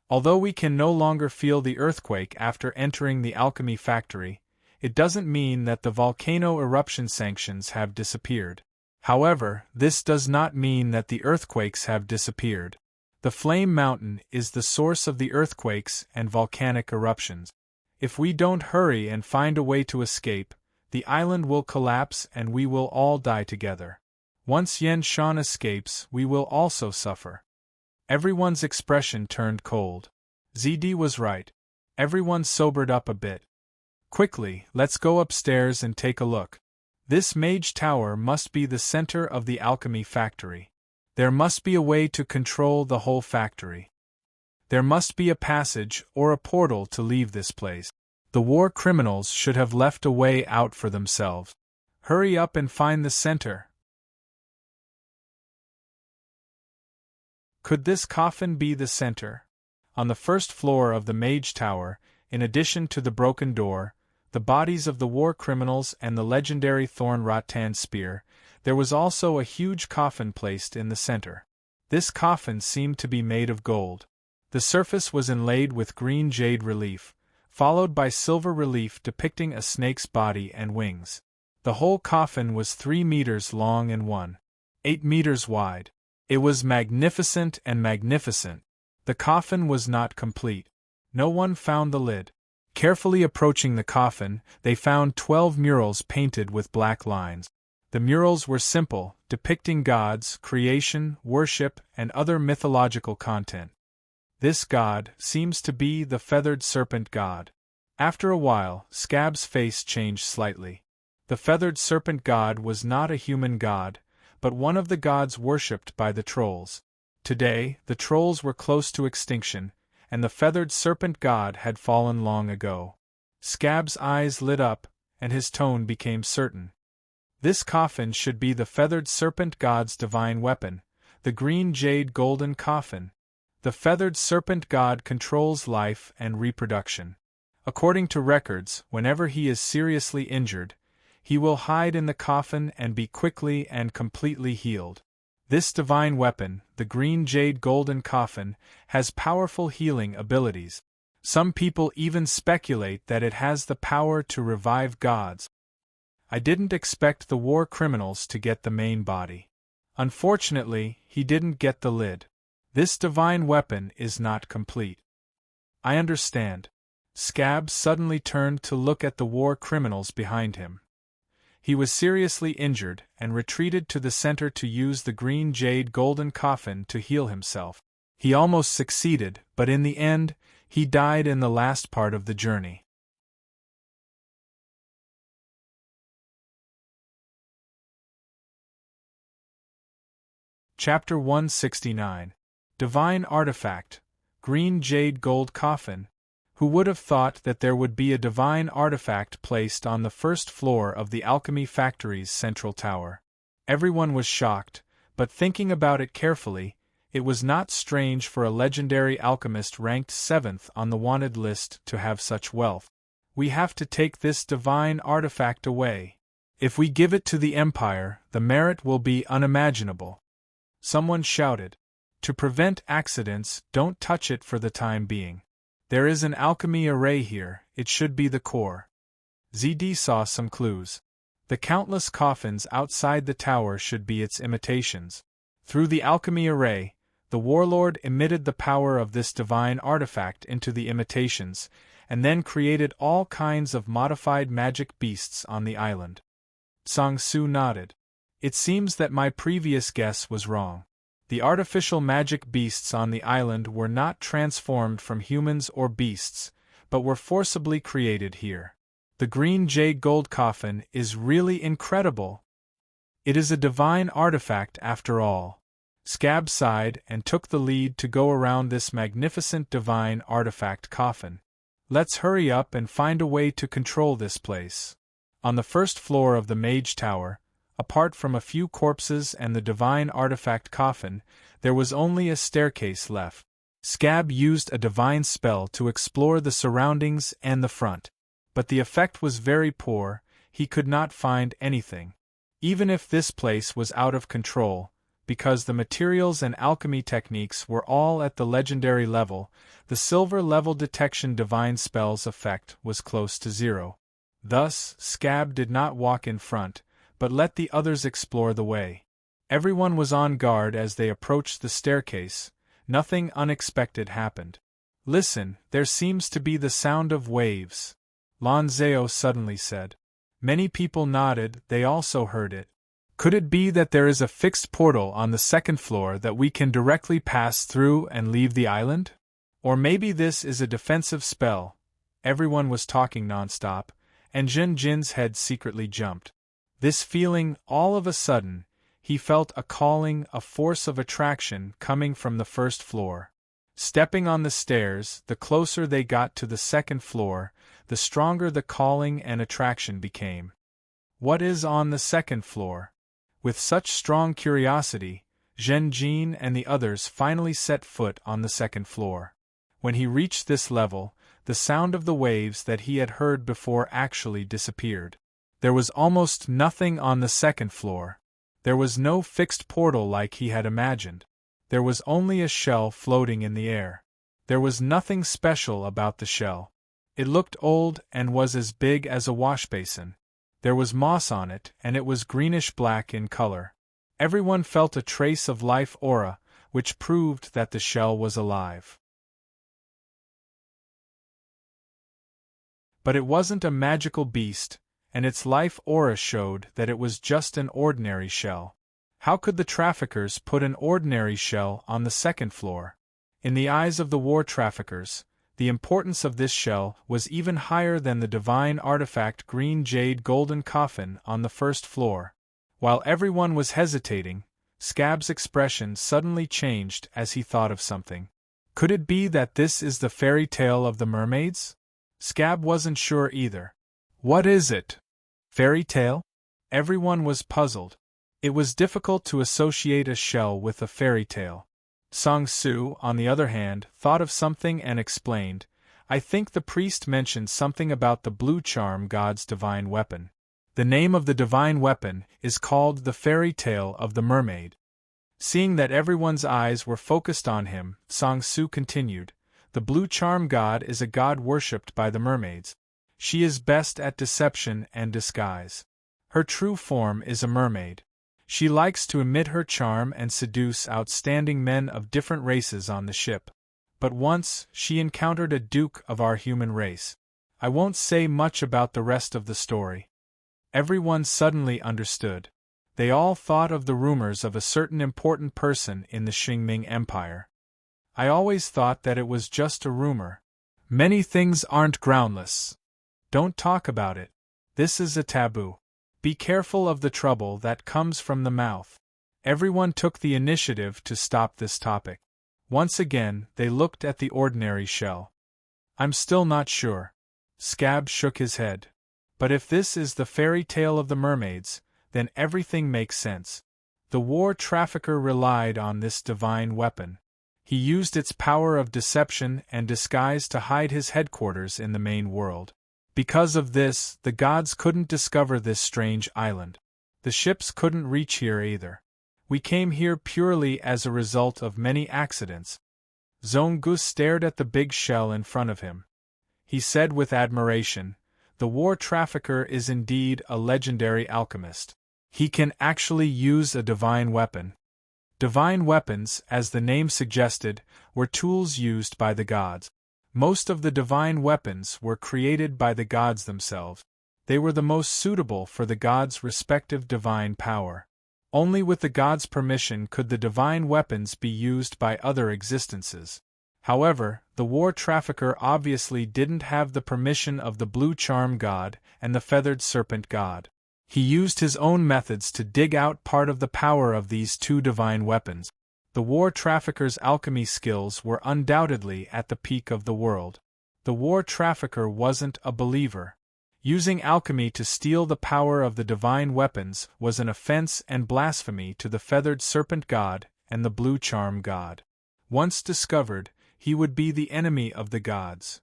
Although we can no longer feel the earthquake after entering the alchemy factory, it doesn't mean that the volcano eruption sanctions have disappeared. However, this does not mean that the earthquakes have disappeared. The Flame Mountain is the source of the earthquakes and volcanic eruptions. If we don't hurry and find a way to escape, the island will collapse and we will all die together. Once Yen Shan escapes, we will also suffer. Everyone's expression turned cold. ZD was right. Everyone sobered up a bit. Quickly, let's go upstairs and take a look. This mage tower must be the center of the alchemy factory. There must be a way to control the whole factory. There must be a passage or a portal to leave this place. The war criminals should have left a way out for themselves. Hurry up and find the center. Could this coffin be the center? On the first floor of the mage tower, in addition to the broken door, the bodies of the war criminals and the legendary Thorn Rattan spear, there was also a huge coffin placed in the center. This coffin seemed to be made of gold. The surface was inlaid with green jade relief, followed by silver relief depicting a snake's body and wings. The whole coffin was 3 meters long and 1.8 meters wide. It was magnificent and magnificent. The coffin was not complete. No one found the lid. Carefully approaching the coffin, they found 12 murals painted with black lines. The murals were simple, depicting gods, creation, worship, and other mythological content. This god seems to be the feathered serpent god. After a while, Scab's face changed slightly. The feathered serpent god was not a human god, but one of the gods worshipped by the trolls. Today, the trolls were close to extinction, and the feathered serpent god had fallen long ago. Scab's eyes lit up, and his tone became certain. This coffin should be the feathered serpent god's divine weapon, the green jade golden coffin. The feathered serpent god controls life and reproduction. According to records, whenever he is seriously injured, he will hide in the coffin and be quickly and completely healed. This divine weapon, the green jade golden coffin, has powerful healing abilities. Some people even speculate that it has the power to revive gods. I didn't expect the war criminals to get the main body. Unfortunately, he didn't get the lid. This divine weapon is not complete. I understand. Scab suddenly turned to look at the war criminals behind him. He was seriously injured and retreated to the center to use the green jade golden coffin to heal himself. He almost succeeded, but in the end, he died in the last part of the journey. Chapter 169. Divine Artifact, Green Jade Gold Coffin. Who would have thought that there would be a divine artifact placed on the first floor of the alchemy factory's central tower? Everyone was shocked, but thinking about it carefully, it was not strange for a legendary alchemist ranked 7th on the wanted list to have such wealth. We have to take this divine artifact away. If we give it to the Empire, the merit will be unimaginable. Someone shouted. To prevent accidents, don't touch it for the time being. There is an alchemy array here, it should be the core. ZD saw some clues. The countless coffins outside the tower should be its imitations. Through the alchemy array, the warlord emitted the power of this divine artifact into the imitations, and then created all kinds of modified magic beasts on the island. Sang-Soo nodded. It seems that my previous guess was wrong. The artificial magic beasts on the island were not transformed from humans or beasts, but were forcibly created here. The green jade gold coffin is really incredible. It is a divine artifact after all. Scab sighed and took the lead to go around this magnificent divine artifact coffin. Let's hurry up and find a way to control this place. On the first floor of the Mage Tower, apart from a few corpses and the divine artifact coffin, there was only a staircase left. Scab used a divine spell to explore the surroundings and the front. But the effect was very poor, he could not find anything. Even if this place was out of control, because the materials and alchemy techniques were all at the legendary level, the silver level detection divine spells effect was close to zero. Thus, Scab did not walk in front, but let the others explore the way. Everyone was on guard as they approached the staircase. Nothing unexpected happened. Listen, there seems to be the sound of waves, Lan Zhao suddenly said. Many people nodded, they also heard it. Could it be that there is a fixed portal on the second floor that we can directly pass through and leave the island? Or maybe this is a defensive spell. Everyone was talking nonstop, and Zhen Jin's head secretly jumped. This feeling, all of a sudden, he felt a calling, a force of attraction coming from the first floor. Stepping on the stairs, the closer they got to the second floor, the stronger the calling and attraction became. What is on the second floor? With such strong curiosity, Zhen Jin and the others finally set foot on the second floor. When he reached this level, the sound of the waves that he had heard before actually disappeared. There was almost nothing on the second floor. There was no fixed portal like he had imagined. There was only a shell floating in the air. There was nothing special about the shell. It looked old and was as big as a washbasin. There was moss on it, and it was greenish-black in color. Everyone felt a trace of life aura, which proved that the shell was alive. But it wasn't a magical beast, and its life aura showed that it was just an ordinary shell. How could the traffickers put an ordinary shell on the second floor? In the eyes of the war traffickers, the importance of this shell was even higher than the divine artifact green jade golden coffin on the first floor. While everyone was hesitating, Scab's expression suddenly changed as he thought of something. Could it be that this is the fairy tale of the mermaids? Scab wasn't sure either. What is it? Fairy tale? Everyone was puzzled. It was difficult to associate a shell with a fairy tale. Sang-Soo, on the other hand, thought of something and explained, I think the priest mentioned something about the blue charm god's divine weapon. The name of the divine weapon is called the fairy tale of the mermaid. Seeing that everyone's eyes were focused on him, Sang-Soo continued, the blue charm god is a god worshipped by the mermaids. She is best at deception and disguise. Her true form is a mermaid. She likes to emit her charm and seduce outstanding men of different races on the ship. But once, she encountered a duke of our human race. I won't say much about the rest of the story. Everyone suddenly understood. They all thought of the rumors of a certain important person in the Qingming Empire. I always thought that it was just a rumor. Many things aren't groundless. Don't talk about it. This is a taboo. Be careful of the trouble that comes from the mouth. Everyone took the initiative to stop this topic. Once again, they looked at the ordinary shell. I'm still not sure. Scab shook his head. But if this is the fairy tale of the mermaids, then everything makes sense. The war trafficker relied on this divine weapon. He used its power of deception and disguise to hide his headquarters in the main world. Because of this, the gods couldn't discover this strange island. The ships couldn't reach here either. We came here purely as a result of many accidents. Zhonggu stared at the big shell in front of him. He said with admiration, "The war trafficker is indeed a legendary alchemist. He can actually use a divine weapon." Divine weapons, as the name suggested, were tools used by the gods. Most of the divine weapons were created by the gods themselves. They were the most suitable for the gods' respective divine power. Only with the gods' permission could the divine weapons be used by other existences. However, the war trafficker obviously didn't have the permission of the blue charm god and the feathered serpent god. He used his own methods to dig out part of the power of these two divine weapons. The war trafficker's alchemy skills were undoubtedly at the peak of the world. The war trafficker wasn't a believer. Using alchemy to steal the power of the divine weapons was an offense and blasphemy to the feathered serpent god and the blue charm god. Once discovered, he would be the enemy of the gods.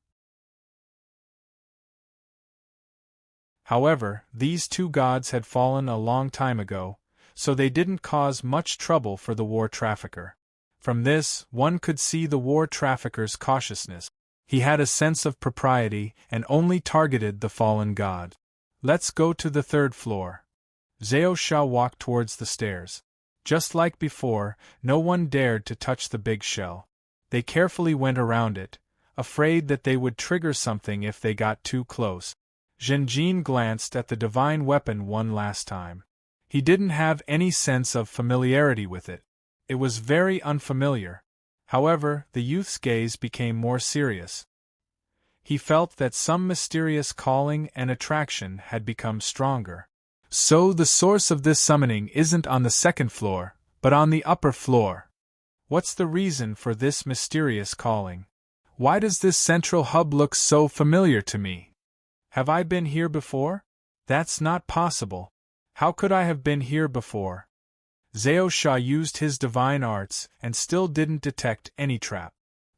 However, these two gods had fallen a long time ago, so they didn't cause much trouble for the war trafficker. From this, one could see the war trafficker's cautiousness. He had a sense of propriety and only targeted the fallen god. "Let's go to the third floor." Zhao Sha walked towards the stairs. Just like before, no one dared to touch the big shell. They carefully went around it, afraid that they would trigger something if they got too close. Zhenjin glanced at the divine weapon one last time. He didn't have any sense of familiarity with it. It was very unfamiliar. However, the youth's gaze became more serious. He felt that some mysterious calling and attraction had become stronger. "So the source of this summoning isn't on the second floor, but on the upper floor. What's the reason for this mysterious calling? Why does this central hub look so familiar to me? Have I been here before? That's not possible. How could I have been here before?" Zhao Sha used his divine arts and still didn't detect any trap.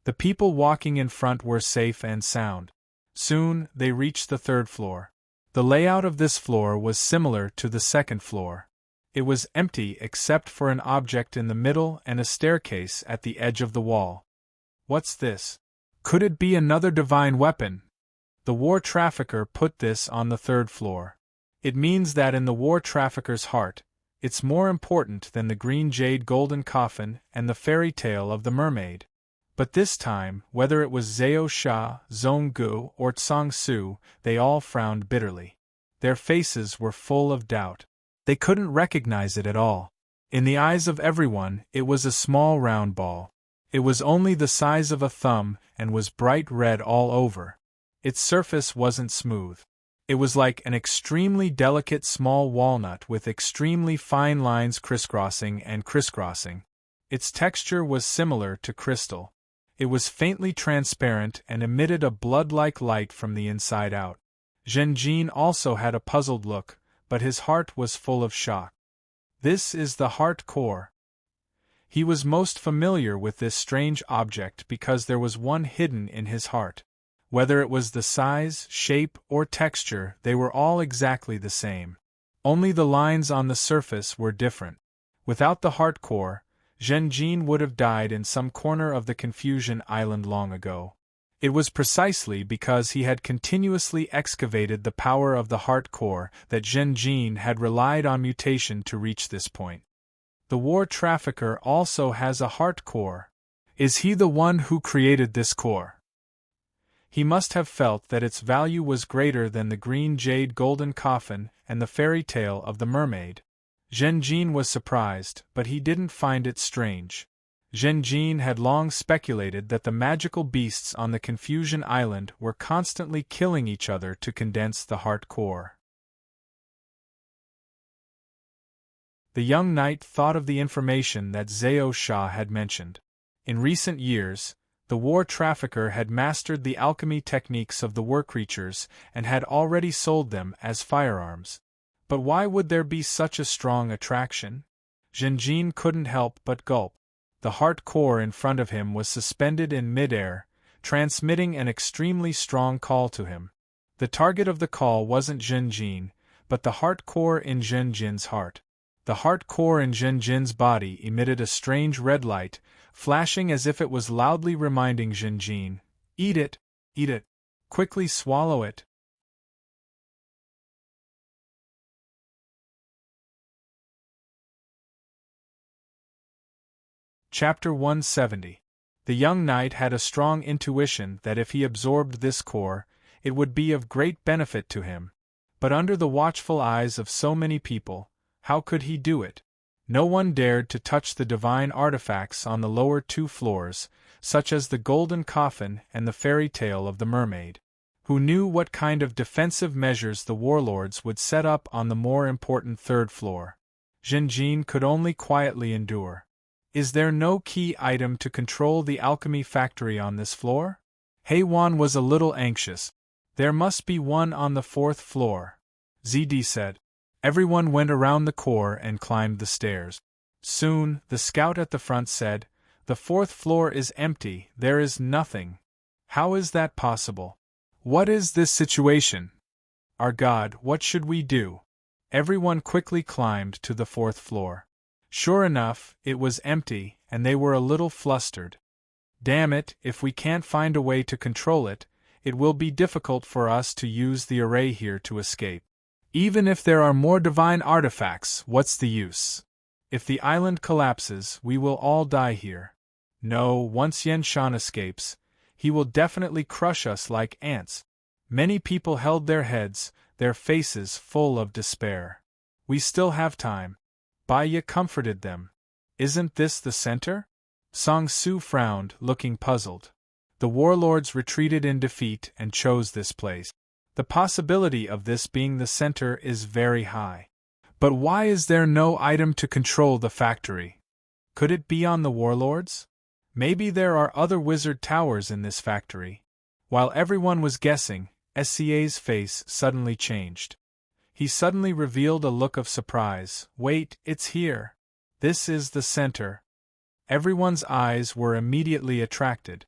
The people walking in front were safe and sound. Soon, they reached the third floor. The layout of this floor was similar to the second floor. It was empty except for an object in the middle and a staircase at the edge of the wall. "What's this? Could it be another divine weapon?" The war trafficker put this on the third floor. It means that in the war trafficker's heart, it's more important than the green jade golden coffin and the fairy tale of the mermaid. But this time, whether it was Zhao Sha, Zhonggu, or Tsang Su, they all frowned bitterly. Their faces were full of doubt. They couldn't recognize it at all. In the eyes of everyone, it was a small round ball. It was only the size of a thumb and was bright red all over. Its surface wasn't smooth. It was like an extremely delicate small walnut with extremely fine lines crisscrossing and crisscrossing. Its texture was similar to crystal. It was faintly transparent and emitted a blood-like light from the inside out. Zhenjin also had a puzzled look, but his heart was full of shock. This is the heart core. He was most familiar with this strange object because there was one hidden in his heart. Whether it was the size, shape, or texture, they were all exactly the same. Only the lines on the surface were different. Without the heart core, Zhenjin would have died in some corner of the Confusion Island long ago. It was precisely because he had continuously excavated the power of the heart core that Zhenjin had relied on mutation to reach this point. The war trafficker also has a heart core. Is he the one who created this core? He must have felt that its value was greater than the green jade golden coffin and the fairy tale of the mermaid. Zhenjin was surprised, but he didn't find it strange. Zhenjin had long speculated that the magical beasts on the Confusion Island were constantly killing each other to condense the heart core. The young knight thought of the information that Zhao Sha had mentioned. In recent years, the war trafficker had mastered the alchemy techniques of the war creatures and had already sold them as firearms. But why would there be such a strong attraction? Zhenjin couldn't help but gulp. The heart core in front of him was suspended in mid-air, transmitting an extremely strong call to him. The target of the call wasn't Zhenjin, but the heart core in Zhenjin's heart. The heart core in Zhenjin's body emitted a strange red light, flashing as if it was loudly reminding Zhenjin, "Eat it, eat it, quickly swallow it." Chapter 170. The young knight had a strong intuition that if he absorbed this core, it would be of great benefit to him. But under the watchful eyes of so many people, how could he do it? No one dared to touch the divine artifacts on the lower 2 floors, such as the golden coffin and the fairy tale of the mermaid. Who knew what kind of defensive measures the warlords would set up on the more important 3rd floor? Zhenjin could only quietly endure. Is there no key item to control the alchemy factory on this floor? Heiwan was a little anxious. There must be one on the 4th floor. ZD said. Everyone went around the core and climbed the stairs. Soon, the scout at the front said, "The 4th floor is empty, there is nothing. How is that possible? What is this situation? Our God, what should we do?" Everyone quickly climbed to the 4th floor. Sure enough, it was empty, and they were a little flustered. "Damn it, if we can't find a way to control it, it will be difficult for us to use the array here to escape. Even if there are more divine artifacts, what's the use? If the island collapses, we will all die here. No, once Yen Shan escapes, he will definitely crush us like ants." Many people held their heads, their faces full of despair. "We still have time." Bai Ye comforted them. "Isn't this the center?" Song Su frowned, looking puzzled. The warlords retreated in defeat and chose this place. The possibility of this being the center is very high. But why is there no item to control the factory? Could it be on the warlords? Maybe there are other wizard towers in this factory. While everyone was guessing, SCA's face suddenly changed. He suddenly revealed a look of surprise. "Wait, it's here. This is the center." Everyone's eyes were immediately attracted.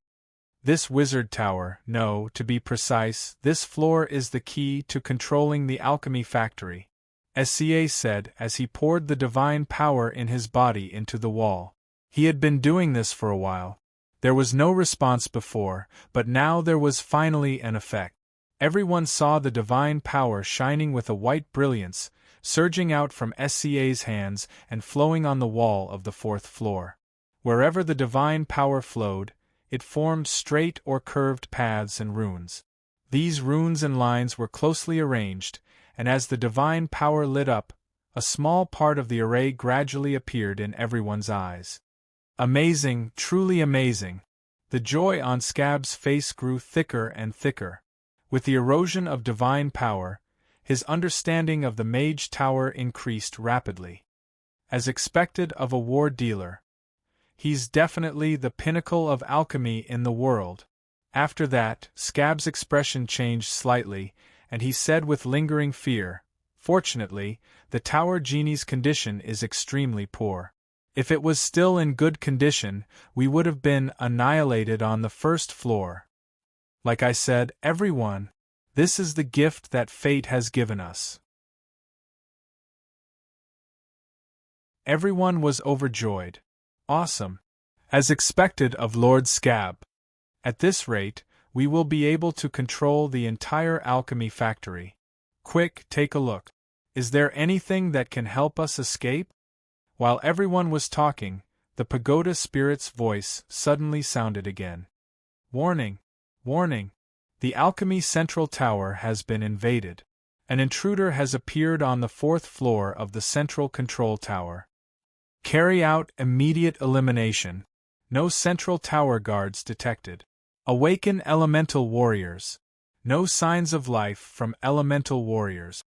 This wizard tower, no, to be precise, this floor is the key to controlling the alchemy factory, SCA said as he poured the divine power in his body into the wall. He had been doing this for a while. There was no response before, but now there was finally an effect. Everyone saw the divine power shining with a white brilliance, surging out from SCA's hands and flowing on the wall of the 4th floor. Wherever the divine power flowed, it formed straight or curved paths and runes. These runes and lines were closely arranged, and as the divine power lit up, a small part of the array gradually appeared in everyone's eyes. Amazing, truly amazing. The joy on Scab's face grew thicker and thicker. With the erosion of divine power, his understanding of the mage tower increased rapidly. As expected of a war dealer, he's definitely the pinnacle of alchemy in the world. After that, Scab's expression changed slightly, and he said with lingering fear, "Fortunately, the tower genie's condition is extremely poor. If it was still in good condition, we would have been annihilated on the 1st floor. Like I said, everyone, this is the gift that fate has given us." Everyone was overjoyed. Awesome. As expected of Lord Scab. At this rate, we will be able to control the entire alchemy factory. Quick, take a look. Is there anything that can help us escape? While everyone was talking, the pagoda spirit's voice suddenly sounded again. "Warning! Warning! The alchemy central tower has been invaded. An intruder has appeared on the 4th floor of the central control tower. Carry out immediate elimination. No central tower guards detected. Awaken elemental warriors. No signs of life from elemental warriors.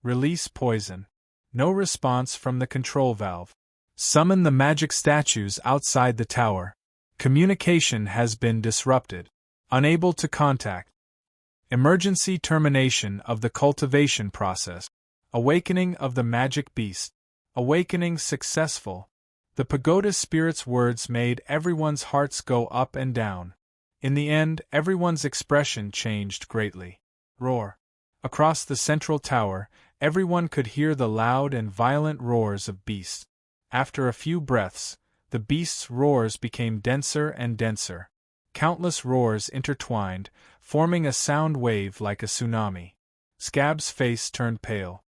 Release poison. No response from the control valve. Summon the magic statues outside the tower. Communication has been disrupted. Unable to contact. Emergency termination of the cultivation process. Awakening of the magic beast. Awakening successful." The pagoda spirit's words made everyone's hearts go up and down. In the end, everyone's expression changed greatly. Roar. Across the central tower, everyone could hear the loud and violent roars of beasts. After a few breaths, The beast's roars became denser and denser. Countless roars intertwined, forming a sound wave like a tsunami. Scab's face turned pale.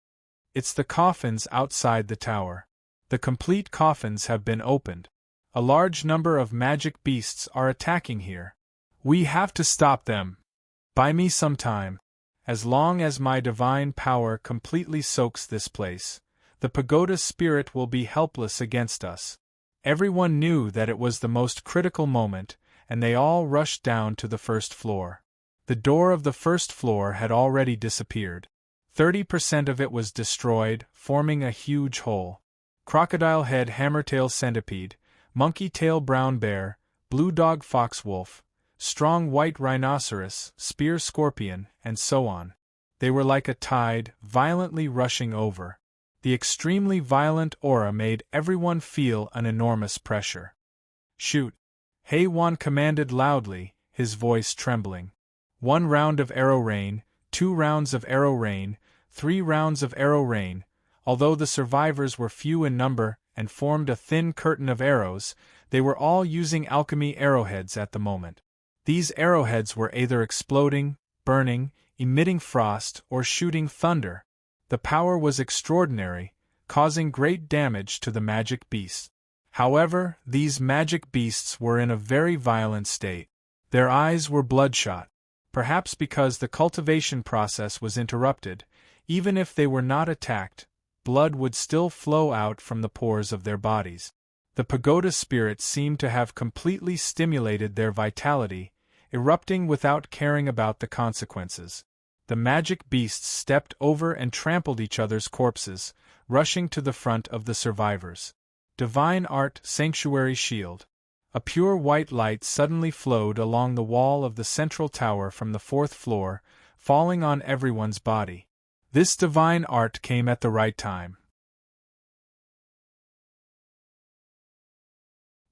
It's the coffins outside the tower. The complete coffins have been opened. A large number of magic beasts are attacking here. We have to stop them. Buy me some time. As long as my divine power completely soaks this place, the pagoda spirit will be helpless against us. Everyone knew that it was the most critical moment, and they all rushed down to the first floor. The door of the first floor had already disappeared. 30% of it was destroyed, forming a huge hole. Crocodile head hammertail centipede, monkey tail brown bear, blue dog fox wolf, strong white rhinoceros, spear scorpion, and so on. They were like a tide, violently rushing over. The extremely violent aura made everyone feel an enormous pressure. Shoot! Hei-Wan commanded loudly, his voice trembling. 1 round of arrow rain, 2 rounds of arrow rain, 3 rounds of arrow rain. Although the survivors were few in number and formed a thin curtain of arrows, they were all using alchemy arrowheads at the moment. These arrowheads were either exploding, burning, emitting frost, or shooting thunder. The power was extraordinary, causing great damage to the magic beasts. However, these magic beasts were in a very violent state. Their eyes were bloodshot. Perhaps because the cultivation process was interrupted, even if they were not attacked, blood would still flow out from the pores of their bodies. The pagoda spirit seemed to have completely stimulated their vitality, erupting without caring about the consequences. The magic beasts stepped over and trampled each other's corpses, rushing to the front of the survivors. Divine Art Sanctuary Shield. A pure white light suddenly flowed along the wall of the central tower from the 4th floor, falling on everyone's body. This divine art came at the right time.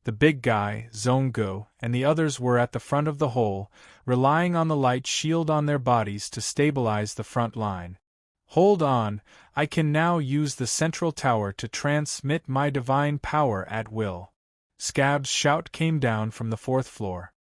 The big guy, Zhonggu, and the others were at the front of the hole, relying on the light shield on their bodies to stabilize the front line. Hold on, I can now use the central tower to transmit my divine power at will. Scab's shout came down from the 4th floor.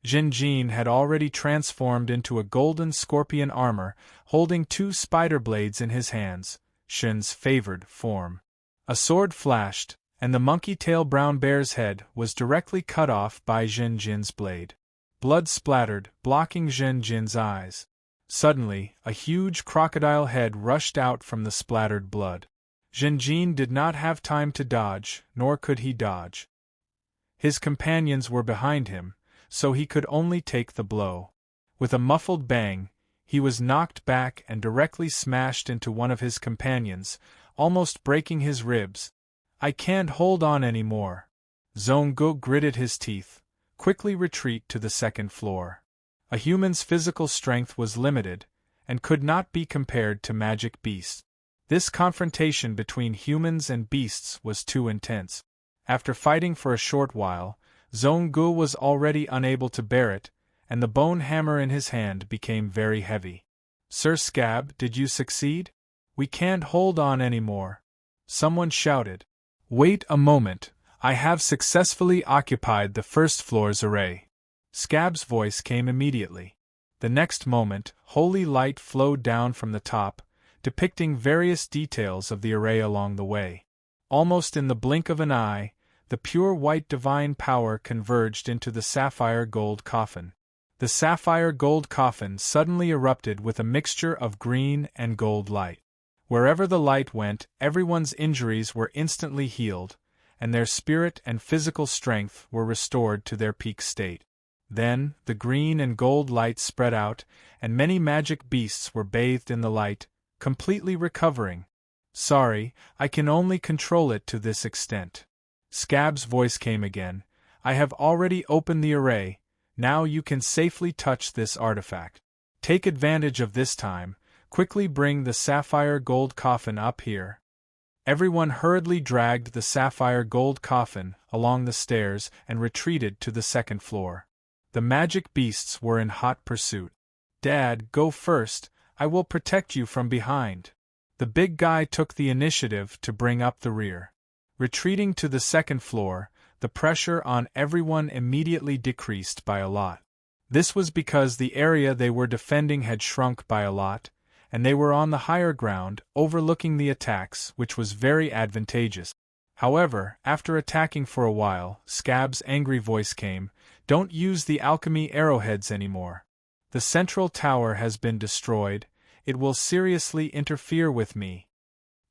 Zhenjin had already transformed into a golden scorpion armor, holding 2 spider blades in his hands, Shen's favored form. A sword flashed, and the monkey-tail brown bear's head was directly cut off by Zhenjin's blade. Blood splattered, blocking Zhenjin's eyes. Suddenly, a huge crocodile head rushed out from the splattered blood. Zhenjin did not have time to dodge, nor could he dodge. His companions were behind him, so he could only take the blow. With a muffled bang, he was knocked back and directly smashed into one of his companions, almost breaking his ribs. I can't hold on anymore. Zhonggu gritted his teeth. Quickly retreat to the 2nd floor. A human's physical strength was limited, and could not be compared to magic beasts. This confrontation between humans and beasts was too intense. After fighting for a short while, Zhonggu was already unable to bear it, and the bone hammer in his hand became very heavy. Sir Scab, did you succeed? We can't hold on anymore. Someone shouted. Wait a moment, I have successfully occupied the 1st floor's array. Scab's voice came immediately. The next moment, holy light flowed down from the top, depicting various details of the array along the way. Almost in the blink of an eye, the pure white divine power converged into the sapphire gold coffin. The sapphire gold coffin suddenly erupted with a mixture of green and gold light. Wherever the light went, everyone's injuries were instantly healed, and their spirit and physical strength were restored to their peak state. Then, the green and gold light spread out, and many magic beasts were bathed in the light, completely recovering. Sorry, I can only control it to this extent. Scab's voice came again. I have already opened the array, now you can safely touch this artifact. Take advantage of this time, quickly bring the sapphire gold coffin up here. Everyone hurriedly dragged the sapphire gold coffin along the stairs and retreated to the 2nd floor. The magic beasts were in hot pursuit. Dad, go first, I will protect you from behind. The big guy took the initiative to bring up the rear. Retreating to the 2nd floor, the pressure on everyone immediately decreased by a lot. This was because the area they were defending had shrunk by a lot, and they were on the higher ground, overlooking the attacks, which was very advantageous. However, after attacking for a while, Scab's angry voice came, "Don't use the alchemy arrowheads anymore. The central tower has been destroyed, it will seriously interfere with me."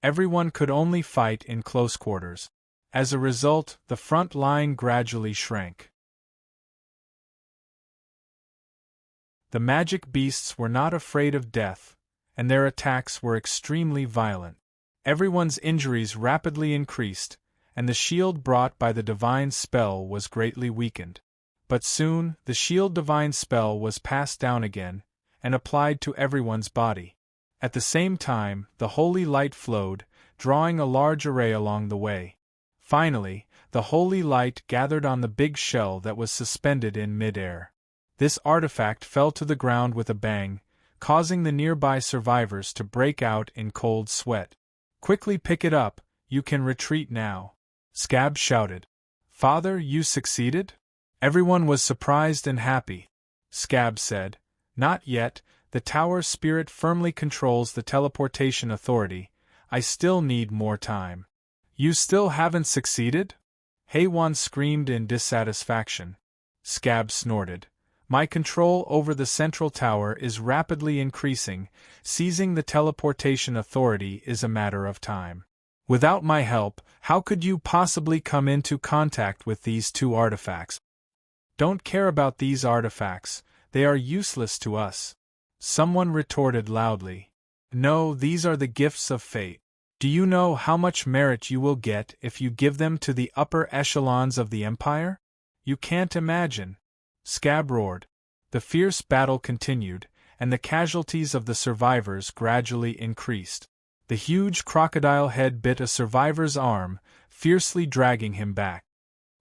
Everyone could only fight in close quarters. As a result, the front line gradually shrank. The magic beasts were not afraid of death, and their attacks were extremely violent. Everyone's injuries rapidly increased, and the shield brought by the divine spell was greatly weakened. But soon, the shield divine spell was passed down again, and applied to everyone's body. At the same time, the holy light flowed, drawing a large array along the way. Finally, the holy light gathered on the big shell that was suspended in mid-air. This artifact fell to the ground with a bang, causing the nearby survivors to break out in cold sweat. "Quickly pick it up, you can retreat now," Scab shouted. "Father, you succeeded?" Everyone was surprised and happy. Scab said, "Not yet, the tower spirit firmly controls the teleportation authority. I still need more time." "You still haven't succeeded?" Haywan screamed in dissatisfaction. Scab snorted. "My control over the central tower is rapidly increasing. Seizing the teleportation authority is a matter of time. Without my help, how could you possibly come into contact with these two artifacts?" "Don't care about these artifacts, they are useless to us," someone retorted loudly. "No, these are the gifts of fate. Do you know how much merit you will get if you give them to the upper echelons of the Empire? You can't imagine." Scab roared. The fierce battle continued, and the casualties of the survivors gradually increased. The huge crocodile head bit a survivor's arm, fiercely dragging him back.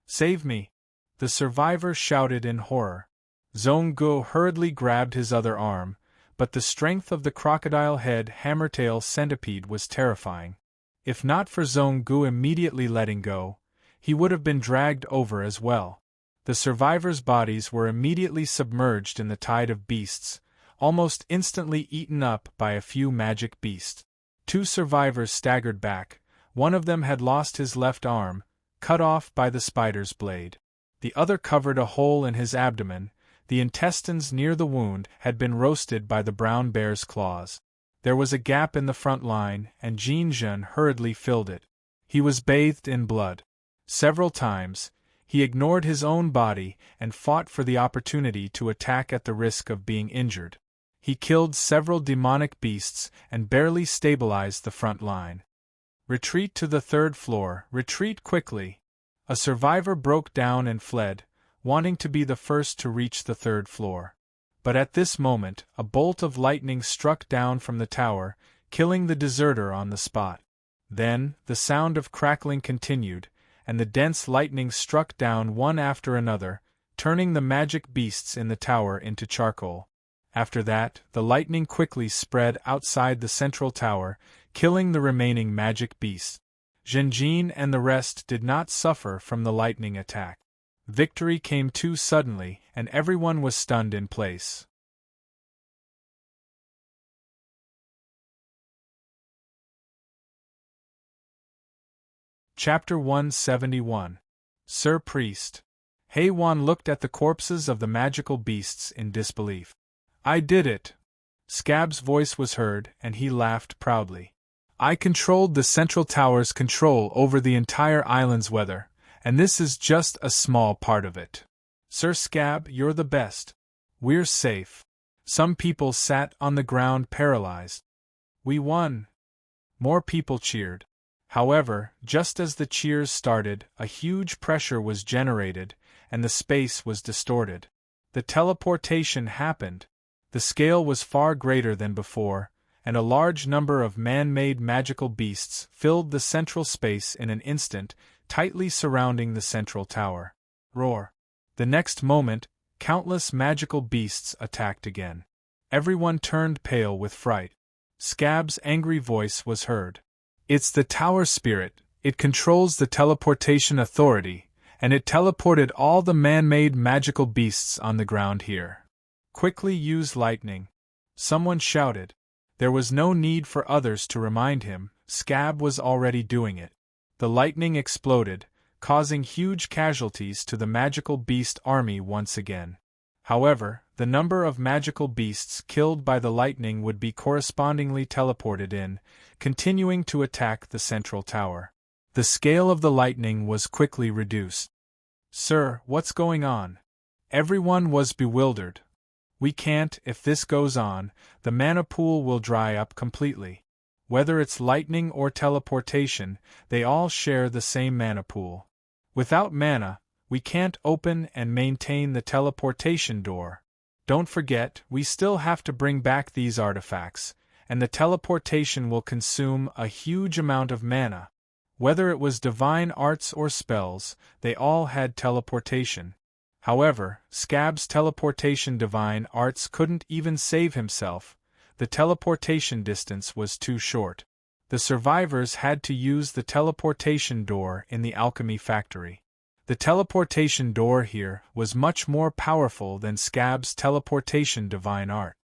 "Save me!" the survivor shouted in horror. Zhong-gu hurriedly grabbed his other arm, but the strength of the crocodile head hammertail centipede was terrifying. If not for Zhong-gu immediately letting go, he would have been dragged over as well. The survivors' bodies were immediately submerged in the tide of beasts, almost instantly eaten up by a few magic beasts. Two survivors staggered back. One of them had lost his left arm, cut off by the spider's blade. The other covered a hole in his abdomen. The intestines near the wound had been roasted by the brown bear's claws. There was a gap in the front line, and Jin Zhen hurriedly filled it. He was bathed in blood. Several times, he ignored his own body and fought for the opportunity to attack at the risk of being injured. He killed several demonic beasts and barely stabilized the front line. "Retreat to the third floor, retreat quickly!" A survivor broke down and fled, wanting to be the first to reach the third floor. But at this moment, a bolt of lightning struck down from the tower, killing the deserter on the spot. Then, the sound of crackling continued, and the dense lightning struck down one after another, turning the magic beasts in the tower into charcoal. After that, the lightning quickly spread outside the central tower, killing the remaining magic beasts. Zhenjin and the rest did not suffer from the lightning attack. Victory came too suddenly, and everyone was stunned in place. Chapter 171. Sir Priest. Haywan looked at the corpses of the magical beasts in disbelief. "I did it!" Scab's voice was heard, and he laughed proudly. "I controlled the central tower's control over the entire island's weather, and this is just a small part of it. Sir Scab, you're the best. We're safe." Some people sat on the ground paralyzed. "We won!" More people cheered. However, just as the cheers started, a huge pressure was generated, and the space was distorted. The teleportation happened. The scale was far greater than before, and a large number of man-made magical beasts filled the central space in an instant, tightly surrounding the central tower. Roar! The next moment, countless magical beasts attacked again. Everyone turned pale with fright. Scab's angry voice was heard. "It's the tower spirit, it controls the teleportation authority, and it teleported all the man-made magical beasts on the ground here. Quickly use lightning, someone shouted. There was no need for others to remind him, Scab was already doing it. The lightning exploded, causing huge casualties to the magical beast army once again. However, the number of magical beasts killed by the lightning would be correspondingly teleported in, continuing to attack the central tower. The scale of the lightning was quickly reduced. "Sir, what's going on?" Everyone was bewildered. "We can't, if this goes on, the mana pool will dry up completely. Whether it's lightning or teleportation, they all share the same mana pool. Without mana, we can't open and maintain the teleportation door. Don't forget, we still have to bring back these artifacts, and the teleportation will consume a huge amount of mana. Whether it was divine arts or spells, they all had teleportation. However, Scab's teleportation divine arts couldn't even save himself. The teleportation distance was too short. The survivors had to use the teleportation door in the alchemy factory. The teleportation door here was much more powerful than Scab's teleportation divine art.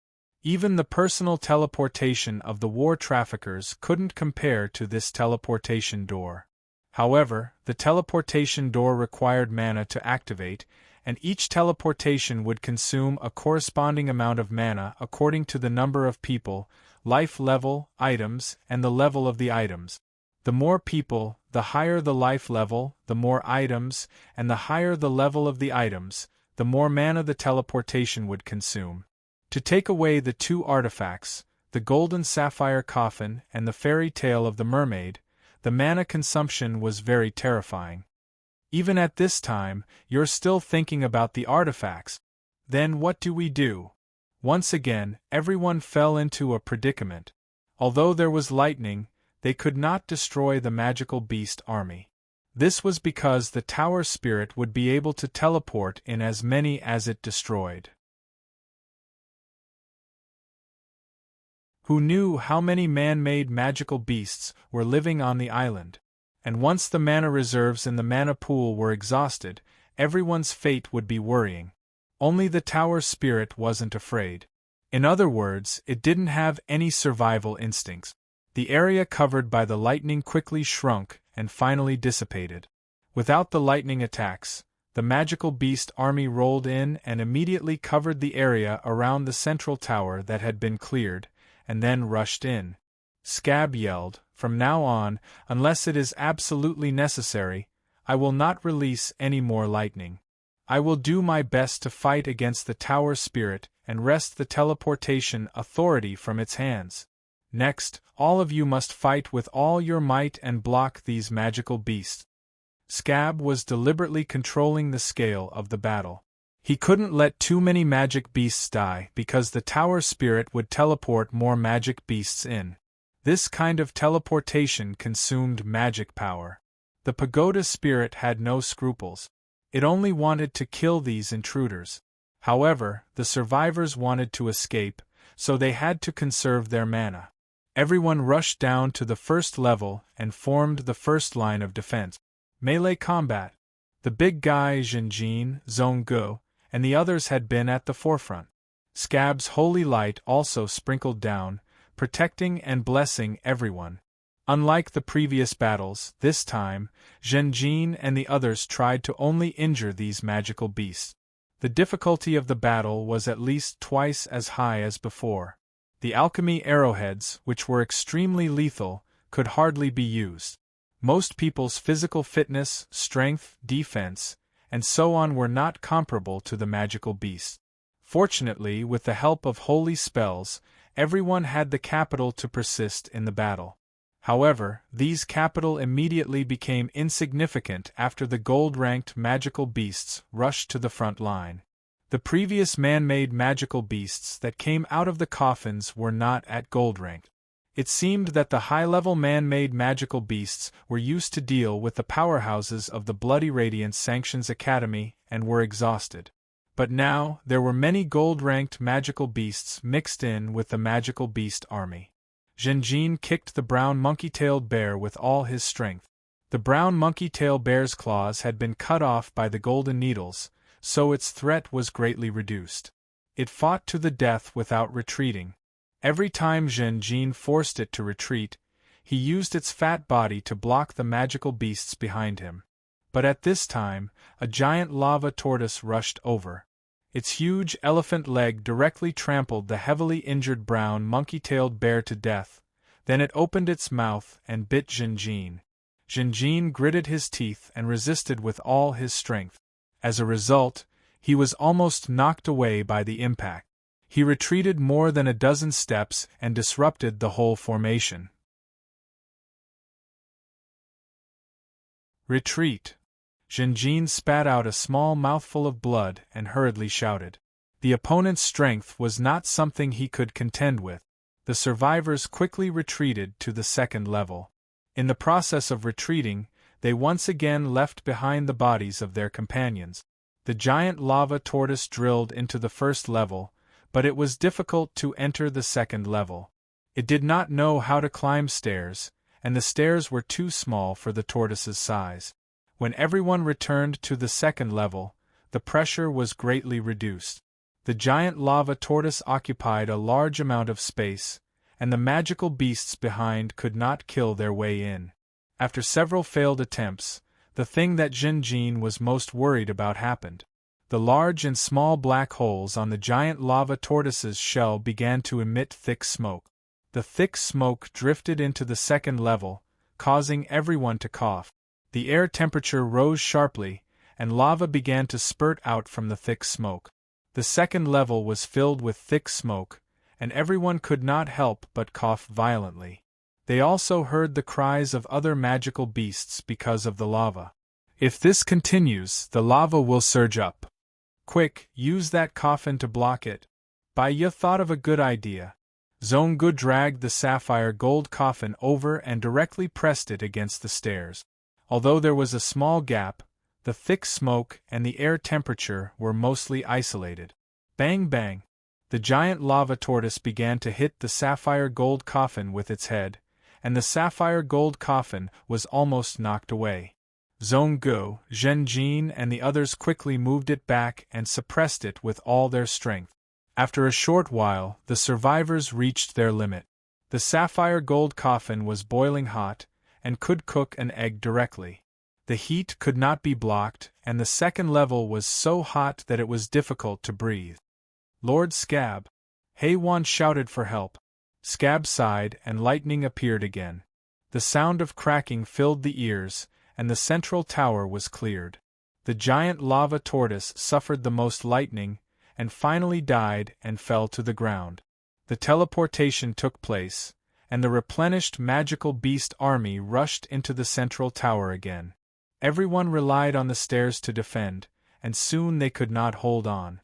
Even the personal teleportation of the war traffickers couldn't compare to this teleportation door. However, the teleportation door required mana to activate, and each teleportation would consume a corresponding amount of mana according to the number of people, life level, items, and the level of the items. The more people, the higher the life level, the more items, and the higher the level of the items, the more mana the teleportation would consume. To take away the two artifacts, the golden sapphire coffin and the fairy tale of the mermaid, the mana consumption was very terrifying. Even at this time, you're still thinking about the artifacts. Then what do we do? Once again, everyone fell into a predicament. Although there was lightning, they could not destroy the magical beast army. This was because the tower spirit would be able to teleport in as many as it destroyed. Who knew how many man-made magical beasts were living on the island? And once the mana reserves in the mana pool were exhausted, everyone's fate would be worrying. Only the tower spirit wasn't afraid. In other words, it didn't have any survival instincts. The area covered by the lightning quickly shrunk and finally dissipated. Without the lightning attacks, the magical beast army rolled in and immediately covered the area around the central tower that had been cleared, and then rushed in. Scab yelled, "From now on, unless it is absolutely necessary, I will not release any more lightning. I will do my best to fight against the tower spirit and wrest the teleportation authority from its hands. Next, all of you must fight with all your might and block these magical beasts." Scab was deliberately controlling the scale of the battle. He couldn't let too many magic beasts die because the tower spirit would teleport more magic beasts in. This kind of teleportation consumed magic power. The pagoda spirit had no scruples. It only wanted to kill these intruders. However, the survivors wanted to escape, so they had to conserve their mana. Everyone rushed down to the first level and formed the first line of defense. Melee combat. The big guy Zhenjin, Zhonggu, and the others had been at the forefront. Scab's holy light also sprinkled down, protecting and blessing everyone. Unlike the previous battles, this time, Zhenjin and the others tried to only injure these magical beasts. The difficulty of the battle was at least twice as high as before. The alchemy arrowheads, which were extremely lethal, could hardly be used. Most people's physical fitness, strength, defense, and so on were not comparable to the magical beasts. Fortunately, with the help of holy spells, everyone had the capital to persist in the battle. However, these capital immediately became insignificant after the gold-ranked magical beasts rushed to the front line. The previous man-made magical beasts that came out of the coffins were not at gold rank. It seemed that the high-level man-made magical beasts were used to deal with the powerhouses of the Bloody Radiance Sanctions Academy and were exhausted. But now, there were many gold-ranked magical beasts mixed in with the magical beast army. Zhenjin kicked the brown monkey-tailed bear with all his strength. The brown monkey-tail bear's claws had been cut off by the golden needles, so its threat was greatly reduced. It fought to the death without retreating. Every time Zhen forced it to retreat, he used its fat body to block the magical beasts behind him. But at this time, a giant lava tortoise rushed over. Its huge elephant leg directly trampled the heavily injured brown monkey-tailed bear to death. Then it opened its mouth and bit Zhen. Zhen gritted his teeth and resisted with all his strength. As a result, he was almost knocked away by the impact. He retreated more than a dozen steps and disrupted the whole formation. Retreat! Zhen spat out a small mouthful of blood and hurriedly shouted. The opponent's strength was not something he could contend with. The survivors quickly retreated to the second level. In the process of retreating, they once again left behind the bodies of their companions. The giant lava tortoise drilled into the first level, but it was difficult to enter the second level. It did not know how to climb stairs, and the stairs were too small for the tortoise's size. When everyone returned to the second level, the pressure was greatly reduced. The giant lava tortoise occupied a large amount of space, and the magical beasts behind could not kill their way in. After several failed attempts, the thing that Zhen was most worried about happened. The large and small black holes on the giant lava tortoise's shell began to emit thick smoke. The thick smoke drifted into the second level, causing everyone to cough. The air temperature rose sharply, and lava began to spurt out from the thick smoke. The second level was filled with thick smoke, and everyone could not help but cough violently. They also heard the cries of other magical beasts because of the lava. If this continues, the lava will surge up. Quick, use that coffin to block it. Bai Ye thought of a good idea. Zhonggu dragged the sapphire gold coffin over and directly pressed it against the stairs. Although there was a small gap, the thick smoke and the air temperature were mostly isolated. Bang bang! The giant lava tortoise began to hit the sapphire gold coffin with its head, and the sapphire gold coffin was almost knocked away. Zhonggu, Zhen and the others quickly moved it back and suppressed it with all their strength. After a short while, the survivors reached their limit. The sapphire gold coffin was boiling hot, and could cook an egg directly. The heat could not be blocked, and the second level was so hot that it was difficult to breathe. Lord Scab! Wan shouted for help. Scab sighed and lightning appeared again. The sound of cracking filled the ears, and the central tower was cleared. The giant lava tortoise suffered the most lightning, and finally died and fell to the ground. The teleportation took place, and the replenished magical beast army rushed into the central tower again. Everyone relied on the stairs to defend, and soon they could not hold on.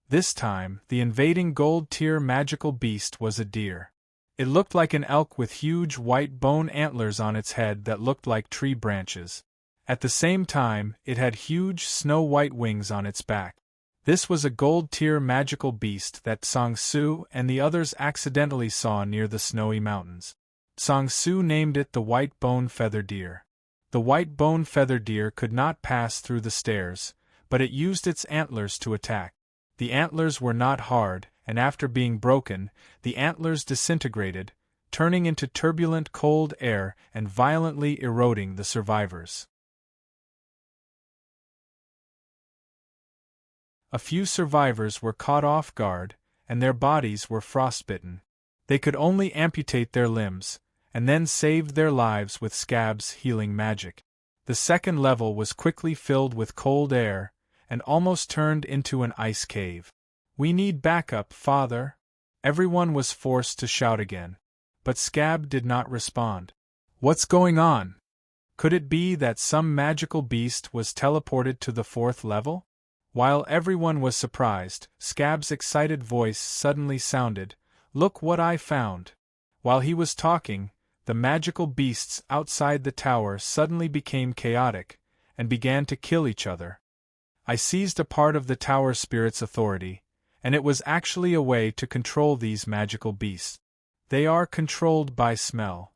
This time, the invading gold-tier magical beast was a deer. It looked like an elk with huge white bone antlers on its head that looked like tree branches. At the same time, it had huge snow-white wings on its back. This was a gold-tier magical beast that Song-Su and the others accidentally saw near the snowy mountains. Song-Su named it the white bone feather deer. The white bone feather deer could not pass through the stairs, but it used its antlers to attack. The antlers were not hard, and after being broken, the antlers disintegrated, turning into turbulent cold air and violently eroding the survivors. A few survivors were caught off guard, and their bodies were frostbitten. They could only amputate their limbs, and then saved their lives with Scab's healing magic. The second level was quickly filled with cold air, and almost turned into an ice cave. "We need backup, Father!" Everyone was forced to shout again. But Scab did not respond. What's going on? Could it be that some magical beast was teleported to the fourth level? While everyone was surprised, Scab's excited voice suddenly sounded, "Look what I found!" While he was talking, the magical beasts outside the tower suddenly became chaotic, and began to kill each other. I seized a part of the tower spirit's authority, and it was actually a way to control these magical beasts. They are controlled by smell.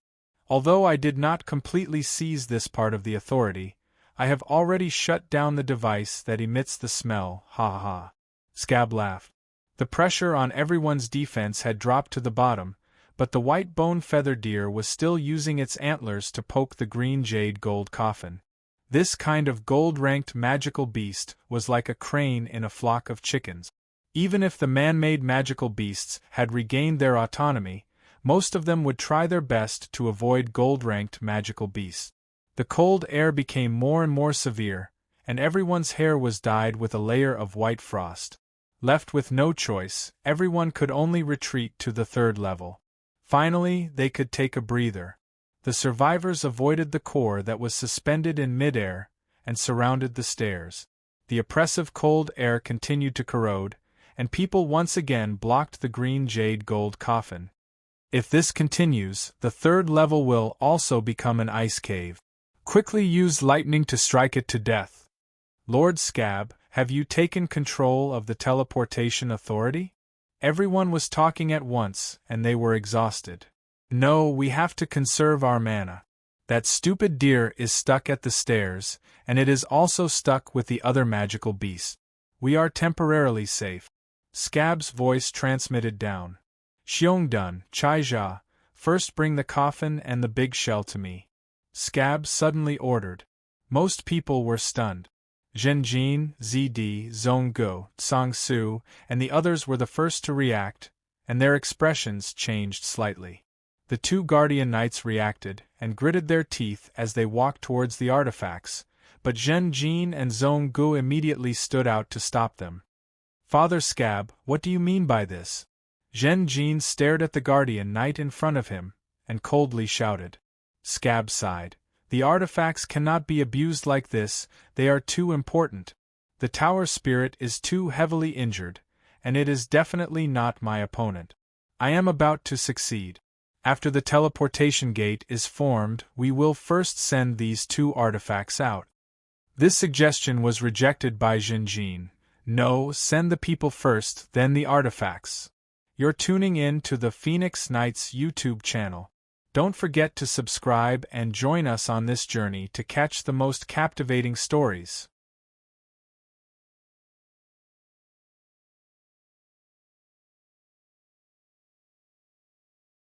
Although I did not completely seize this part of the authority, I have already shut down the device that emits the smell, ha ha ha. Scab laughed. The pressure on everyone's defense had dropped to the bottom, but the white bone feather deer was still using its antlers to poke the green jade gold coffin. This kind of gold-ranked magical beast was like a crane in a flock of chickens. Even if the man-made magical beasts had regained their autonomy, most of them would try their best to avoid gold-ranked magical beasts. The cold air became more and more severe, and everyone's hair was dyed with a layer of white frost. Left with no choice, everyone could only retreat to the third level. Finally, they could take a breather. The survivors avoided the core that was suspended in midair and surrounded the stairs. The oppressive cold air continued to corrode, and people once again blocked the green jade gold coffin. If this continues, the third level will also become an ice cave. Quickly use lightning to strike it to death. Lord Scab, have you taken control of the teleportation authority? Everyone was talking at once, and they were exhausted. No, we have to conserve our mana. That stupid deer is stuck at the stairs, and it is also stuck with the other magical beasts. We are temporarily safe. Scab's voice transmitted down. Xiongdun, Chaija, first bring the coffin and the big shell to me. Scab suddenly ordered. Most people were stunned. Zhenjin, Zidi, Zhongguo, Tsangsu, and the others were the first to react, and their expressions changed slightly. The two guardian knights reacted, and gritted their teeth as they walked towards the artifacts, but Zhenjin and Zhongguo immediately stood out to stop them. Father Scab, what do you mean by this? Zhenjin stared at the guardian knight in front of him, and coldly shouted. Scab sighed. The artifacts cannot be abused like this, they are too important. The tower spirit is too heavily injured, and it is definitely not my opponent. I am about to succeed. After the teleportation gate is formed, we will first send these two artifacts out. This suggestion was rejected by Zhenjin. No, send the people first, then the artifacts. You're tuning in to the Phoenix Knights YouTube channel. Don't forget to subscribe and join us on this journey to catch the most captivating stories.